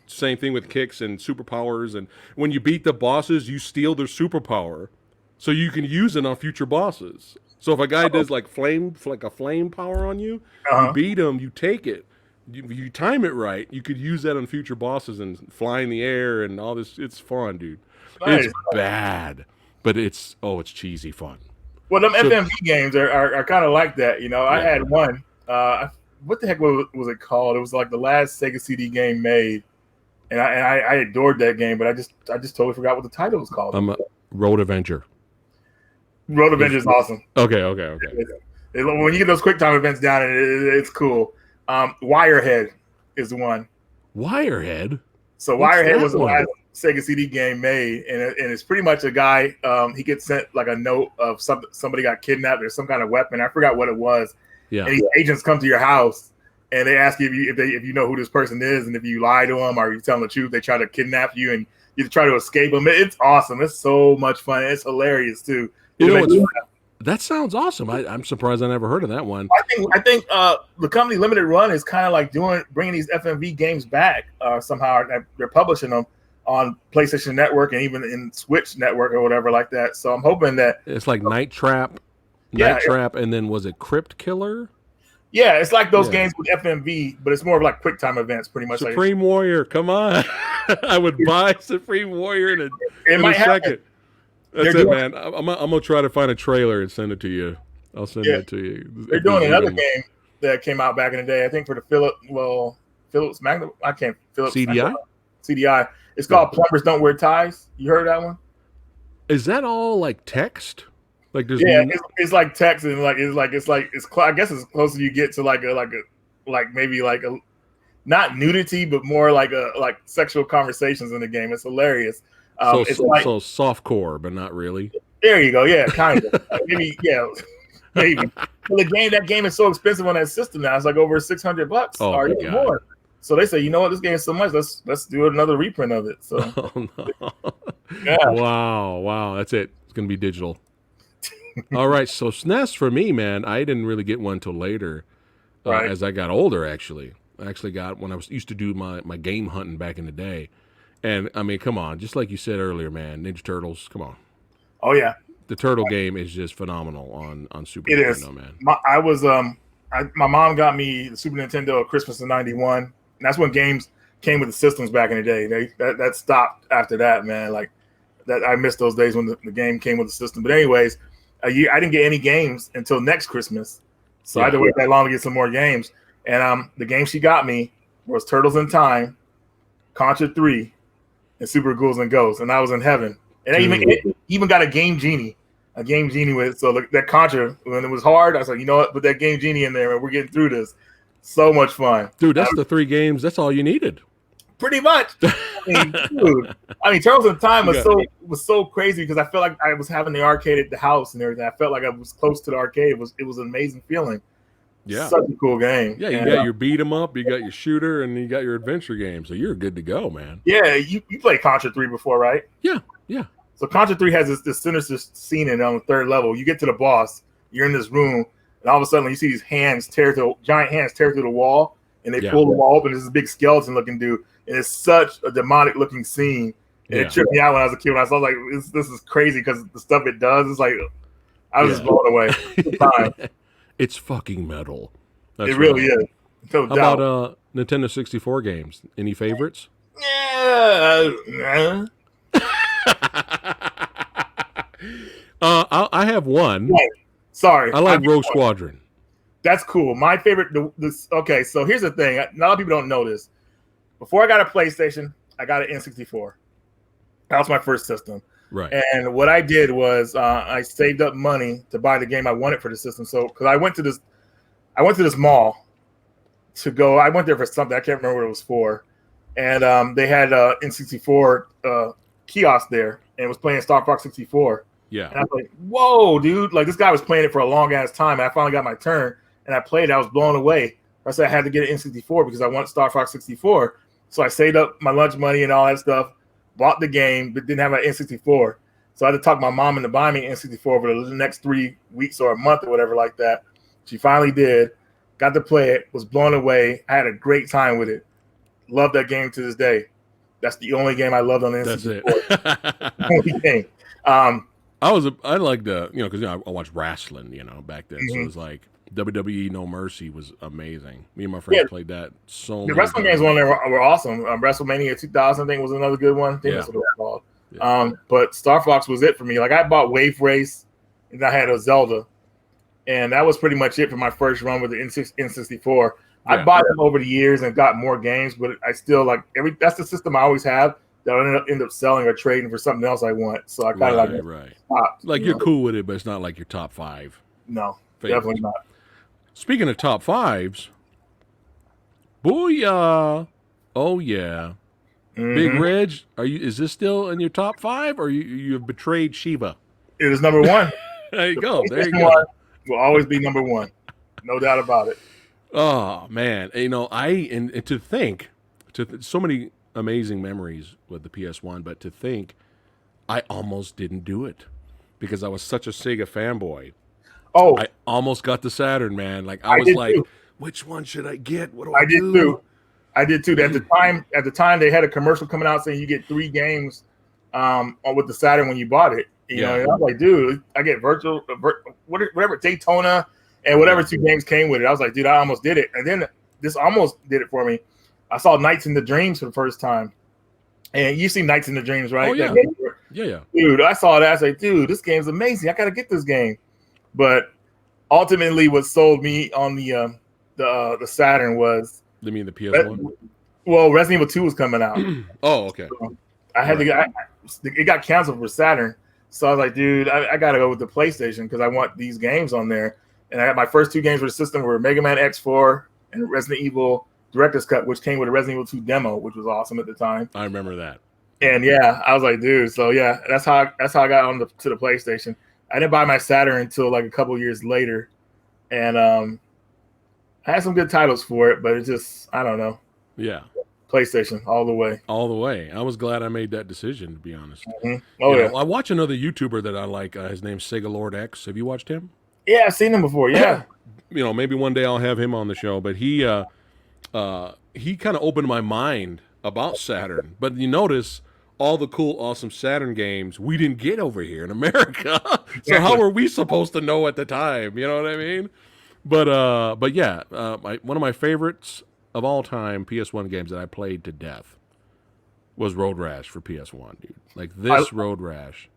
Same thing with kicks and superpowers, and when you beat the bosses, you steal their superpower, so you can use it on future bosses. So if a guy does like a flame power on you, you beat him, you take it, you time it right, you could use that on future bosses and fly in the air and all this. It's fun, dude. Nice. It's bad, but it's cheesy fun. Well, them FMV games are kind of like that, I had one. What the heck was it called? It was like the last Sega CD game made, and I adored that game, but I just totally forgot what the title was called. Road Avenger. Road Avenger is awesome. Okay. When you get those quick time events down, it's cool. Wirehead is the one. Wirehead? So Wirehead was the last Sega CD game made, and it's pretty much a guy. He gets sent like a note of somebody got kidnapped or some kind of weapon. I forgot what it was. Yeah. And these agents come to your house and they ask you if you know who this person is, and if you lie to them or you tell them the truth, they try to kidnap you and you try to escape them. It's awesome. It's so much fun. It's hilarious too. That sounds awesome. I'm surprised I never heard of that one. I think the company Limited Run is kind of like bringing these FMV games back somehow. They're publishing them on PlayStation Network and even in Switch Network or whatever like that. So I'm hoping that it's like Night Trap, and then was it Crypt Killer? Yeah, it's like those games with FMV, but it's more of like quick time events, pretty much. Supreme Warrior, come on! I would buy Supreme Warrior in a second. That's it, man. I'm gonna try to find a trailer and send it to you. I'll send it to you. They're doing another game that came out back in the day. I think for the Philips Magnum. Philips CDI. It's called Plumbers Don't Wear Ties. You heard that one? Is that all like text? Like there's it's like text and it's I guess it's closer you get to like maybe a not nudity but more like sexual conversations in the game. It's hilarious. So softcore, but not really. There you go. Yeah, kind of. Maybe. Well, that game is so expensive on that system now. It's like over $600 or even more. So they say, you know what, this game is so much. Let's do another reprint of it. So Oh, no. yeah, Wow. That's it. It's going to be digital. All right. So SNES for me, man, I didn't really get one until later right. as I got older, actually. I actually got when I used to do my game hunting back in the day. And I mean, come on. Just like you said earlier, man, Ninja Turtles, come on. Oh yeah, The Turtle game is just phenomenal on Super it Nintendo, is. man. My mom got me the Super Nintendo at Christmas in '91. And that's when games came with the systems back in the day. That stopped after that, man. Like that, I missed those days when the game came with the system. But anyways, I didn't get any games until next Christmas, so I had to wait that long to get some more games. And the game she got me was Turtles in Time, Contra 3, and Super Ghouls and Ghosts, and I was in heaven. And it even got a Game Genie with it. So that Contra, when it was hard, I was like, you know what, put that Game Genie in there, and we're getting through this. So much fun, dude. That's the 3 games. That's all you needed. Pretty much. I mean, Turtles in Time was so crazy because I felt like I was having the arcade at the house and everything. I felt like I was close to the arcade. It was an amazing feeling. Yeah, such a cool game. Yeah, you got your beat 'em up, you got your shooter, and you got your adventure game. So you're good to go, man. Yeah, you played Contra 3 before, right? Yeah. So Contra 3 has this sinister scene in it on the 3rd level. You get to the boss, you're in this room, and all of a sudden you see these giant hands tear through the wall, and they pull the wall open. There's this big skeleton looking dude, and it's such a demonic looking scene. And it tripped me out when I was a kid. When I was like, this is crazy because the stuff it does. It's like I was just blown away. It's fucking metal. That's it really is. How about Nintendo 64 games? Any favorites? Yeah. I have one. Right. Sorry. I like Rogue Squadron. That's cool. My favorite. Okay, so here's the thing. A lot of people don't know this. Before I got a PlayStation, I got an N64. That was my first system. Right. And what I did was I saved up money to buy the game I wanted for the system. So because I went to this mall to go. I went there for something. I can't remember what it was for. And they had N64 kiosk there and was playing Star Fox 64. Yeah. And I was like, whoa, dude. Like this guy was playing it for a long ass time. And I finally got my turn and I played it. I was blown away. I said I had to get an N64 because I want Star Fox 64. So I saved up my lunch money and all that stuff, bought the game, but didn't have an N64. So I had to talk my mom into buying me an N64 for the next 3 weeks or a month or whatever like that. She finally did. Got to play it. Was blown away. I had a great time with it. Love that game to this day. That's the only game I loved on the N64. That's it. Only game. I liked because I watched wrestling, back then. So it was like WWE No Mercy was amazing. Me and my friends played that so. The wrestling games were awesome. WrestleMania 2000, I think, was another good one. I think that's what it was called. Yeah. But Star Fox was it for me. Like I bought Wave Race, and I had a Zelda, and that was pretty much it for my first run with the N64. I bought them over the years and got more games, but I still like that's the system I always have that I end up selling or trading for something else I want. So I kind of stopped, like you're cool with it, but it's not like your top 5. No, definitely not. Speaking of top 5s, booyah! Oh yeah, Big Reg, is this still in your top 5, or you have betrayed Shiva? It is number 1. There you go. There you go. Will always be number 1, no doubt about it. Oh man, and to think, so many amazing memories with the PS1, but to think, I almost didn't do it because I was such a Sega fanboy. Oh, I almost got the Saturn, man. Like I was like, too. Which one should I get? What do I do? I did too. At the time, they had a commercial coming out saying you get 3 games with the Saturn when you bought it. You know, and I was like, dude, I get whatever Daytona and whatever 2 games came with it. I was like, dude, I almost did it. And then this almost did it for me. I saw Nights in the Dreams for the first time. And you see Nights in the Dreams, right? Oh, yeah. Yeah. Dude, I saw that. I was like, dude, this game's amazing. I got to get this game. But ultimately, what sold me on the Saturn was. You mean the PS1? Well, Resident Evil 2 was coming out. Oh, okay. So I had to get. It got canceled for Saturn, so I was like, dude, I got to go with the PlayStation because I want these games on there. And I got my first 2 games for the system were Mega Man X4 and Resident Evil Director's Cut, which came with a Resident Evil 2 demo, which was awesome at the time. I remember that. And I was like, dude. So that's how I got on to the PlayStation. I didn't buy my Saturn until like a couple years later, and I had some good titles for it, but it just I don't know. Yeah. PlayStation all the way. All the way. I was glad I made that decision, to be honest. Oh yeah. I watch another YouTuber that I like. His name's Sega Lord X. Have you watched him? Yeah, I've seen him before. Yeah. Maybe one day I'll have him on the show. But he kind of opened my mind about Saturn. But you notice all the cool, awesome Saturn games we didn't get over here in America. So how were we supposed to know at the time? You know what I mean? But yeah, one of my favorites of all time PS1 games that I played to death was Road Rash for PS1, dude. Like this Road Rash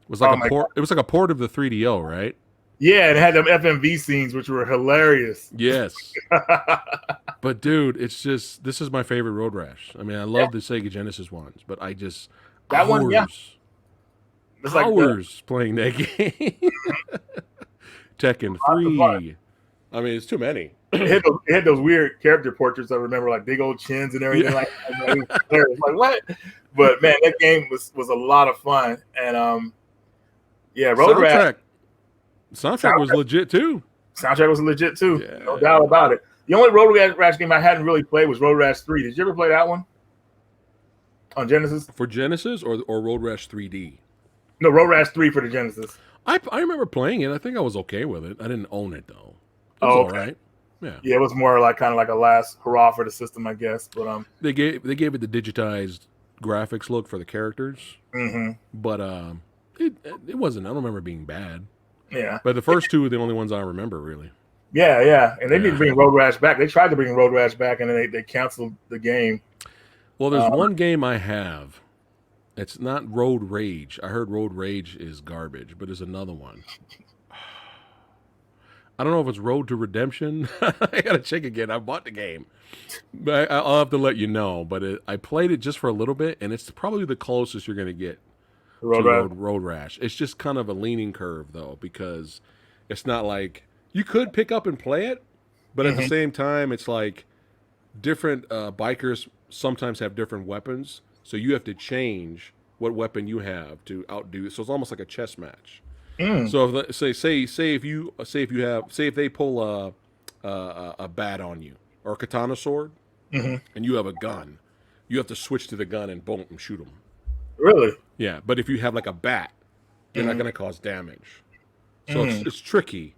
was like It was like a port of the 3DO, right? Yeah, and it had them FMV scenes, which were hilarious. Yes. But dude, this is my favorite Road Rash. I mean, I love the Sega Genesis ones, but I just hours playing that game. Tekken 3. I mean, it's too many. It had those weird character portraits I remember, like big old chins and everything. Like what? But man, that game was a lot of fun. And Road Rash. Soundtrack was legit too. Soundtrack was legit too. Yeah. No doubt about it. The only Road Rash game I hadn't really played was Road Rash 3. Did you ever play that one? On Genesis? For Genesis or Road Rash 3D? No, Road Rash 3 for the Genesis. I remember playing it. I think I was okay with it. I didn't own it though. It was all right. Yeah. Yeah, it was more like kind of like a last hurrah for the system, I guess. But they gave it the digitized graphics look for the characters. Mm-hmm. But it wasn't. I don't remember being bad. Yeah. But the first two are the only ones I remember really. Yeah. And they need to bring Road Rash back. They tried to bring Road Rash back, and then they canceled the game. Well, there's one game I have. It's not Road Rage. I heard Road Rage is garbage, but there's another one. I don't know if it's Road to Redemption. I gotta check again. I bought the game, but I'll have to let you know. But I played it just for a little bit, and it's probably the closest you're gonna get to Road Rash. It's just kind of a leaning curve though, because it's not like you could pick up and play it, but at the same time, it's like different bikers sometimes have different weapons, so you have to change what weapon you have to outdo. So it's almost like a chess match. So if they pull a bat on you or a katana sword, and you have a gun, you have to switch to the gun and boom, and shoot them. Really? Yeah, but if you have like a bat, you're not going to cause damage. So it's tricky.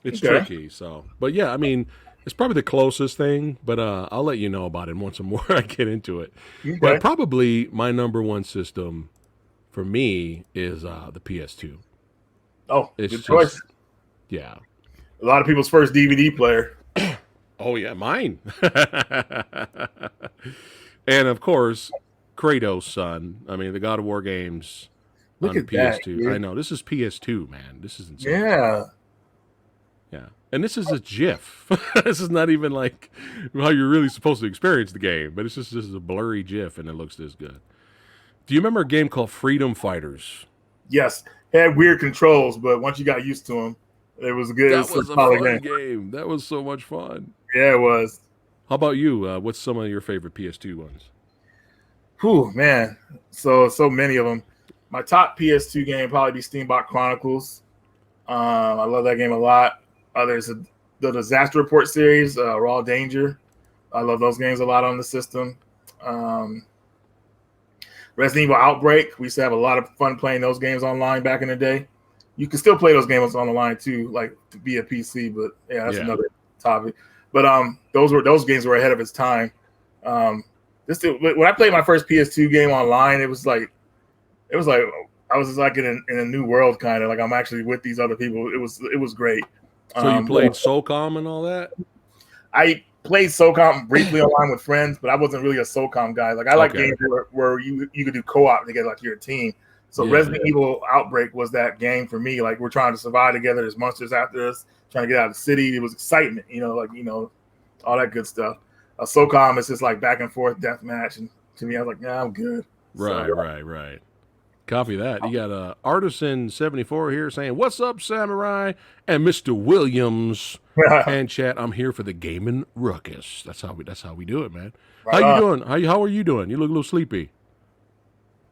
It's tricky. So, but yeah, I mean, it's probably the closest thing. But I'll let you know about it once more I get into it. Okay. But probably my number one system for me is the PS2. Oh, it's good choice. Yeah. A lot of people's first DVD player. Oh, yeah, mine. And, of course, Kratos' son. I mean, the God of War games on PS2. I know. This is PS2, man. This is insane. Yeah. Yeah. And this is a GIF. This is not even like how you're really supposed to experience the game, but it's just a blurry GIF, and it looks this good. Do you remember a game called Freedom Fighters? Yes. It had weird controls, but once you got used to them, it was good. That was a fun game. That was so much fun. Yeah, it was. How about you? What's some of your favorite PS2 ones? Whew, man. So many of them. My top PS2 game probably be Steamboat Chronicles. I love that game a lot. There's the Disaster Report series, Raw Danger. I love those games a lot on the system. Resident Evil Outbreak. We used to have a lot of fun playing those games online back in the day. You can still play those games on the line too, like via PC, but that's another topic. But those games were ahead of its time. When I played my first PS2 game online, it was like I was just like in a new world, kind of like I'm actually with these other people. It was great. So you played SOCOM and all that? I played SOCOM briefly online with friends, but I wasn't really a SOCOM guy. Like I like games where you could do co-op together, like you're a team. So Resident Evil Outbreak was that game for me. Like we're trying to survive together. There's monsters after us, trying to get out of the city. It was excitement, all that good stuff. SOCOM is just like back and forth deathmatch, and to me, I was like, I'm good. Right. Copy that. You got Artisan74 here saying, "What's up, Samurai?" and Mr. Williams and chat. I'm here for the gaming ruckus. That's how we do it, man. Right how you doing? How are you doing? You look a little sleepy.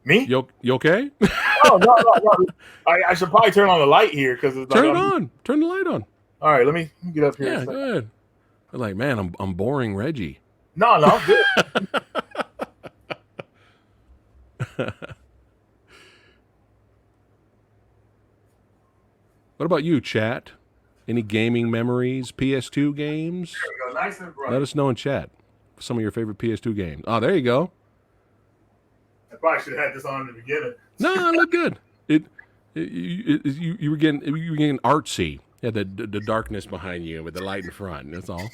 Me? You okay? No. I should probably turn on the light here because turn it on. Turn the light on. All right, let me get up here. Yeah, go ahead. I'm like, man, I'm boring Reggie. No, no, good. What about you, chat? Any gaming memories? PS2 games? There we go. Nice and bright. Let us know in chat some of your favorite PS2 games. Oh, there you go. I probably should have had this on in the beginning. No, it looked good. You were getting artsy. Yeah, the darkness behind you with the light in front. That's all.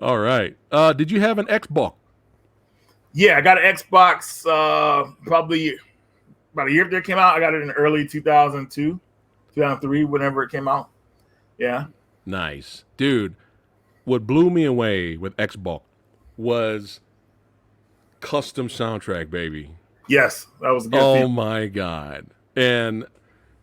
All right. Did you have an Xbox? Yeah, I got an Xbox probably about a year after it came out. I got it in early 2002, 2003, whenever it came out. Yeah. Nice. Dude, what blew me away with Xbox was custom soundtrack, baby. Yes, that was a good Oh thing. my God. And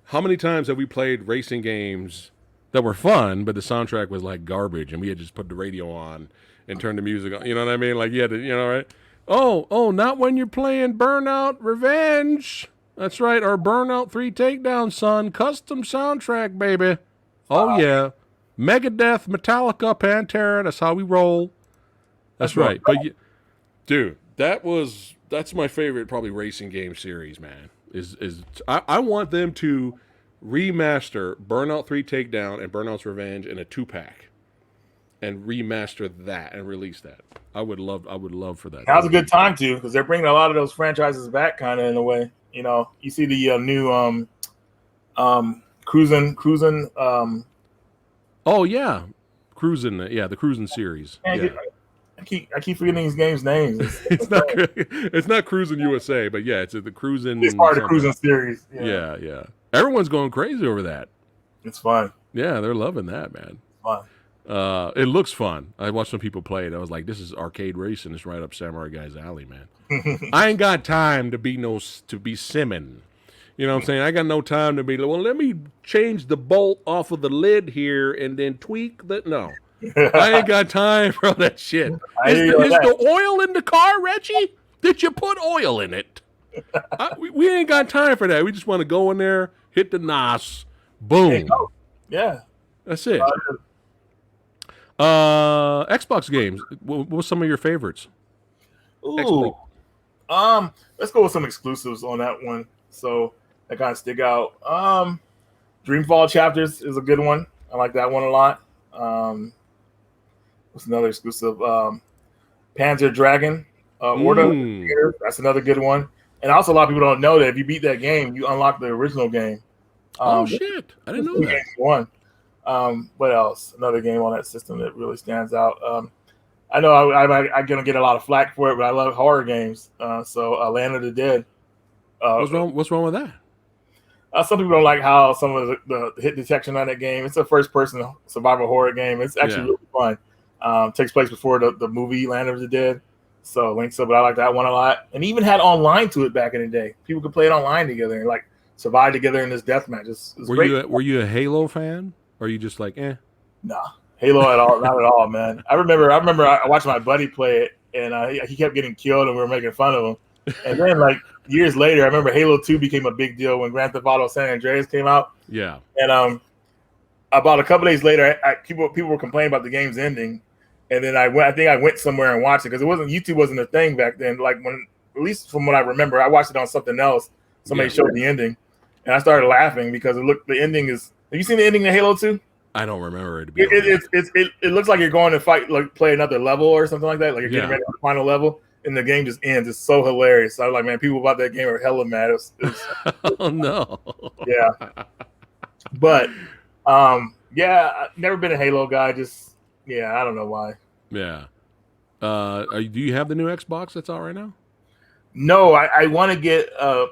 how many times have we played racing games that were fun, but the soundtrack was like garbage and we had just put the radio on and turned the music on? You know what I mean? Like you had to, right? Oh, not when you're playing Burnout Revenge. That's right, our Burnout 3 Takedown, son. Custom soundtrack, baby. Oh, yeah. Megadeth, Metallica, Pantera. That's how we roll. That's right. But, dude, that's my favorite probably racing game series, man. I want them to remaster Burnout 3 Takedown and Burnout's Revenge in a 2-pack and remaster that and release that. I would love for that. Now's a good time to, because they're bringing a lot of those franchises back kind of in a way. You see the new cruising oh yeah, cruising. Yeah, the cruising series. Yeah. I keep forgetting these games' names. It's not Cruising USA, but yeah, it's the Cruising. It's part of the Cruising series. Yeah. Everyone's going crazy over that. It's fun. Yeah, they're loving that, man. Fun. It looks fun. I watched some people play it. I was like, this is arcade racing. It's right up Samurai Guy's alley, man. I ain't got time to be simming. You know what I'm saying? I got no time to be like, well, let me change the bolt off of the lid here and then tweak the. No. I ain't got time for all that shit. Is the oil in the car, Reggie? Did you put oil in it? We ain't got time for that. We just want to go in there, hit the NOS, boom. Yeah. That's it. Xbox games. What's some of your favorites? Ooh. Let's go with some exclusives on that one. So that kind of stick out. Dreamfall Chapters is a good one. I like that one a lot. What's another exclusive? Panzer Dragon Order. That's another good one. And also, a lot of people don't know that if you beat that game, you unlock the original game. Oh shit! I didn't know that. One. What else? Another game on that system that really stands out. I know I'm gonna get a lot of flack for it, but I love horror games. So Land of the Dead. What's wrong with that? Some people don't like how some of the hit detection on that game. It's a first-person survival horror game. It's actually really fun. Takes place before the movie Land of the Dead, so links up. But I like that one a lot, and even had online to it back in the day. People could play it online together and like survive together in this deathmatch. It's great. Were you a Halo fan, or are you just like Nah, Halo at all? Not at all, man. I remember I watched my buddy play it, and he kept getting killed, and we were making fun of him. And then like years later, I remember Halo 2 became a big deal when Grand Theft Auto San Andreas came out. Yeah, and about a couple days later, people were complaining about the game's ending. And then I think I went somewhere and watched it because YouTube wasn't a thing back then. Like at least from what I remember, I watched it on something else. Somebody showed the ending, and I started laughing because the ending is. Have you seen the ending of Halo 2? I don't remember it. It looks like you're going to fight, like play another level or something like that. Like you're getting ready for the final level, and the game just ends. It's so hilarious. So I was like, man, people about that game are hella mad. Oh no. Yeah. But I've never been a Halo guy. I don't know why. Yeah. Do you have the new Xbox that's out right now? No, I want to get a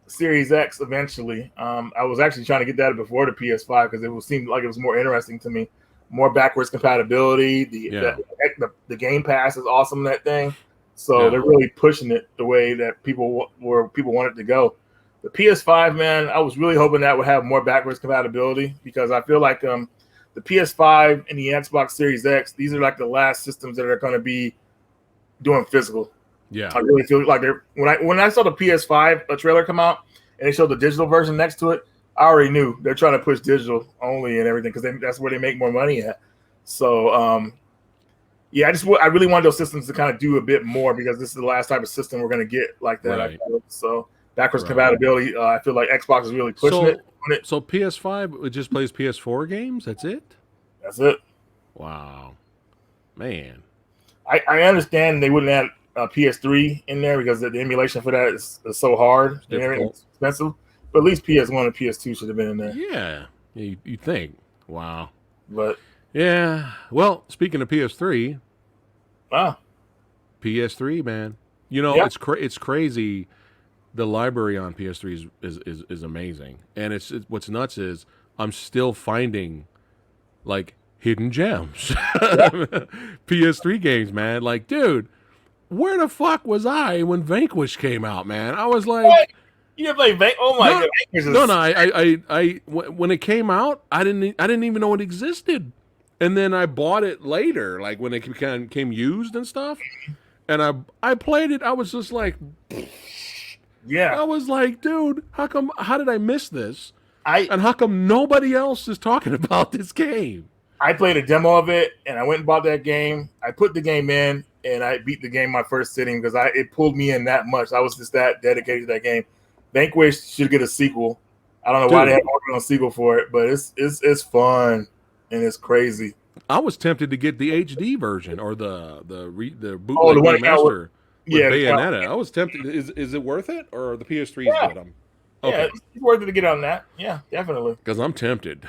Series X eventually. I was actually trying to get that before the PS5 because it seemed like it was more interesting to me. More backwards compatibility. The Game Pass is awesome, that thing. So they're really pushing it the way that people want it to go. The PS5, man, I was really hoping that would have more backwards compatibility because I feel like the PS5 and the Xbox Series X, these are like the last systems that are going to be doing physical. Yeah, I really feel like they're when I saw the PS5 trailer come out and they showed the digital version next to it, I already knew they're trying to push digital only and everything because that's where they make more money at. So Yeah, I really want those systems to kind of do a bit more because this is the last type of system we're going to get like that. Right. So backwards compatibility, I feel like Xbox is really pushing it. So PS5 it just plays PS4 games. That's it. That's it. Wow, man. I understand they wouldn't add PS3 in there because the emulation for that is so hard and expensive. But at least PS1 and PS2 should have been in there. Yeah, you think. Wow. But yeah. Well, speaking of PS3, wow, PS3, man. You know, it's crazy. The library on PS3 is amazing, and it's what's nuts is I'm still finding like hidden gems. PS3 games, man. Like, dude, where the fuck was I when Vanquish came out, man? I was like, what? You didn't play Vanquish? Oh my god! No. I when it came out, I didn't even know it existed, and then I bought it later, like when it came used and stuff, and I played it. I was just like, yeah. I was like, dude, how did I miss this? And how come nobody else is talking about this game? I played a demo of it, and I went and bought that game. I put the game in, and I beat the game my first sitting because it pulled me in that much. I was just that dedicated to that game. Vanquish should get a sequel. I don't know why they haven't worked on a sequel for it, but it's fun and it's crazy. I was tempted to get the HD version or the bootleg remaster with Bayonetta. I was tempted. Is it worth it or the PS3 is good? Okay. Yeah, it's worth it to get on that. Yeah, definitely. Because I'm tempted.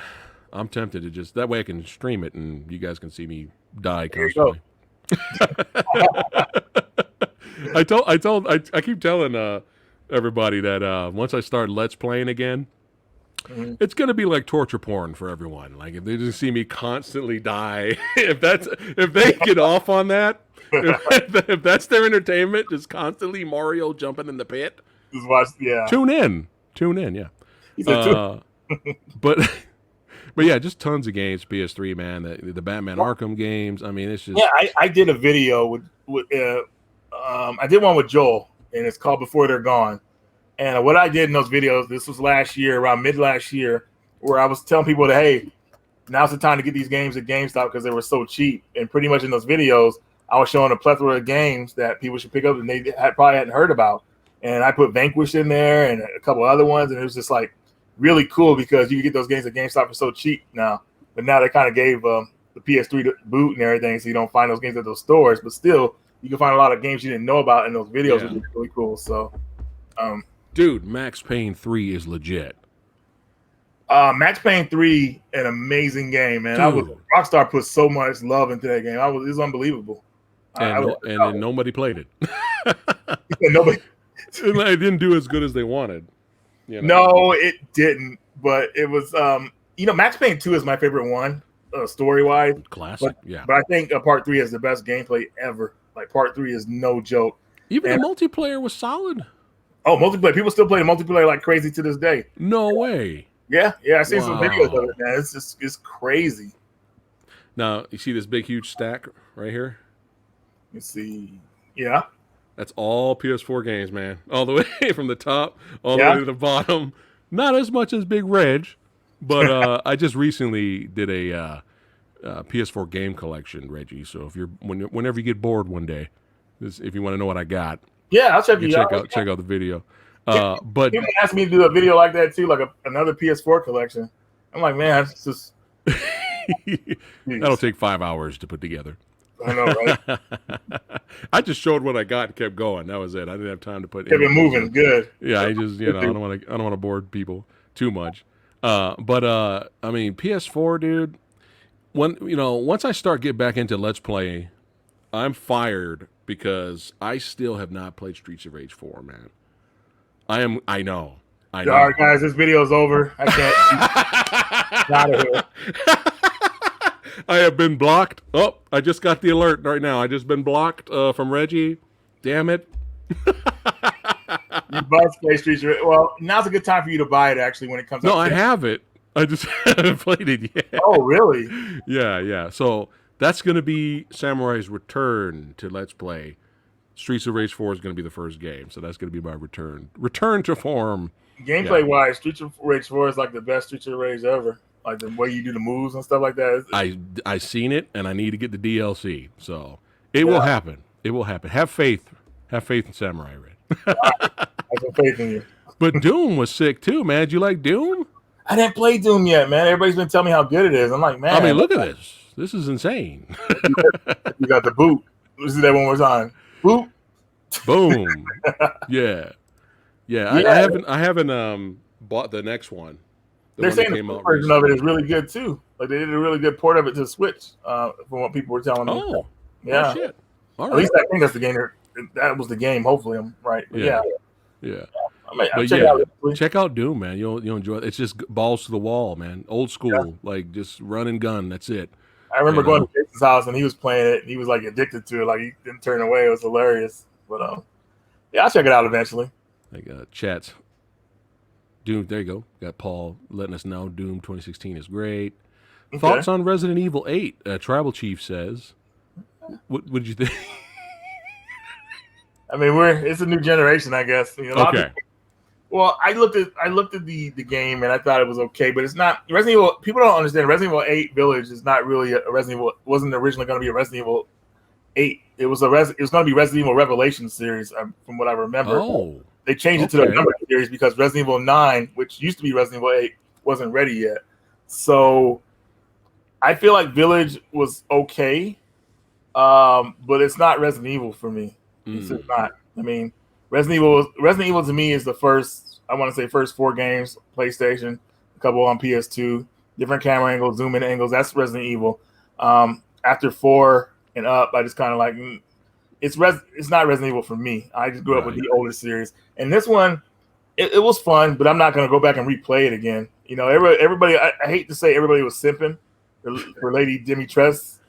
I'm tempted to just that way I can stream it and you guys can see me die constantly. I keep telling everybody that once I start Let's Playing again, it's gonna be like torture porn for everyone. Like if they just see me constantly die, if they get off on that, if that's their entertainment, just constantly Mario jumping in the pit. Just watch, yeah. Tune in, yeah. But yeah, just tons of games. PS3, man. The Batman Arkham games. I mean, it's just I did a video with I did one with Joel, and it's called Before They're Gone. And what I did in those videos, this was last year, around mid last year, where I was telling people that, hey, now's the time to get these games at GameStop because they were so cheap. And pretty much in those videos, I was showing a plethora of games that people should pick up and they probably hadn't heard about. And I put Vanquish in there and a couple other ones, and it was just like really cool because you can get those games at GameStop for so cheap now. But now they kind of gave the PS3 to boot and everything, so you don't find those games at those stores. But still, you can find a lot of games you didn't know about in those videos, which is really cool. So, dude, Max Payne 3 is legit. Max Payne 3, an amazing game, man. Rockstar put so much love into that game. It was unbelievable. And nobody played it. Nobody. It didn't do as good as they wanted. You know? No, it didn't. But it was, Max Payne 2 is my favorite one, story-wise. Classic, But I think Part 3 is the best gameplay ever. Like, Part 3 is no joke. Even the multiplayer was solid. Oh, multiplayer. People still play the multiplayer like crazy to this day. No way. Yeah. I seen some videos of it, man. It's crazy. Now, you see this big, huge stack right here? Let's see. Yeah. That's all PS4 games, man. All the way from the top, all the way to the bottom. Not as much as Big Reg, but I just recently did a PS4 game collection, Reggie. So if whenever you get bored one day, if you want to know what I got, I'll check you out. Check out the video. But people asked me to do a video like that too, like another PS4 collection. I'm like, man, it's just that'll take 5 hours to put together. I know, right? I just showed what I got and kept going. That was it. I didn't have time to put. Kept it moving. Good. Yeah, I just I don't want to bore people too much. But I mean, PS4, dude. Once I start getting back into Let's Play, I'm fired because I still have not played Streets of Rage 4, man. I know. All right, guys, this video's over. I can't. Out of here. I have been blocked. Oh, I just got the alert right now. I just been blocked from Reggie. Damn it. You must play Streets of Rage. Well, now's a good time for you to buy it, actually, when it comes out. No, I have it. I just haven't played it yet. Oh, really? Yeah. So that's going to be Samurai's return to Let's Play. Streets of Rage 4 is going to be the first game. So that's going to be my return to form. Gameplay-wise, Streets of Rage 4 is like the best Streets of Rage ever. like the way you do the moves and stuff like that. I seen it, and I need to get the DLC. So it will happen. It will happen. Have faith. Have faith in Samurai Red. I have some faith in you. But Doom was sick too, man. Did you like Doom? I didn't play Doom yet, man. Everybody's been telling me how good it is. I'm like, man. I mean, look at this. This is insane. You got the boot. Let's do that one more time. Boop. Boom. Yeah. I haven't bought the next one. They're saying the version of it is really good too. Like they did a really good port of it to Switch, from what people were telling me. Oh, yeah. Oh, shit. All At right. least I think that's the game. That was the game. Hopefully, I'm right. But yeah. Check out Doom, man. You'll enjoy it. It's just balls to the wall, man. Old school, like just run and gun. That's it. I remember going to Jason's house and he was playing it. And he was like addicted to it. Like he didn't turn away. It was hilarious. But yeah, I'll check it out eventually. Like chats. Doom. There you go. Got Paul letting us know Doom 2016 is great. Okay. Thoughts on Resident Evil 8? Tribal Chief says. What did you think? I mean, it's a new generation, I guess. You know, okay. Well, I looked at the game and I thought it was okay, but it's not Resident Evil. People don't understand Resident Evil 8 Village is not really a Resident Evil. It wasn't originally going to be a Resident Evil 8. It was going to be Resident Evil Revelation series, from what I remember. Oh, they changed it to the number series because Resident Evil 9, which used to be Resident Evil 8, wasn't ready yet. So I feel like Village was okay, but it's not Resident Evil for me. It's just not. I mean, Resident Evil to me is the first 4 games, PlayStation, a couple on PS2, different camera angles, zoom in angles. That's Resident Evil. After 4 and up, I just kind of like, it's not Resident Evil for me. I just grew up with the older series. And this one, it was fun, but I'm not going to go back and replay it again. You know, everybody, I hate to say everybody was simping for Lady Dimitrescu.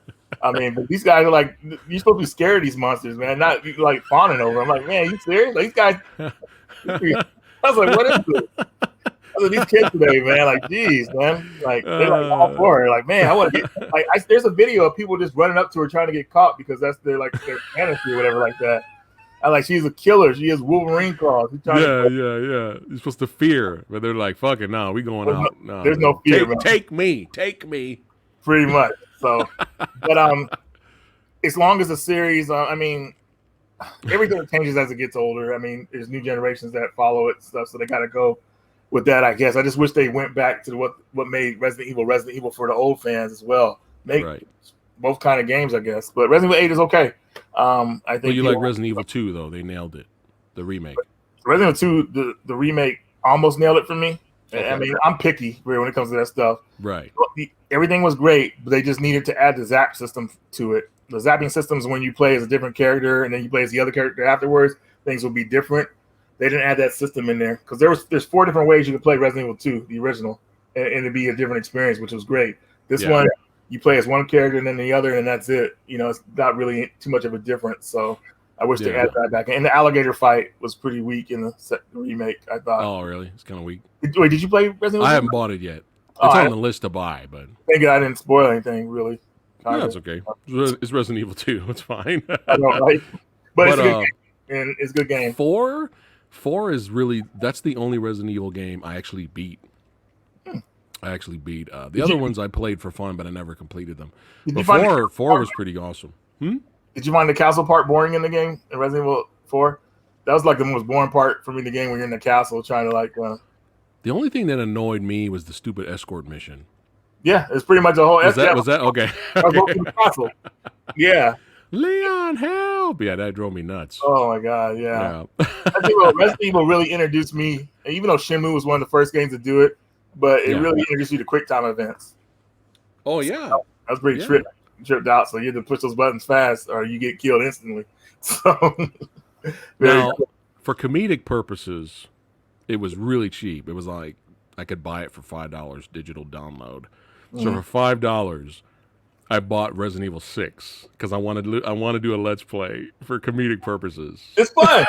I mean, but these guys are like, you're supposed to be scared of these monsters, man, not like fawning over them. I'm like, man, you serious? Like, these guys, I was like, what is this? I was like, these kids today, man, like, geez, man. Like, they're like all for her. Like, man, I want to get, like, there's a video of people just running up to her trying to get caught because that's their fantasy or whatever like that. I'm like, she's a killer. She has Wolverine claws. Yeah. You're supposed to fear, but they're like, fuck it, no, we going out. No, there's no fear, take me. Pretty much. So, but as long as the series, I mean, everything changes as it gets older. I mean, there's new generations that follow it and stuff, so they got to go with that, I guess. I just wish they went back to what made Resident Evil for the old fans as well. Make both kind of games, I guess. But Resident Evil 8 is okay. I think. Well, you like Resident Evil 2 though? They nailed it. The remake. Resident Evil 2, the remake almost nailed it for me. Okay. I mean, I'm picky when it comes to that stuff. Right. Everything was great, but they just needed to add the zap system to it. The zapping systems, when you play as a different character and then you play as the other character afterwards, things will be different. They didn't add that system in there because there's 4 different ways you could play Resident Evil 2, the original, and it'd be a different experience, which was great. This one, you play as one character and then the other, and that's it. You know, it's not really too much of a difference. So I wish they added that back. And the alligator fight was pretty weak in the remake, I thought. Oh, really? It's kind of weak. Wait, did you play Resident Evil? I haven't bought it yet. It's on the list to buy, but thank God I didn't spoil anything, really. No, that's okay. It's Resident Evil 2. It's fine. I know, right? But it's a good game. And it's a good game. 4 is really, that's the only Resident Evil game I actually beat. I actually beat. The other ones I played for fun, but I never completed them. But 4 was pretty awesome. Did you find the castle part boring in the game, in Resident Evil 4? That was like the most boring part for me in the game when you're in the castle trying to like... The only thing that annoyed me was the stupid escort mission. Yeah, it's pretty much a whole... Was that? Okay. Yeah. Leon, help! Yeah, that drove me nuts. Oh, my God, yeah. Resident Evil really introduced me, even though Shenmue was one of the first games to do it, but it really introduced you to quick time events. Oh, yeah. So, that was pretty tripped out, so you had to push those buttons fast or you get killed instantly. So, now, for comedic purposes, it was really cheap. It was like I could buy it for $5 digital download. So for $5, I bought Resident Evil 6 because I want to do a Let's Play for comedic purposes. It's fun.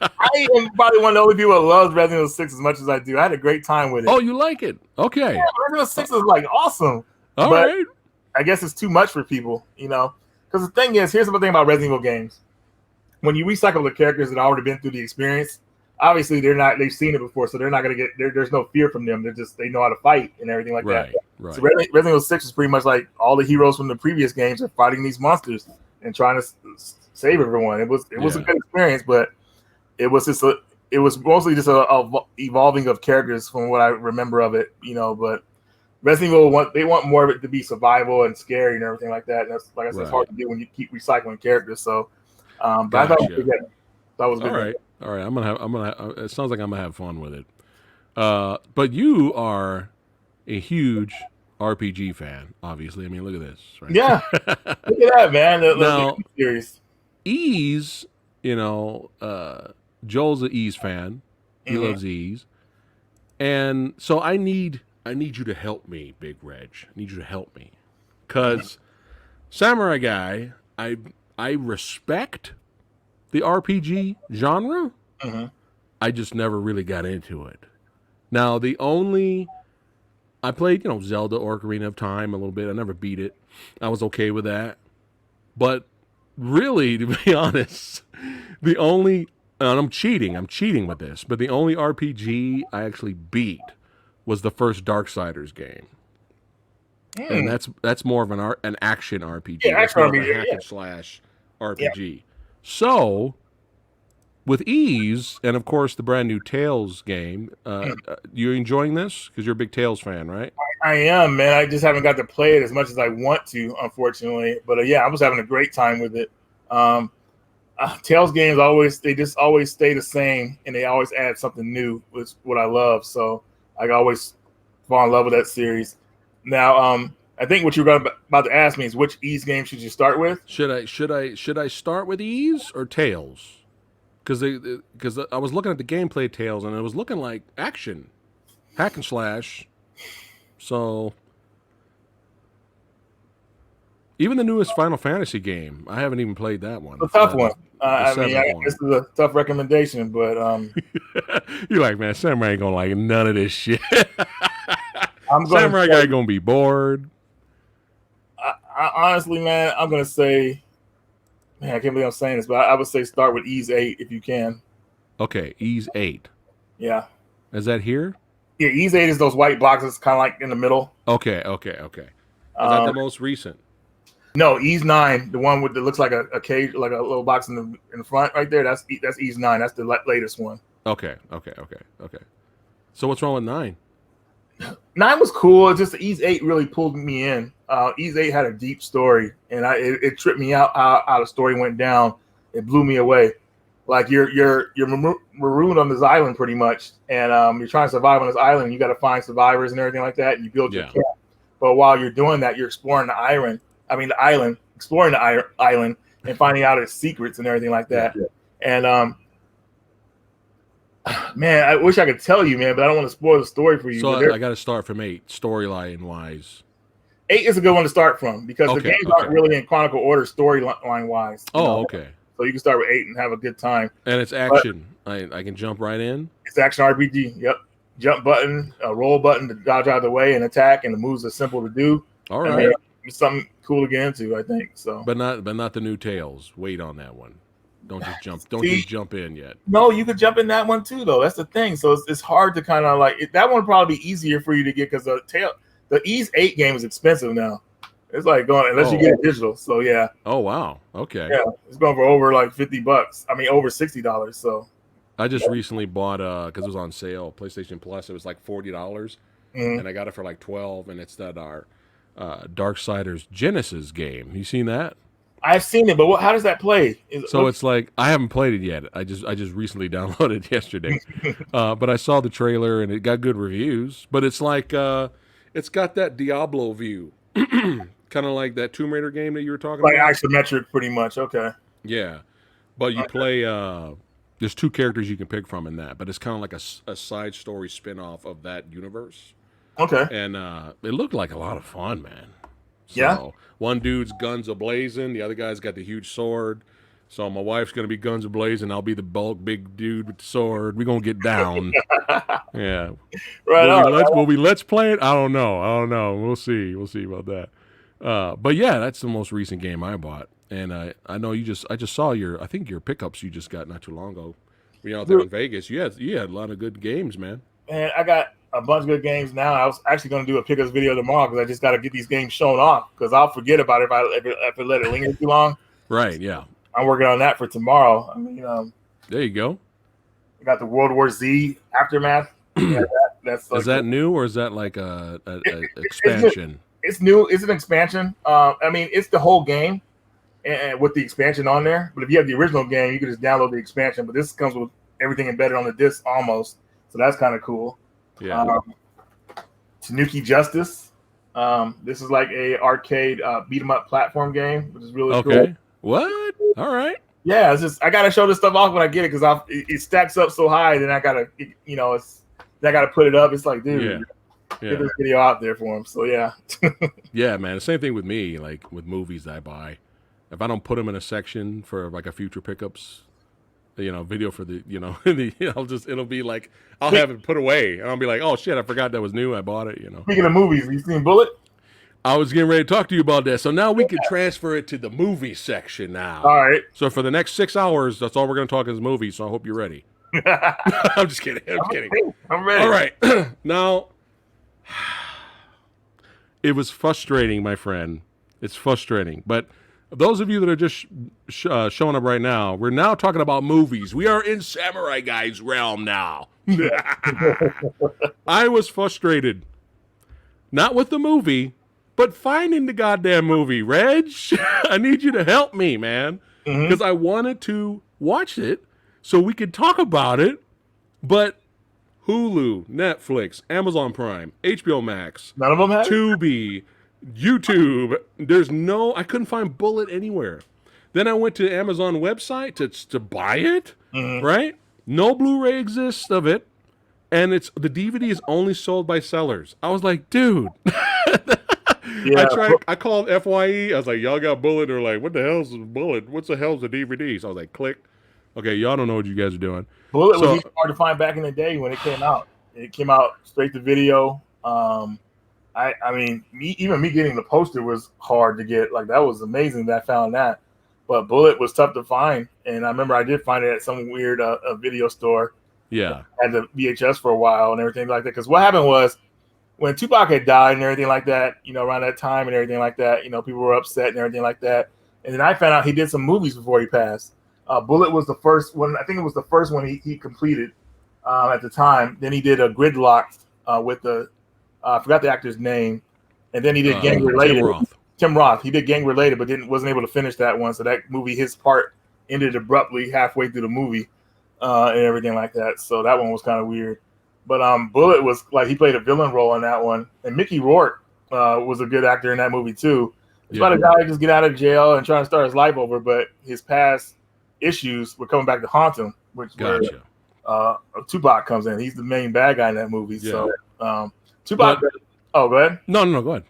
I am probably one of the only people that loves Resident Evil 6 as much as I do. I had a great time with it. Oh, you like it? Okay. Yeah, Resident Evil 6 is like awesome. All right. I guess it's too much for people, you know? Because the thing is, here's the thing about Resident Evil games. When you recycle the characters that have already been through the experience, obviously they're not. They've seen it before, so they're not gonna get. There's no fear from them. They know how to fight and everything like that. Right. So Resident Evil 6 is pretty much like all the heroes from the previous games are fighting these monsters and trying to save everyone. It was a good experience, but it was mostly just a evolving of characters from what I remember of it, But Resident Evil they want more of it to be survival and scary and everything like that. And that's like I said, it's hard to do when you keep recycling characters. So, but I thought it was good. That was good. All right. I'm gonna. It sounds like I'm gonna have fun with it. But you are a huge RPG fan, obviously. I mean, look at this. Right? Yeah, look at that, man. Now, series. Ease, Joel's an Ease fan. He loves Ease, and so I need you to help me, Big Reg. I need you to help me, because Samurai Guy, I respect the RPG genre. I just never really got into it. Now, I played, Zelda Ocarina of Time a little bit. I never beat it. I was okay with that. But really, to be honest, and I'm cheating with this, but the only RPG I actually beat was the first Darksiders game. And that's more of an action RPG. Yeah, action RPG. Hack and slash RPG. Yeah. So, with Ease, and of course the brand new Tales game, you enjoying this? Because you're a big Tales fan, right? I am, man. I just haven't got to play it as much as I want to, unfortunately. But I was having a great time with it. Tales games always stay the same, and they always add something new, which is what I love. So I always fall in love with that series. Now, I think what you're about to ask me is which Ease game should you start with? Should I start with Ease or Tales? Because I was looking at the gameplay Tales, and it was looking like action, hack and slash. So even the newest Final Fantasy game, I haven't even played that one. It's a tough one. I mean, this is a tough recommendation, but you're like, man, Samurai ain't gonna like none of this shit. Samurai Guy gonna be bored. I honestly, man, I'm gonna say. Man, I can't believe I'm saying this, but I would say start with Ease 8 if you can. Okay, Ease 8. Yeah. Is that here? Yeah, Ease 8 is those white boxes kind of like in the middle. Okay. Is that the most recent? No, Ease 9, the one that looks like a cage, like a little box in the front right there. That's Ease 9. That's the latest one. Okay. So what's wrong with 9? 9 was cool. It's just Ease 8 really pulled me in. Ease 8 had a deep story, and it tripped me out how the story went down. It blew me away. Like you're marooned on this island pretty much, and you're trying to survive on this island. You got to find survivors and everything like that, and you build your camp. But while you're doing that, you're exploring the island, exploring the island, and finding out its secrets and everything like that. Yeah. And man, I wish I could tell you, man, but I don't want to spoil the story for you. So I got to start from 8, storyline wise. 8 is a good one to start from because the games aren't really in chronicle order storyline wise. Okay. So you can start with 8 and have a good time. And it's action. I can jump right in. It's action RPG. Yep. Jump button, roll button to dodge out of the way and attack, and the moves are simple to do. All right. It's something cool to get into, I think. So. But not the new Tales. Wait on that one. Don't just jump. Don't just jump in yet. No, you could jump in that one too, though. That's the thing. So it's hard to kind of like that one would probably be easier for you to get because the Ease 8 game is expensive now. It's like going unless you get it digital. So yeah. Oh wow. Okay. Yeah, it's going for over like $50. I mean, over $60. So. I just recently bought because it was on sale, PlayStation Plus. It was like $40, and I got it for like $12. And it's that our Darksiders Genesis game. You seen that? I've seen it, but how does that play? It's like I haven't played it yet. I just recently downloaded it yesterday, but I saw the trailer and it got good reviews. But it's like it's got that Diablo view, kind of like that Tomb Raider game that you were talking about. Like isometric, pretty much. Okay. Yeah, but you play. There's 2 characters you can pick from in that, but it's kind of like a side story spin-off of that universe. Okay. And it looked like a lot of fun, man. So, yeah. One dude's guns a-blazing. The other guy's got the huge sword. So my wife's going to be guns a-blazing. I'll be the bulk big dude with the sword. We're going to get down. Yeah. Will we let's play it? I don't know. We'll see. We'll see about that. But yeah, that's the most recent game I bought. And I know I just saw your pickups you just got not too long ago. you out there in Vegas, you had a lot of good games, man. And I got a bunch of good games now. I was actually going to do a pickups video tomorrow because I just got to get these games shown off because I'll forget about it if I let it linger too long. Right, yeah. I'm working on that for tomorrow. I mean, there you go. I got the World War Z Aftermath. That's like, is that new or is that like a expansion? It's new. It's an expansion. I mean, it's the whole game and with the expansion on there. But if you have the original game, you can just download the expansion. But this comes with everything embedded on the disc almost. So that's kind of cool. Yeah. Tanuki Justice. This is like a arcade beat 'em up platform game, which is really cool. What? All right. Yeah, it's just I gotta show this stuff off when I get it because it stacks up so high. Then I gotta, I gotta put it up. It's like, dude, get this video out there for him. So yeah. Yeah, man. The same thing with me. Like with movies that I buy, if I don't put them in a section for like a future pickups, video for the, it'll be like I'll have it put away and I'll be like, oh shit, I forgot that was new. I bought it. Speaking of movies, you seen Bullet? I was getting ready to talk to you about that. So now we can transfer it to the movie section now. All right. So for the next 6 hours, that's all we're going to talk is movies. So I hope you're ready. I'm just kidding. I'm kidding. I'm ready. All right. Now, it was frustrating, my friend. It's frustrating. But those of you that are just showing up right now, we're now talking about movies. We are in Samurai Guy's realm now. I was frustrated. Not with the movie, but finding the goddamn movie. Reg, I need you to help me, man. Because I wanted to watch it so we could talk about it. But Hulu, Netflix, Amazon Prime, HBO Max, none of them have Tubi, YouTube. I couldn't find Bullet anywhere. Then I went to Amazon website to buy it, right? No Blu-ray exists of it. And the DVD is only sold by sellers. I was like, dude. Yeah. I called FYE. I was like, y'all got Bullet? They're like, what the hell's a Bullet? What's the hell's a DVD? So I was like, click. Okay, y'all don't know what you guys are doing. Bullet was hard to find back in the day when it came out. It came out straight to video. I mean, even me getting the poster was hard to get. Like, that was amazing that I found that. But Bullet was tough to find. And I remember I did find it at some weird video store. Yeah. I had the VHS for a while and everything like that. Because what happened was, when Tupac had died and everything like that, around that time and everything like that, people were upset and everything like that. And then I found out he did some movies before he passed. Bullet was the first one. I think it was the first one he completed at the time. Then he did a Gridlock with I forgot the actor's name. And then he did Gang Related. Tim Roth. He did Gang Related, but wasn't able to finish that one. So that movie, his part ended abruptly halfway through the movie and everything like that. So that one was kind of weird. But Bullet was like he played a villain role in that one, and Mickey Rourke was a good actor in that movie too. It's about a guy who just get out of jail and trying to start his life over, but his past issues were coming back to haunt him, which where Tupac comes in. He's the main bad guy in that movie. Yeah. So Tupac. Go ahead. No, go ahead.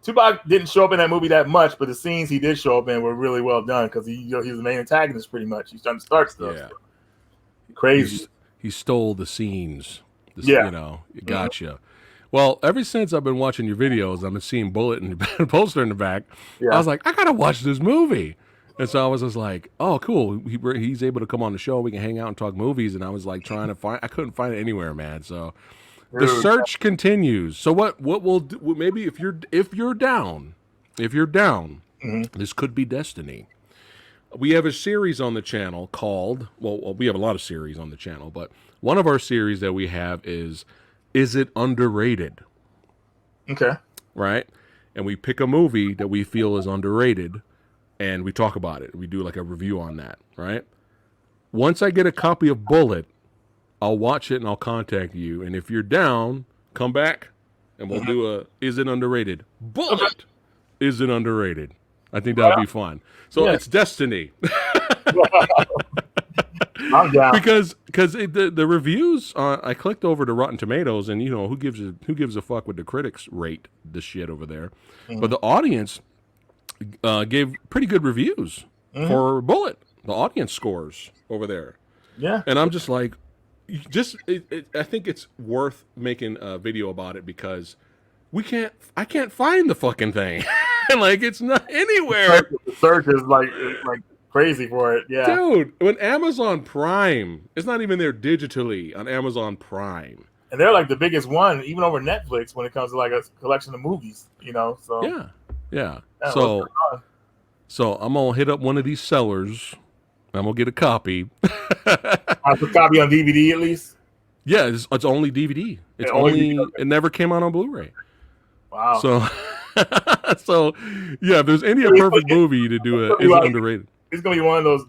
Tupac didn't show up in that movie that much, but the scenes he did show up in were really well done because he's the main antagonist pretty much. He's trying to start stuff. Yeah. So. Crazy. He stole the scenes. Gotcha. Well, ever since I've been watching your videos, I've been seeing Bullet and the poster in the back. Yeah. I was like, I gotta watch this movie, and so I was just like, oh, cool. He's able to come on the show. We can hang out and talk movies. And I was like trying to find. I couldn't find it anywhere, man. So the search continues. So what we'll do? Maybe if you're down, this could be destiny. We have a series on the channel called, we have a lot of series on the channel, but one of our series that we have is it underrated? Okay. Right? And we pick a movie that we feel is underrated, and we talk about it. We do like a review on that, right? Once I get a copy of Bullet, I'll watch it and I'll contact you. And if you're down, come back, and we'll do is it underrated? Bullet! Is it underrated? I think that would be fun. So it's destiny. I'm down. Because the reviews, I clicked over to Rotten Tomatoes, and who gives a fuck what the critics rate this shit over there, but the audience gave pretty good reviews for Bullet. The audience scores over there. Yeah, and I'm just like, I think it's worth making a video about it because I can't find the fucking thing. Like, it's not anywhere. The search is like crazy for it. Yeah, dude. When Amazon Prime, it's not even there digitally on Amazon Prime. and they're like the biggest one, even over Netflix, when it comes to like a collection of movies. So Yeah, yeah. yeah, what's So, going on? so I'm gonna hit up one of these sellers. I'm gonna get a copy. I put copy on DVD at least. Yeah, it's only DVD. It's Only only DVD. it never came out on Blu-ray. Wow. So, so yeah, if there's any a perfect movie to do it, is underrated. It's gonna be one of those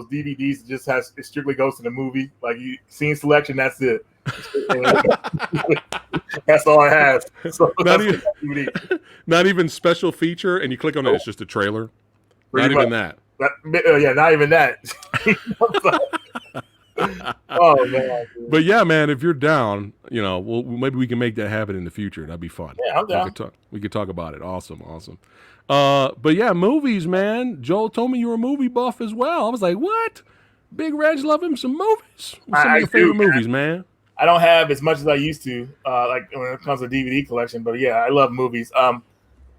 DVDs that just it strictly goes to the movie. Like you scene selection, that's it. That's all it has. So Not even special feature, and you click on it, it's just a trailer. Not even that. Yeah, not even that. Oh man. But yeah, man, if you're down, maybe we can make that happen in the future. That'd be fun. Yeah, I'm down. We could talk about it. Awesome. But yeah, movies, man. Joel told me you were a movie buff as well. I was like, what? Big Reg love him some movies. What's some of your favorite movies, man? I don't have as much as I used to, like when it comes to DVD collection. But yeah, I love movies.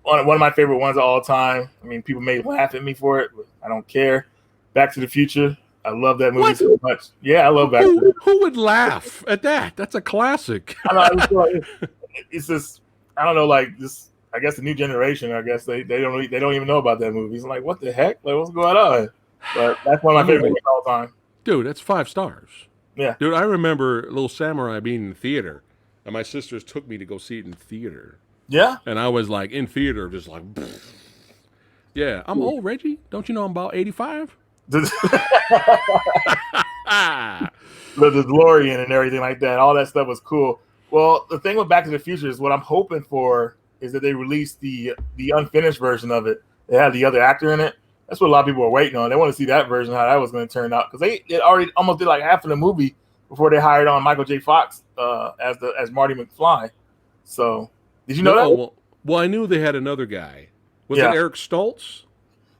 One of my favorite ones of all time. I mean, people may laugh at me for it, but I don't care. Back to the Future. I love that movie so much. Yeah, I love Back to the Future. Who would laugh at that? That's a classic. It's just, I don't know, like this. I guess the new generation. I guess they don't even know about that movie. It's like, what the heck? Like, what's going on? But that's one of my favorite movies of all time. Dude, that's 5 stars. Yeah. Dude, I remember Little Samurai being in the theater, and my sisters took me to go see it in theater. Yeah. And I was like in theater, just like, yeah. I'm old, Reggie. Don't you know I'm about 85? The DeLorean and everything like that. All that stuff was cool. Well, the thing with Back to the Future is what I'm hoping for is that they release the unfinished version of it. They had the other actor in it. That's what a lot of people are waiting on. They want to see that version, how that was going to turn out, because they already almost did like half of the movie before they hired on Michael J. Fox as Marty McFly. So, did you know that? Well, I knew they had another guy. Was it Eric Stoltz?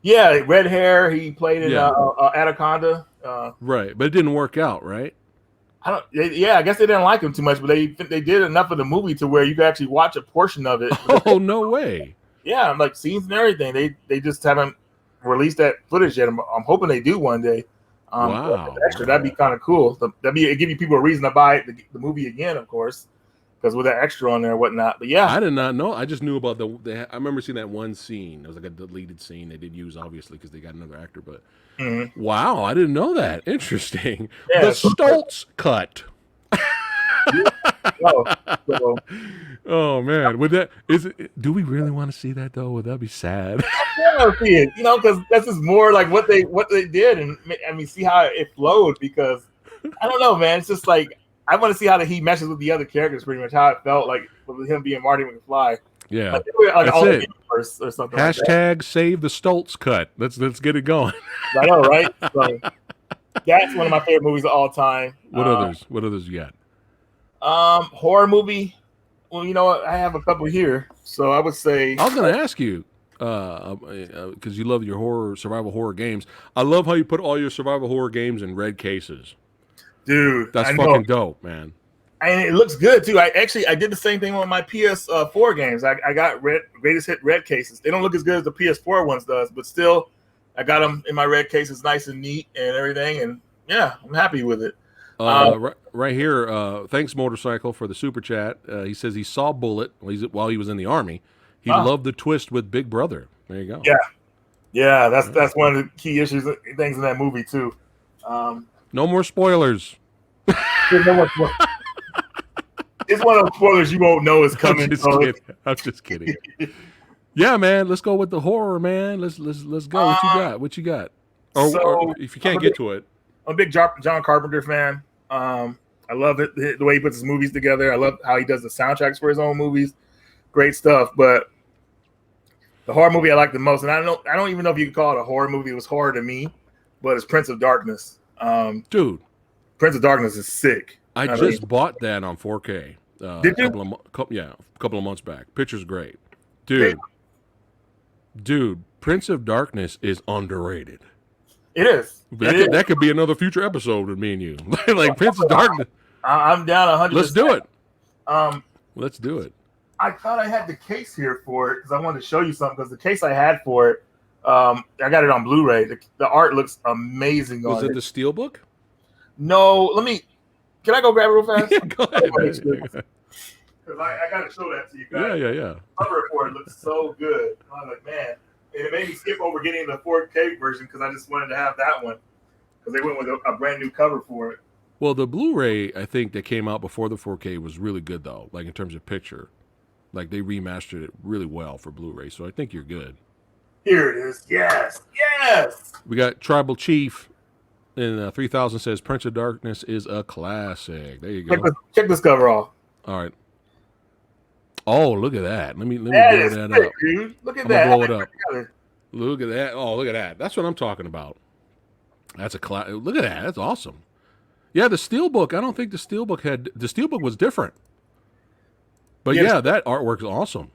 Yeah, red hair. He played in Anaconda. Right, but it didn't work out, right? I guess they didn't like him too much, but they did enough of the movie to where you could actually watch a portion of it. Oh, no way! Yeah, like scenes and everything. They just haven't released that footage yet. I'm hoping they do one day. Wow, extra, that'd be kind of cool. It'd give you people a reason to buy the movie again, of course, because with that extra on there and whatnot. But yeah, I did not know. I just knew about I remember seeing that one scene. It was like a deleted scene they did use, obviously, because they got another actor. But wow, I didn't know that. Interesting. Yeah, the Stoltz cut. Oh man, do we really want to see that though? Would that be sad? I want to see it, because that's just more like what they did, and I mean, see how it flowed. Because I don't know, man. It's just like I want to see how he meshes with the other characters, pretty much how it felt like with him being Marty McFly. Yeah, like that's it. Or something. Hashtag save the Stoltz cut. Let's get it going. I know, right? So that's one of my favorite movies of all time. What others? What others you got? Horror movie. Well, you know what? I have a couple here, so I would say I was going to ask you because you love your survival horror games. I love how you put all your survival horror games in red cases, dude. That's fucking dope, man. And it looks good too. I did the same thing with my PS4 games. I got greatest hit red cases. They don't look as good as the PS4 ones does, but still, I got them in my red cases, nice and neat and everything. And yeah, I'm happy with it. Right here, thanks Motorcycle for the super chat. He says he saw Bullet while he was in the Army. He loved the twist with Big Brother. There you go. Yeah, that's one of the key things in that movie too. No more spoilers. It's one of those spoilers you won't know is coming. I'm just kidding. Yeah, man. Let's go with the horror, man. Let's go. What you got? Or if you can't get to it, I'm a big John Carpenter fan. I love it the way he puts his movies together. I love how he does the soundtracks for his own movies. Great stuff. But the horror movie I like the most, and I don't even know if you could call it a horror movie. It was horror to me, but it's Prince of Darkness. Dude, Prince of Darkness is sick. I just bought that on 4K. Did you? A couple of months back. Picture's great. Dude, Prince of Darkness is underrated. It is. That could be another future episode with me and you. Like Prince of Darkness. I'm down 100%. Let's do it. Let's do it. I thought I had the case here for it because I wanted to show you something, because the case I had for it I got it on Blu-ray. The art looks amazing Was on it it. the Steelbook? No, can I go grab it real fast? Yeah, go ahead, man. Because I got to show that to you Yeah, guys. yeah. The cover for it looks so good. I was like, man. And it made me skip over getting the 4K version because I just wanted to have that one. Because they went with a brand new cover for it. Well, the Blu-ray, I think, that came out before the 4K was really good, though, like in terms of picture. Like, they remastered it really well for Blu-ray, so I think you're good. Here it is. Yes. We got Tribal Chief in 3000 says Prince of Darkness is a classic. There you go. Check this cover off. All right. Oh, look at that. Let me blow that sick, up. Dude. Look at I'm that. gonna blow it up. Look at that. Oh, look at that. That's what I'm talking about. That's a look at that. That's awesome. Yeah, the Steelbook. I don't think the Steelbook was different. But yeah, that artwork is awesome.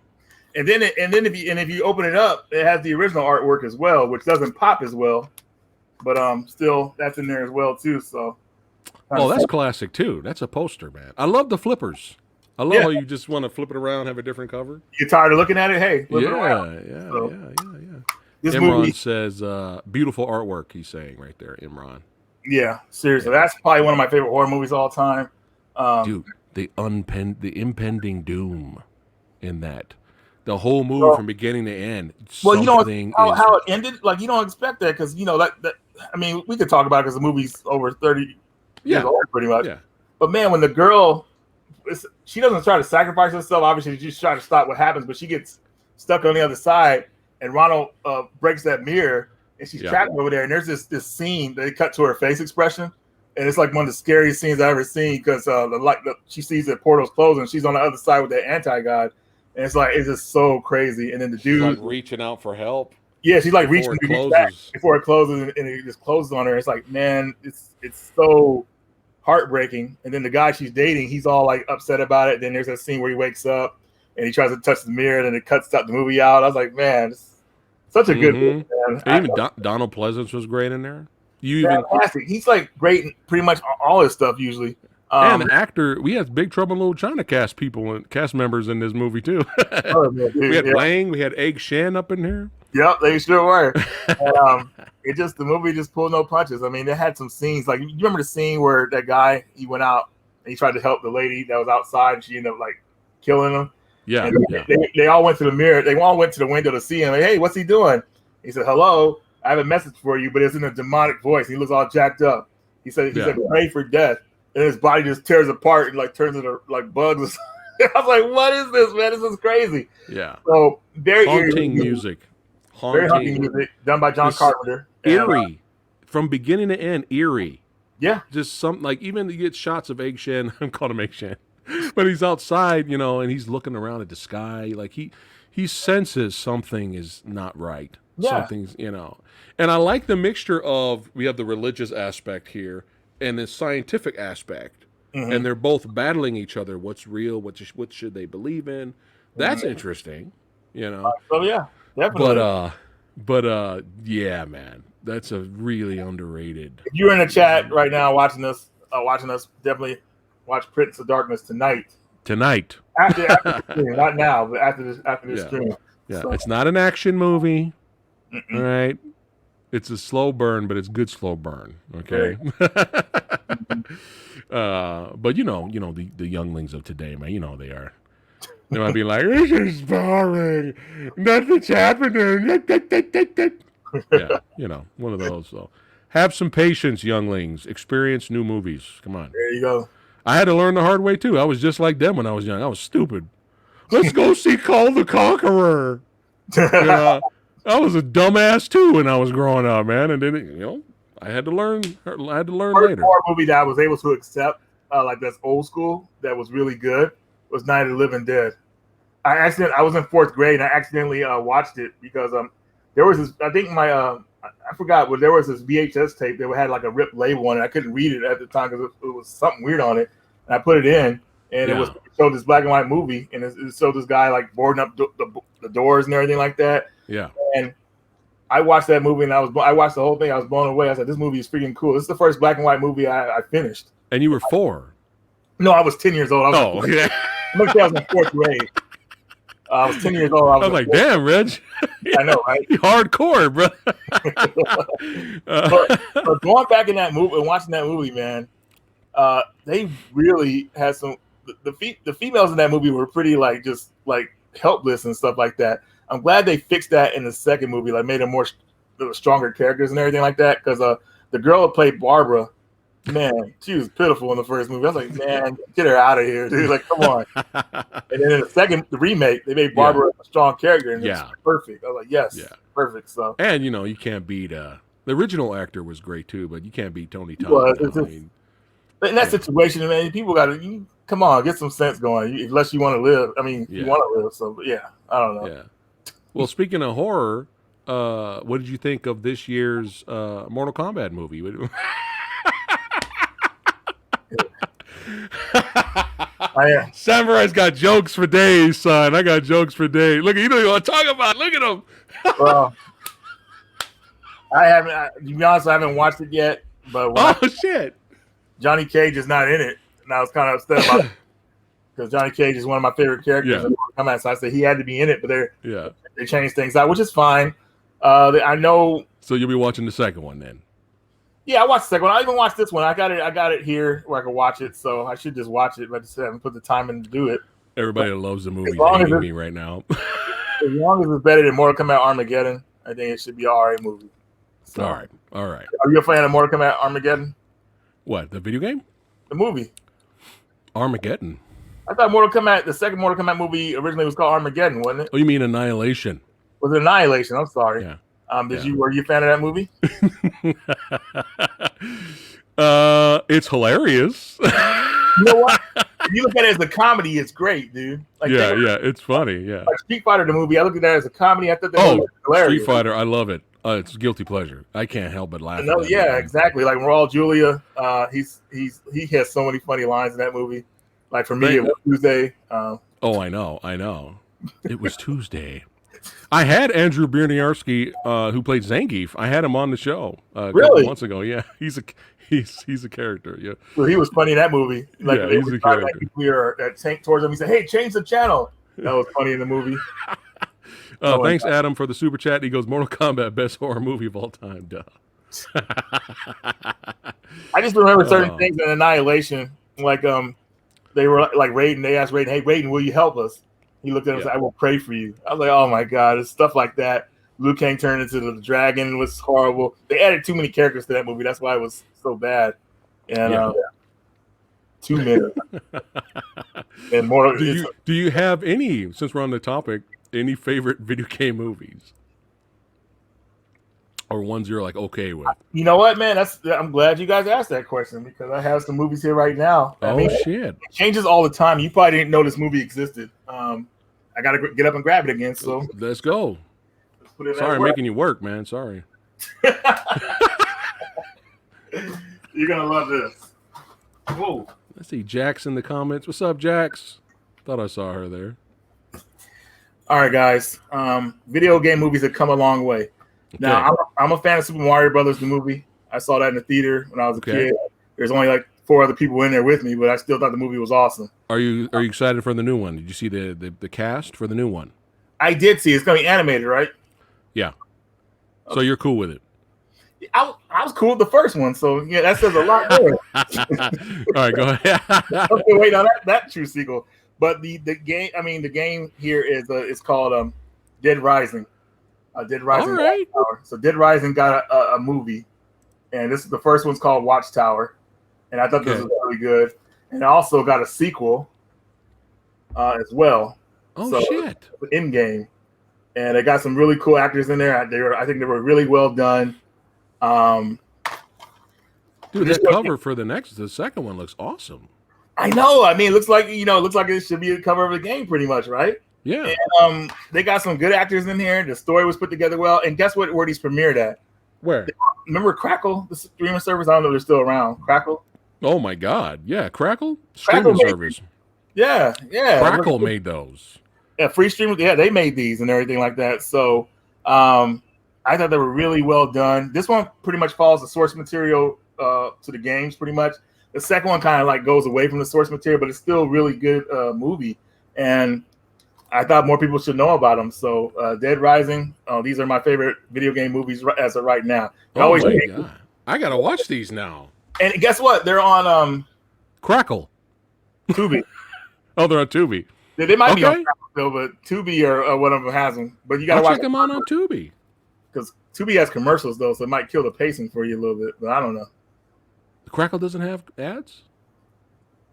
And then if you open it up, it has the original artwork as well, which doesn't pop as well. But still that's in there as well too. So that's classic too. That's a poster, man. I love the flippers. I love how you just want to flip it around, have a different cover. You're tired of looking at it? Hey, flip it around. Yeah. This Imran movie says beautiful artwork, he's saying right there, Imran. Yeah, seriously. That's probably one of my favorite horror movies of all time. Dude, the impending doom in that. The whole movie from beginning to end. Well, you know how it ended? Like, you don't expect that because, that I mean, we could talk about it because the movie's over 30 years old pretty much. Yeah. But, man, when the girl, she doesn't try to sacrifice herself. Obviously, she's trying to stop what happens, but she gets stuck on the other side, and Ronald breaks that mirror, and she's trapped over there. And there's this scene they cut to her face expression, and it's like one of the scariest scenes I've ever seen because she sees the portal's closing, and she's on the other side with that anti-god. And it's just so crazy. And then the dude like reaching out for help. Yeah, she's like reaching to reach back before it closes, and it just closes on her. It's like, man, it's so heartbreaking. And then the guy she's dating, he's all like upset about it. Then there's that scene where he wakes up and he tries to touch the mirror, and then it cuts the movie out. I was like, man, it's such a good movie, man. And even Donald Pleasance was great in there. Fantastic. He's like great in pretty much all his stuff usually. And the actor, we had Big Trouble in Little China cast members in this movie too. We had Lang, we had Egg Shen up in here. Yep, they sure were. And, the movie just pulled no punches. I mean, it had some scenes like, you remember the scene where that guy, he went out and he tried to help the lady that was outside, and she ended up like killing him. Yeah, They all went to the mirror. They all went to the window to see him. Like, hey, what's he doing? He said, "Hello, I have a message for you," but it's in a demonic voice. He looks all jacked up. He said, "Pray for death." And his body just tears apart and like turns into like bugs. I was like, "What is this, man? This is crazy." Yeah. So very haunting music. Very haunting music done by John Carpenter. Eerie, from beginning to end. Eerie. Yeah. Just something like, even you get shots of Egg Shen. I'm calling him Egg Shen, but he's outside, and he's looking around at the sky. Like he senses something is not right. Yeah. Something's, and I like the mixture of, we have the religious aspect here and the scientific aspect, and they're both battling each other. What's real? What should they believe in? That's interesting, Oh yeah, definitely. But yeah, man, that's a really underrated. If you're in the chat right now watching us, definitely watch Prince of Darkness tonight. After the stream, not now, but after this stream. Yeah, so. It's not an action movie. All right. It's a slow burn, but it's good slow burn. Okay. But the younglings of today, man, they are. They might be like, "This is boring. Nothing's happening." Yeah, one of those. So have some patience, younglings. Experience new movies. Come on. There you go. I had to learn the hard way too. I was just like them when I was young. I was stupid. Let's go see Call the Conqueror. I was a dumbass too when I was growing up, man. And then I had to learn. I had to learn later. Horror movie that I was able to accept, like that's old school, that was really good, was Night of the Living Dead. I was in 4th grade and I accidentally watched it because there was this. I think I forgot, but there was this VHS tape that had like a ripped label on it. I couldn't read it at the time because it was something weird on it, and I put it in, and it showed this black and white movie, and it showed this guy like boarding up the doors and everything like that. Yeah. And I watched that movie, and I watched the whole thing. I was blown away. I said, "This movie is freaking cool." This is the first black and white movie I finished. And you were 4? No, I was 10 years old. Yeah. I was in 4th grade. I was 10 years old. I was like, damn, Reg. I know, right? Hardcore, bro. But going back in that movie and watching that movie, man, they really had some. The females in that movie were pretty like just like helpless and stuff like that. I'm glad they fixed that in the second movie, like made them more stronger characters and everything like that. Because the girl that played Barbara, man, she was pitiful in the first movie. I was like, man, get her out of here, dude. Like, come on. And then in the remake, they made Barbara a strong character, and it was perfect. I was like, yes, perfect. So, and you can't beat the original actor was great too, but you can't beat Tony Todd. In that situation, man, people got to come on, get some sense going. Unless you want to live. I mean, you want to live. So, I don't know. Yeah. Well, speaking of horror, what did you think of this year's Mortal Kombat movie? Samurai's got jokes for days, son. I got jokes for days. Look, you don't even want to talk about. Look at him. Well, I haven't. To be honest, I haven't watched it yet. But shit, Johnny Cage is not in it, and I was kind of upset about it because Johnny Cage is one of my favorite characters. Yeah. So I said he had to be in it, but they changed things out, which is fine. I know. So you'll be watching the second one then. Yeah, I watched the second one. I even watched this one. I got it here where I can watch it, so I should just watch it. But I just haven't put the time in to do it. Everybody loves the movie hating me right now. As long as it's better than Mortal Kombat Armageddon, I think it should be an alright movie. So, all right. Are you a fan of Mortal Kombat Armageddon? What, the video game? The movie. Armageddon. I thought the second Mortal Kombat movie originally was called Armageddon, wasn't it? Oh, you mean Annihilation? Was it Annihilation? I'm sorry. Yeah. Were you a fan of that movie? It's hilarious. You know what? If you look at it as a comedy, it's great, dude. Like, it's funny. Yeah. Like Street Fighter, the movie, I looked at that as a comedy. I thought that was hilarious. Street Fighter, I love it. It's guilty pleasure. I can't help but laugh. Exactly. Like Raul Julia, he has so many funny lines in that movie. Like for me, it was Tuesday. I know. It was Tuesday. I had Andrew Bierniarski, who played Zangief. I had him on the show a couple months ago. Yeah, he's a character. Yeah, well, he was funny in that movie. Like he's a character. That tank towards him. He said, "Hey, change the channel." That was funny in the movie. Thanks, Adam, for the super chat. He goes, "Mortal Kombat, best horror movie of all time." Duh. I just remember certain things in Annihilation, like they were like Raiden. They asked Raiden, "Hey, Raiden, will you help us?" He looked at him and said, "I will pray for you." I was like, "Oh my god!" It's stuff like that. Liu Kang turned into the dragon. It was horrible. They added too many characters to that movie. That's why it was so bad. And 2 minutes. And more. Do you have any? Since we're on the topic, any favorite video game movies, or ones you're like okay with? You know what, man? I'm glad you guys asked that question because I have some movies here right now. Shit! It changes all the time. You probably didn't know this movie existed. I got to get up and grab it again. So let's go. Sorry, I'm making you work, man. Sorry. You're gonna love this. Whoa. Let's see Jax in the comments. What's up, Jax? Thought I saw her there. All right, guys. Video game movies have come a long way. Okay. Now, I'm a fan of Super Mario Brothers, the movie. I saw that in the theater when I was a kid. There's only like 4 other people in there with me, but I still thought the movie was awesome. Are you excited for the new one? Did you see the cast for the new one? I did see. It's going to be animated, right? Yeah. So you're cool with it? I was cool with the first one, so yeah, that says a lot more. All right, go ahead. Okay, wait on that true sequel. But the game here is it's called Dead Rising. Dead Rising. All right. So Dead Rising got a movie, and this is the first one's called Watchtower, and I thought this was really good. And it also got a sequel as well. Oh so, shit! In game, and they got some really cool actors in there. I think they were really well done. Dude, that cover for the second one looks awesome. I know. I mean, it looks like it should be a cover of the game, pretty much, right? Yeah. And, they got some good actors in here. The story was put together well. And guess what? Where these premiered at? Where? Remember Crackle, the streaming service? I don't know if they're still around. Crackle. Oh my God! Yeah, Crackle streaming service. Yeah. Crackle made those. Yeah, free streaming. Yeah, they made these and everything like that. So, I thought they were really well done. This one pretty much follows the source material to the games, pretty much. The second one kind of like goes away from the source material, but it's still a really good movie. And I thought more people should know about them. So Dead Rising, these are my favorite video game movies as of right now. Oh my god, I gotta watch these now. And guess what? They're on Crackle. Tubi. Oh, they're on Tubi. They might be on Crackle still, but Tubi or one of them has them. But you gotta watch check them on Tubi because Tubi has commercials though, so it might kill the pacing for you a little bit. But I don't know. Crackle doesn't have ads.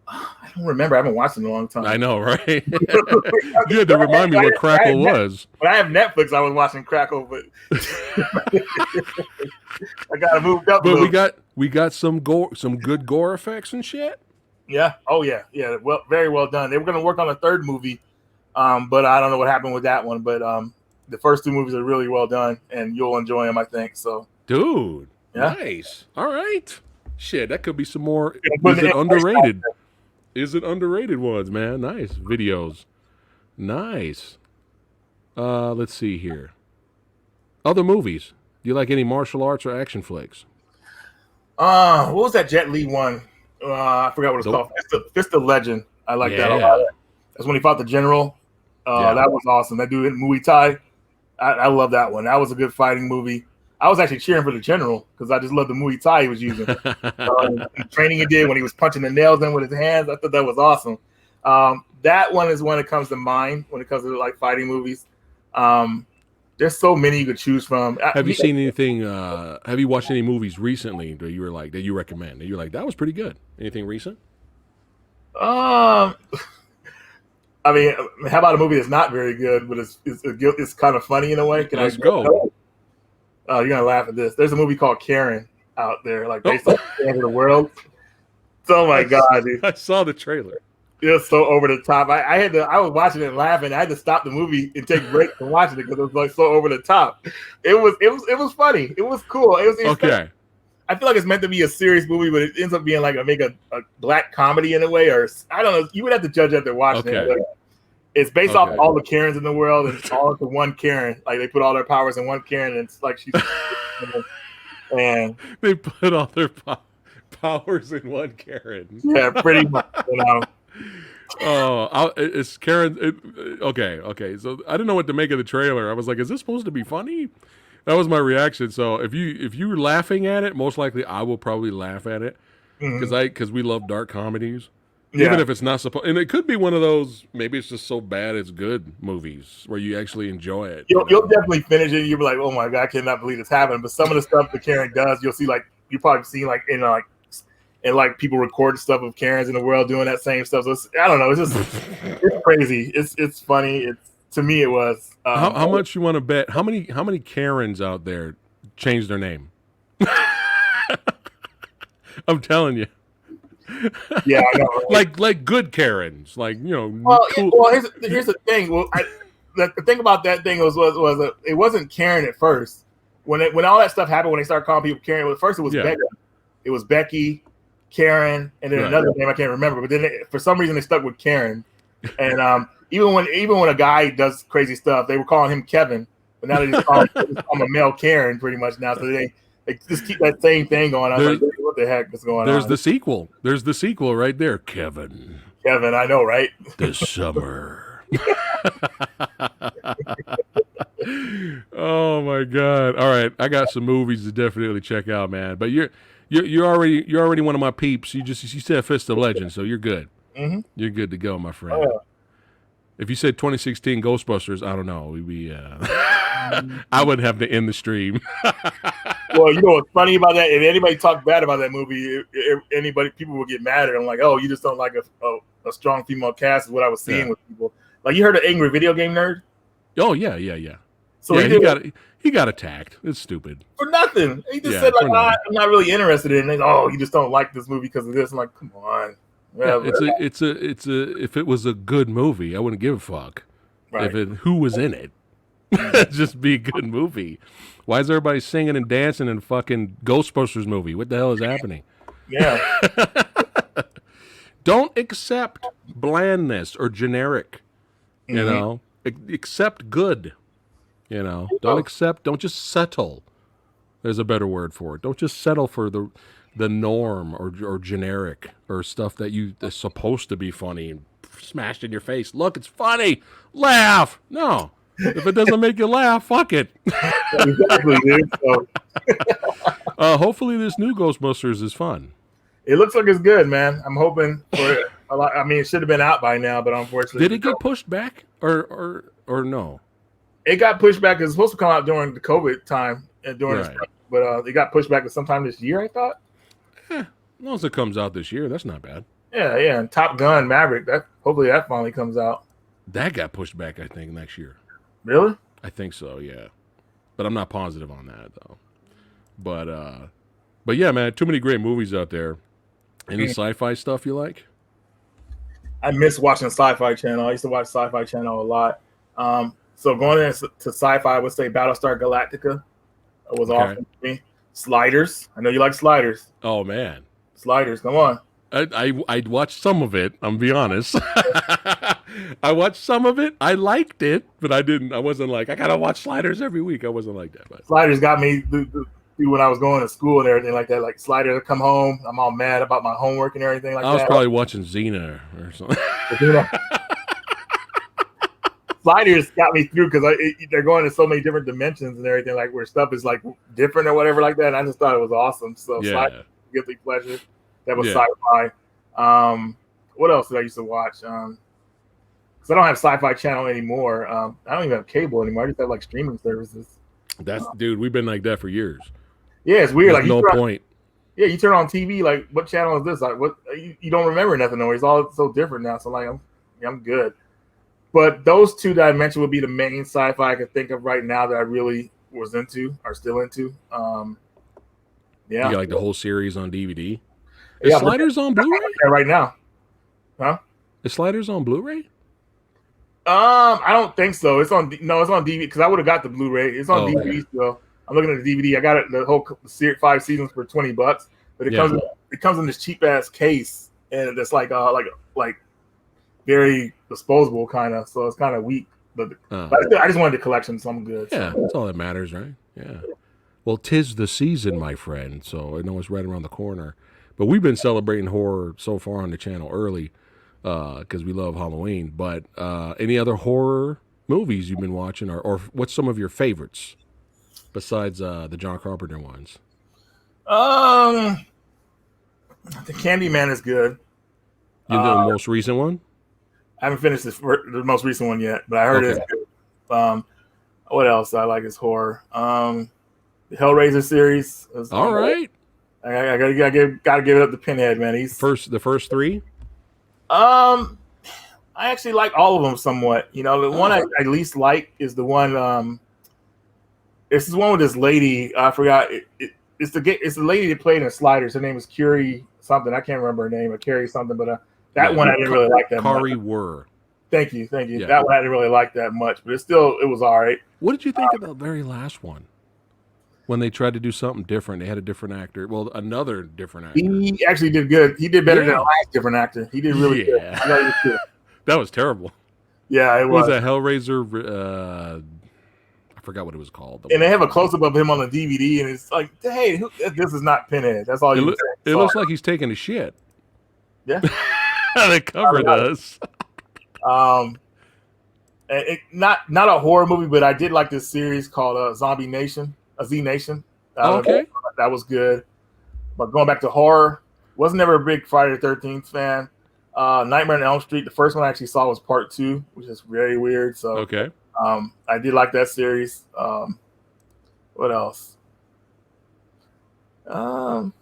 I don't remember. I haven't watched it in a long time. I know, right? You had to remind me what Crackle was. When I have Netflix, I was watching Crackle, but I got to move up. But we got some good gore effects and shit. Yeah. Oh yeah. Yeah. Well, very well done. They were going to work on a third movie, but I don't know what happened with that one. But the first two movies are really well done, and you'll enjoy them, I think. So, dude, yeah. Nice. All right. Shit, that could be some more. Is it underrated? Is it underrated ones, man? Nice videos. Nice. Let's see here. Other movies. Do you like any martial arts or action flicks? What was that Jet Li one? I forgot what it's called. Fist of Legend. I like that a lot. That's when he fought the general. That was awesome. That dude in Muay Thai. I love that one. That was a good fighting movie. I was actually cheering for the general because I just loved the Muay Thai he was using. The training he did when he was punching the nails in with his hands. I thought that was awesome. That one is one that comes to mind when it comes to like fighting movies. There's so many you could choose from. Have you seen anything? Have you watched any movies recently that you were like that you recommend? That you're like that was pretty good. Anything recent? I mean, how about a movie that's not very good, but it's kind of funny in a way? Let's go. You're gonna laugh at this. There's a movie called Karen out there, like based on the end of the world. Oh my god, dude! I saw the trailer. It was so over the top. I was watching it and laughing. I had to stop the movie and take breaks from watching it because it was like so over the top. It was funny. It was cool. It was okay. I feel like it's meant to be a serious movie, but it ends up being like a black comedy in a way, or I don't know. You would have to judge after watching it. But it's based off all the Karens in the world, and it's all into one Karen. Like they put all their powers in one Karen, and it's like she's and they put all their powers in one Karen. Yeah, pretty much. You know. Oh, it's Karen. Okay. So I didn't know what to make of the trailer. I was like, "Is this supposed to be funny?" That was my reaction. So if you're laughing at it, most likely I will probably laugh at it because we love dark comedies. Yeah. Even if it's not supposed, and it could be one of those. Maybe it's just so bad it's good movies where you actually enjoy it. You'll definitely finish it. You'll be like, "Oh my god, I cannot believe this happened." But some of the stuff that Karen does, you'll see you probably seen and people record stuff of Karens in the world doing that same stuff. So I don't know. It's just it's crazy. It's funny. To me it was. How much you want to bet? How many Karens out there changed their name? I'm telling you. Yeah, I know. Right? Like good Karens, like Well, cool. Here's the thing. Well, the thing about that thing was it wasn't Karen at first. When all that stuff happened, when they started calling people Karen, at first it was Becky. It was Becky, Karen, and then another name I can't remember. But then for some reason they stuck with Karen. And even when a guy does crazy stuff, they were calling him Kevin. But now they just call him a male Karen pretty much now. So they just keep that same thing going on. Like, what the heck is going on? There's the sequel. There's the sequel right there. Kevin, I know, right? This summer. Oh my god! All right, I got some movies to definitely check out, man. But you're already one of my peeps. You said Fist of Legend, so you're good. Mm-hmm. You're good to go, my friend. If you said 2016 Ghostbusters, I don't know. We'd be. I would have to end the stream. Well, what's funny about that? If anybody talked bad about that movie, people would get mad at him. Like, oh, you just don't like a strong female cast. Is what I was seeing with people. Like, you heard of Angry Video Game Nerd? Oh yeah. So he got attacked. It's stupid for nothing. He just said like, I'm not really interested in it. Oh, you just don't like this movie because of this. I'm like, come on. Yeah, it's if it was a good movie, I wouldn't give a fuck. Right. Who was in it. Just be a good movie. Why is everybody singing and dancing in fucking Ghostbusters movie? What the hell is happening? Yeah. Don't accept blandness or generic. You know, accept good. You know, don't just settle. There's a better word for it. Don't just settle for the norm or generic or stuff that's supposed to be funny and smashed in your face. Look, it's funny. Laugh. No. If it doesn't make you laugh, fuck it. Exactly, dude. So Hopefully this new Ghostbusters is fun. it looks like it's good, man. I'm hoping for it. I mean, it should have been out by now, but unfortunately, Did it get pushed back or no? it got pushed back. It was supposed to come out during the COVID time and during Right. this, but it got pushed back to sometime this year, I thought. As long as it comes out this year, that's not bad. Yeah. And Top Gun Maverick, hopefully that finally comes out. That got pushed back, I think, next year. Really? I think so, yeah. But I'm not positive on that though. But yeah, man, too many great movies out there. Any sci-fi stuff you like? I miss watching Sci-Fi Channel. I used to watch Sci-Fi Channel a lot. So going into sci-fi, I would say Battlestar Galactica was awesome for me. Sliders. I know you like Sliders. Oh man. Sliders, come on. I watched some of it. I'm be honest. I watched some of it. I liked it, but I wasn't like I gotta watch Sliders every week. I wasn't like that. But Sliders got me through when I was going to school and everything like that. Like Sliders, I come home, I'm all mad about my homework and everything like that. I was probably watching Xena or something. Sliders got me through because they're going to so many different dimensions and everything, like where stuff is like different or whatever like that. And I just thought it was awesome. So Yeah. Sliders, guilty pleasure. That was sci-fi. What else did I used to watch? Because I don't have Sci-Fi Channel anymore. I don't even have cable anymore. I just have like streaming services. Dude, we've been like that for years. Yeah, it's weird. There's Like no point. Yeah, you turn on TV, like what channel is this? Like what you don't remember nothing no. It's all so different now. So like I'm good. But those two that I mentioned would be the main sci-fi I could think of right now that I really was into or still into. Yeah. You got like the whole series on DVD. Is Sliders on Blu-ray? Right now. Huh? Is Sliders on Blu-ray? I don't think so. It's on DVD because I would have got the Blu-ray. It's on DVD still. I'm looking at the DVD. I got it the whole 5 seasons for $20, but it comes in this cheap ass case and it's like very disposable kind of. So it's kind of weak. But I just wanted the collection, so I'm good. Yeah, that's all that matters, right? Yeah. Well, 'tis the season, my friend. So I know it's right around the corner. But we've been celebrating horror so far on the channel early because we love Halloween. But any other horror movies you've been watching, or what's some of your favorites besides the John Carpenter ones? The Candyman is good. You know the most recent one? I haven't finished the most recent one yet, but I heard it's good. What else I like is horror. The Hellraiser series. All right. I gotta give it up to Pinhead, man. He's the first three. I actually like all of them somewhat. You know, the one I least like is the one. This is one with this lady. I forgot. It's the lady that played in Sliders. Her name is Curie something. I can't remember her name. Or Carrie something. But that one I didn't really like that much. Kari Wurr. Thank you. Yeah. That one I didn't really like that much, but it was all right. What did you think of the very last one? When they tried to do something different, they had a different actor. Well, another different actor. He actually did good. He did better than the last different actor. He did really good. That was terrible. Yeah, it was. Was that Hellraiser? I forgot what it was called. And they have a close up of him on the DVD, and it's like, hey, this is not Pinhead. That's all you say. It looks like he's taking a shit. Yeah. The cover does. Not a horror movie, but I did like this series called Zombie Nation, Z Nation. Okay. That was good. But going back to horror, wasn't never a big Friday the 13th fan. Nightmare on Elm Street, the first one I actually saw was part 2, which is very weird. So okay. I did like that series. What else? Because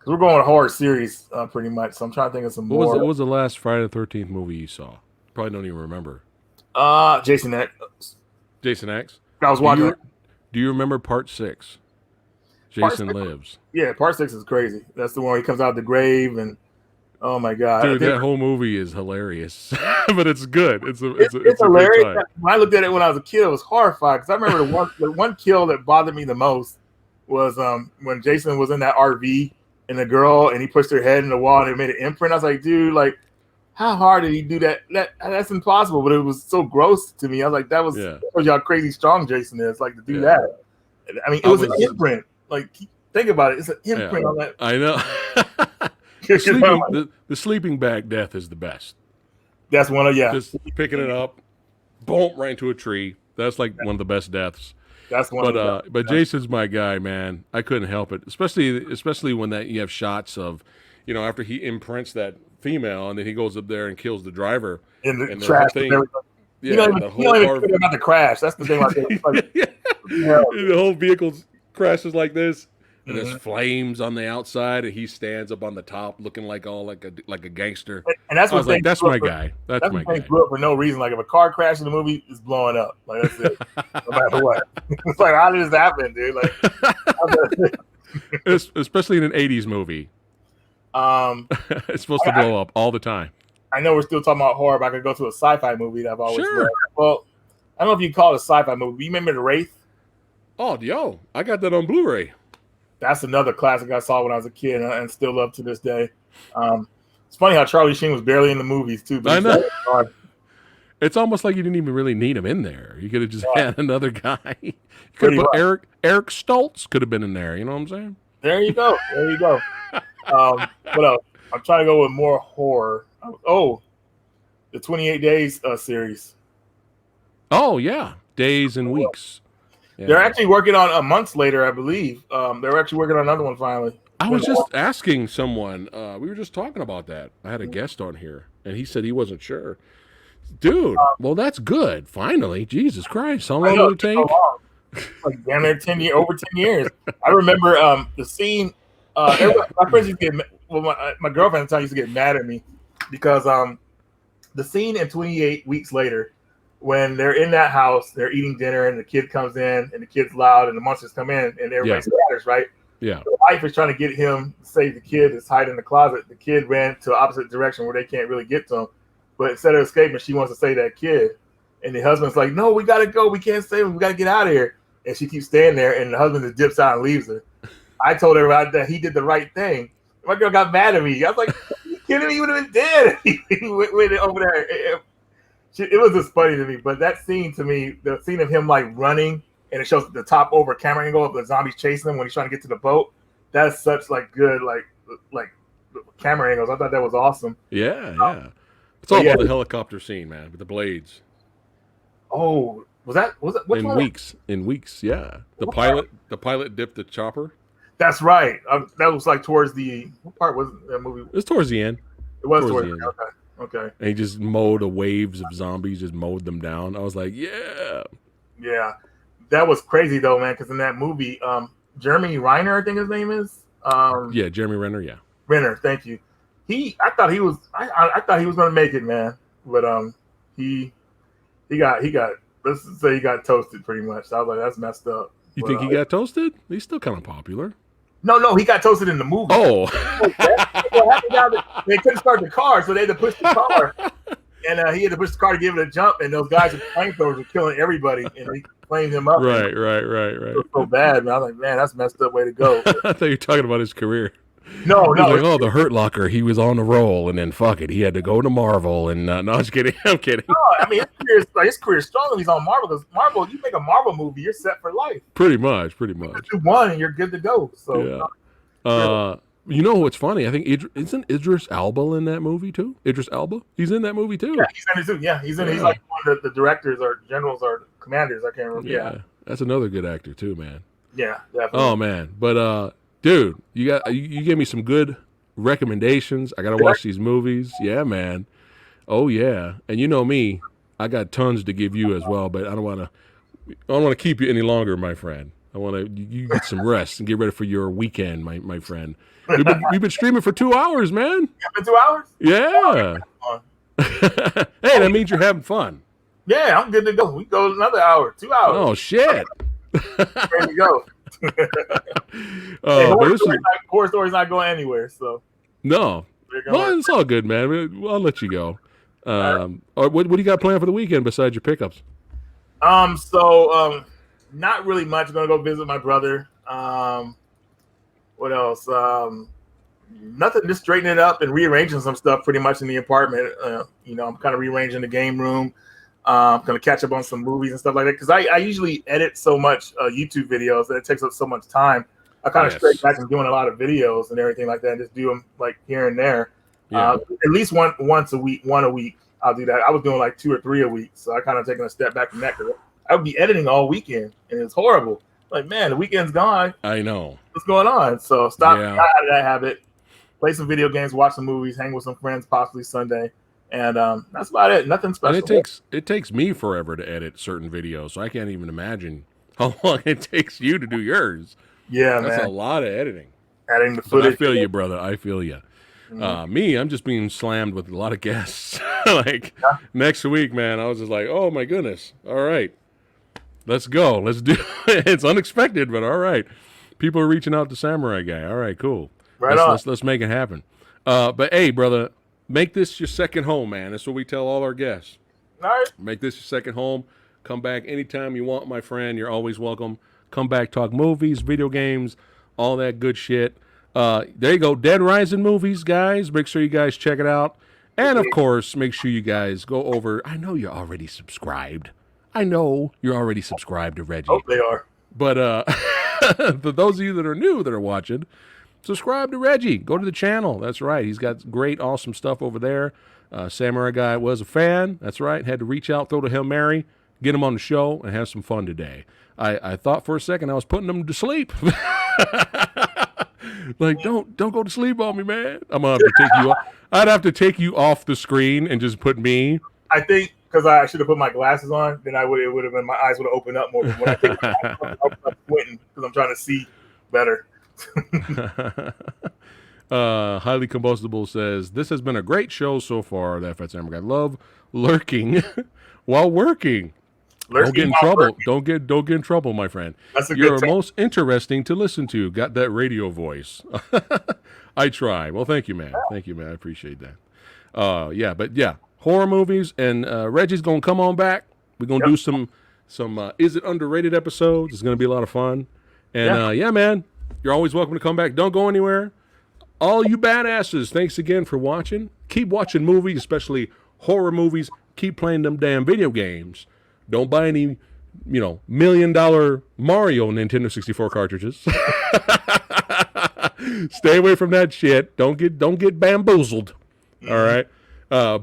we're going with horror series pretty much. So I'm trying to think of some more. What was the last Friday the 13th movie you saw? Probably don't even remember. Jason X. Jason X? I was watching. Do you remember part 6? Jason Lives. Yeah, part 6 is crazy. That's the one where he comes out of the grave and oh my god, dude, that whole movie is hilarious, but it's good. It's hilarious. When I looked at it when I was a kid, I was horrified because I remember the one kill that bothered me the most was when Jason was in that RV and the girl and he pushed her head in the wall and it made an imprint. I was like, dude, like how hard did he do that? That's impossible. But it was so gross to me. I was like, that shows you how crazy strong Jason is. Like to do that. I mean, it was an imprint. Like think about it. It's an imprint on that. I know. The sleeping bag death is the best. That's one of Just picking it up, boom, right into a tree. That's like one of the best deaths. That's one of the But Jason's my guy, man. I couldn't help it, especially when that you have shots of, after he imprints that female and then he goes up there and kills the driver in the and trash. thing, You don't even care about the crash. That's the thing. The whole vehicle crashes like this. And there's flames on the outside, and he stands up on the top, looking like a gangster. And that's what that's my guy. That's my guy. Blew up for no reason. Like if a car crashes in the movie, it's blowing up. Like that's it. No matter what. It's like how did this happen, dude? Like, especially in an '80s movie. It's supposed to blow up all the time. I know we're still talking about horror, but I could go to a sci-fi movie that I've always loved. Well, I don't know if you call it a sci-fi movie. You remember The Wraith? Oh, I got that on Blu-ray. That's another classic I saw when I was a kid and still love to this day. It's funny how Charlie Sheen was barely in the movies too. But I know. It's almost like you didn't even really need him in there. You could have just had another guy. You could have put Eric Stoltz could have been in there. You know what I'm saying? There you go. What else? I'm trying to go with more horror. Oh, the 28 Days series. Oh yeah, Days and Weeks. Yeah. They're actually working on months later, I believe. They're actually working on another one finally. I was just asking someone. We were just talking about that. I had a guest on here, and he said he wasn't sure. Dude, well, that's good. Finally, Jesus Christ, how long did it take? So like damn near over 10 years. I remember the scene. My friends used to get my girlfriend at the time used to get mad at me because the scene in 28 Weeks Later. When they're in that house, they're eating dinner, and the kid comes in, and the kid's loud, and the monsters come in, and everybody scatters, right? Yeah. The wife is trying to get him to save the kid that's hiding in the closet. The kid ran to the opposite direction where they can't really get to him. But instead of escaping, she wants to save that kid. And the husband's like, no, we got to go. We can't save him. We got to get out of here. And she keeps staying there, and the husband just dips out and leaves her. I told her that he did the right thing. My girl got mad at me. I was like, are you kidding me? He would have been dead. He went over there. It was just funny to me, but that scene to me, the scene of him like running and it shows the top over camera angle of the zombies chasing him when he's trying to get to the boat. That's such like good like camera angles. I thought that was awesome. Yeah. It's all about the helicopter scene, man, with the blades. Oh, was it in weeks? Yeah. The pilot dipped the chopper. That's right. That was like towards the what part was that movie? It was towards the end. It was towards the end. Okay. And he just mowed the waves of zombies, just mowed them down. I was like, yeah. Yeah. That was crazy though, man, because in that movie, Jeremy Renner, I think his name is. Yeah, Jeremy Renner, yeah. Renner, thank you. I thought he was gonna make it, man. But he got let's say he got toasted pretty much. I was like, that's messed up. You think he got toasted? He's still kind of popular. No, he got toasted in the movie. Oh. They couldn't start the car, so they had to push the car. And he had to push the car to give it a jump, and those guys with flamethrowers were killing everybody, and they flamed him up. Right. It was so bad, man. I was like, man, that's a messed up way to go. I thought you were talking about his career. No. Like, the Hurt Locker, he was on the roll, and then fuck it, he had to go to Marvel. And no, I'm just kidding. I'm kidding. No, I mean his career is strong if he's on Marvel. Because Marvel, you make a Marvel movie, you're set for life. Pretty much. You won, and you're good to go. So yeah. You know what's funny? I think isn't Idris Elba in that movie too? Idris Elba, he's in that movie too. Yeah, he's in it too. Yeah, he's like one of the directors or generals or commanders. I can't remember. Yeah, that's another good actor too, man. Yeah, definitely. Oh man, but dude, you gave me some good recommendations. I gotta watch these movies. Yeah, man. Oh yeah, and you know me, I got tons to give you as well, but I don't want to keep you any longer, my friend. I want to you get some rest and get ready for your weekend, my friend. We've been streaming for 2 hours, man. Been 2 hours? Yeah. Hey, that means you're having fun. Yeah, I'm good to go. We go another hour, 2 hours. Oh shit. There we go. Horror story's not going anywhere, so no. Well, it's all good, man. I'll let you go. What do you got planned for the weekend besides your pickups? Not really much. I'm gonna go visit my brother. What else? Nothing. Just straightening it up and rearranging some stuff pretty much in the apartment. I'm kind of rearranging the game room. I'm gonna catch up on some movies and stuff like that because I usually edit so much YouTube videos that it takes up so much time. I kind of straight back and doing a lot of videos and everything like that, and just do them like here and there. Yeah. At least one a week. I'll do that. I was doing like 2 or 3 a week, so I kind of taking a step back from that because I would be editing all weekend, and it's horrible. Like, man, the weekend's gone. I know. What's going on? So stop out of that habit. Play some video games, watch some movies, hang with some friends, possibly Sunday, and that's about it. Nothing special. And it takes me forever to edit certain videos, so I can't even imagine how long it takes you to do yours. Yeah, that's man. a lot of editing. Adding the footage. But I feel you, brother. I feel you. Me, I'm just being slammed with a lot of guests. Next week, man, I was just like, oh my goodness. All right, let's go. Let's do it. It's unexpected, but all right. People are reaching out to Samurai Guy. All right, cool. Let's make it happen. But hey, brother, make this your second home, man. That's what we tell all our guests. All right. Make this your second home. Come back anytime you want, my friend. You're always welcome. Come back, talk movies, video games, all that good shit. There you go. Dead Rising movies, guys. Make sure you guys check it out. And, of course, make sure you guys go over. I know you're already subscribed. I know you're already subscribed to Reggie. Hope they are. But for those of you that are new that are watching, subscribe to Reggie. Go to the channel. That's right. He's got great, awesome stuff over there. Samurai Guy was a fan. That's right. Had to reach out, throw the Hail Mary, get him on the show, and have some fun today. I thought for a second I was putting him to sleep. Like, don't go to sleep on me, man. I'm gonna have to take you off. I'd have to take you off the screen and just put me. I think because I should have put my glasses on, then it would have been, my eyes would have opened up more. But when I think I'm squinting because I'm trying to see better. Highly Combustible says, this has been a great show so far. That PhatSamuraiGuy. I love lurking while working. Don't get in trouble. Don't get in trouble, my friend. You're most interesting to listen to. Got that radio voice. I try. Well, thank you, man. Thank you, man. I appreciate that. But horror movies, and Reggie's gonna come on back. We're gonna do some Is It Underrated episodes. It's gonna be a lot of fun. And man, you're always welcome to come back. Don't go anywhere. All you badasses, thanks again for watching. Keep watching movies, especially horror movies. Keep playing them damn video games. Don't buy any, $1 million Mario Nintendo 64 cartridges. Stay away from that shit. Don't get bamboozled. All right. A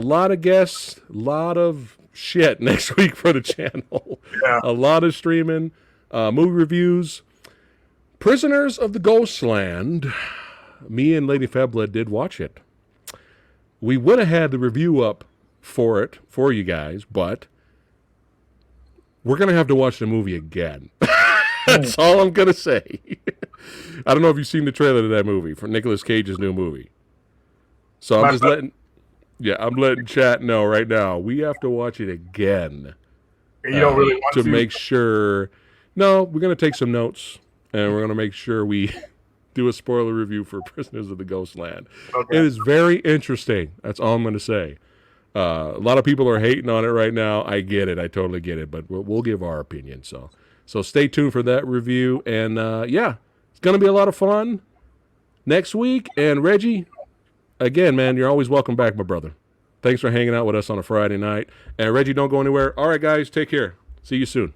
lot of guests, a lot of shit next week for the channel. Yeah. A lot of streaming, movie reviews. Prisoners of the Ghostland. Me and Lady Fabla did watch it. We would have had the review up for you guys, but we're going to have to watch the movie again. That's all I'm going to say. I don't know if you've seen the trailer to that movie, for Nicolas Cage's new movie. So I'm letting chat know right now. We have to watch it again. And you don't really want to make sure. No, we're going to take some notes, and we're going to make sure we do a spoiler review for Prisoners of the Ghostland. Okay. It is very interesting. That's all I'm going to say. A lot of people are hating on it right now. I get it. I totally get it. But we'll give our opinion. So stay tuned for that review. And, it's going to be a lot of fun next week. And, Reggie, again, man, you're always welcome back, my brother. Thanks for hanging out with us on a Friday night. And, Reggie, don't go anywhere. All right, guys, take care. See you soon.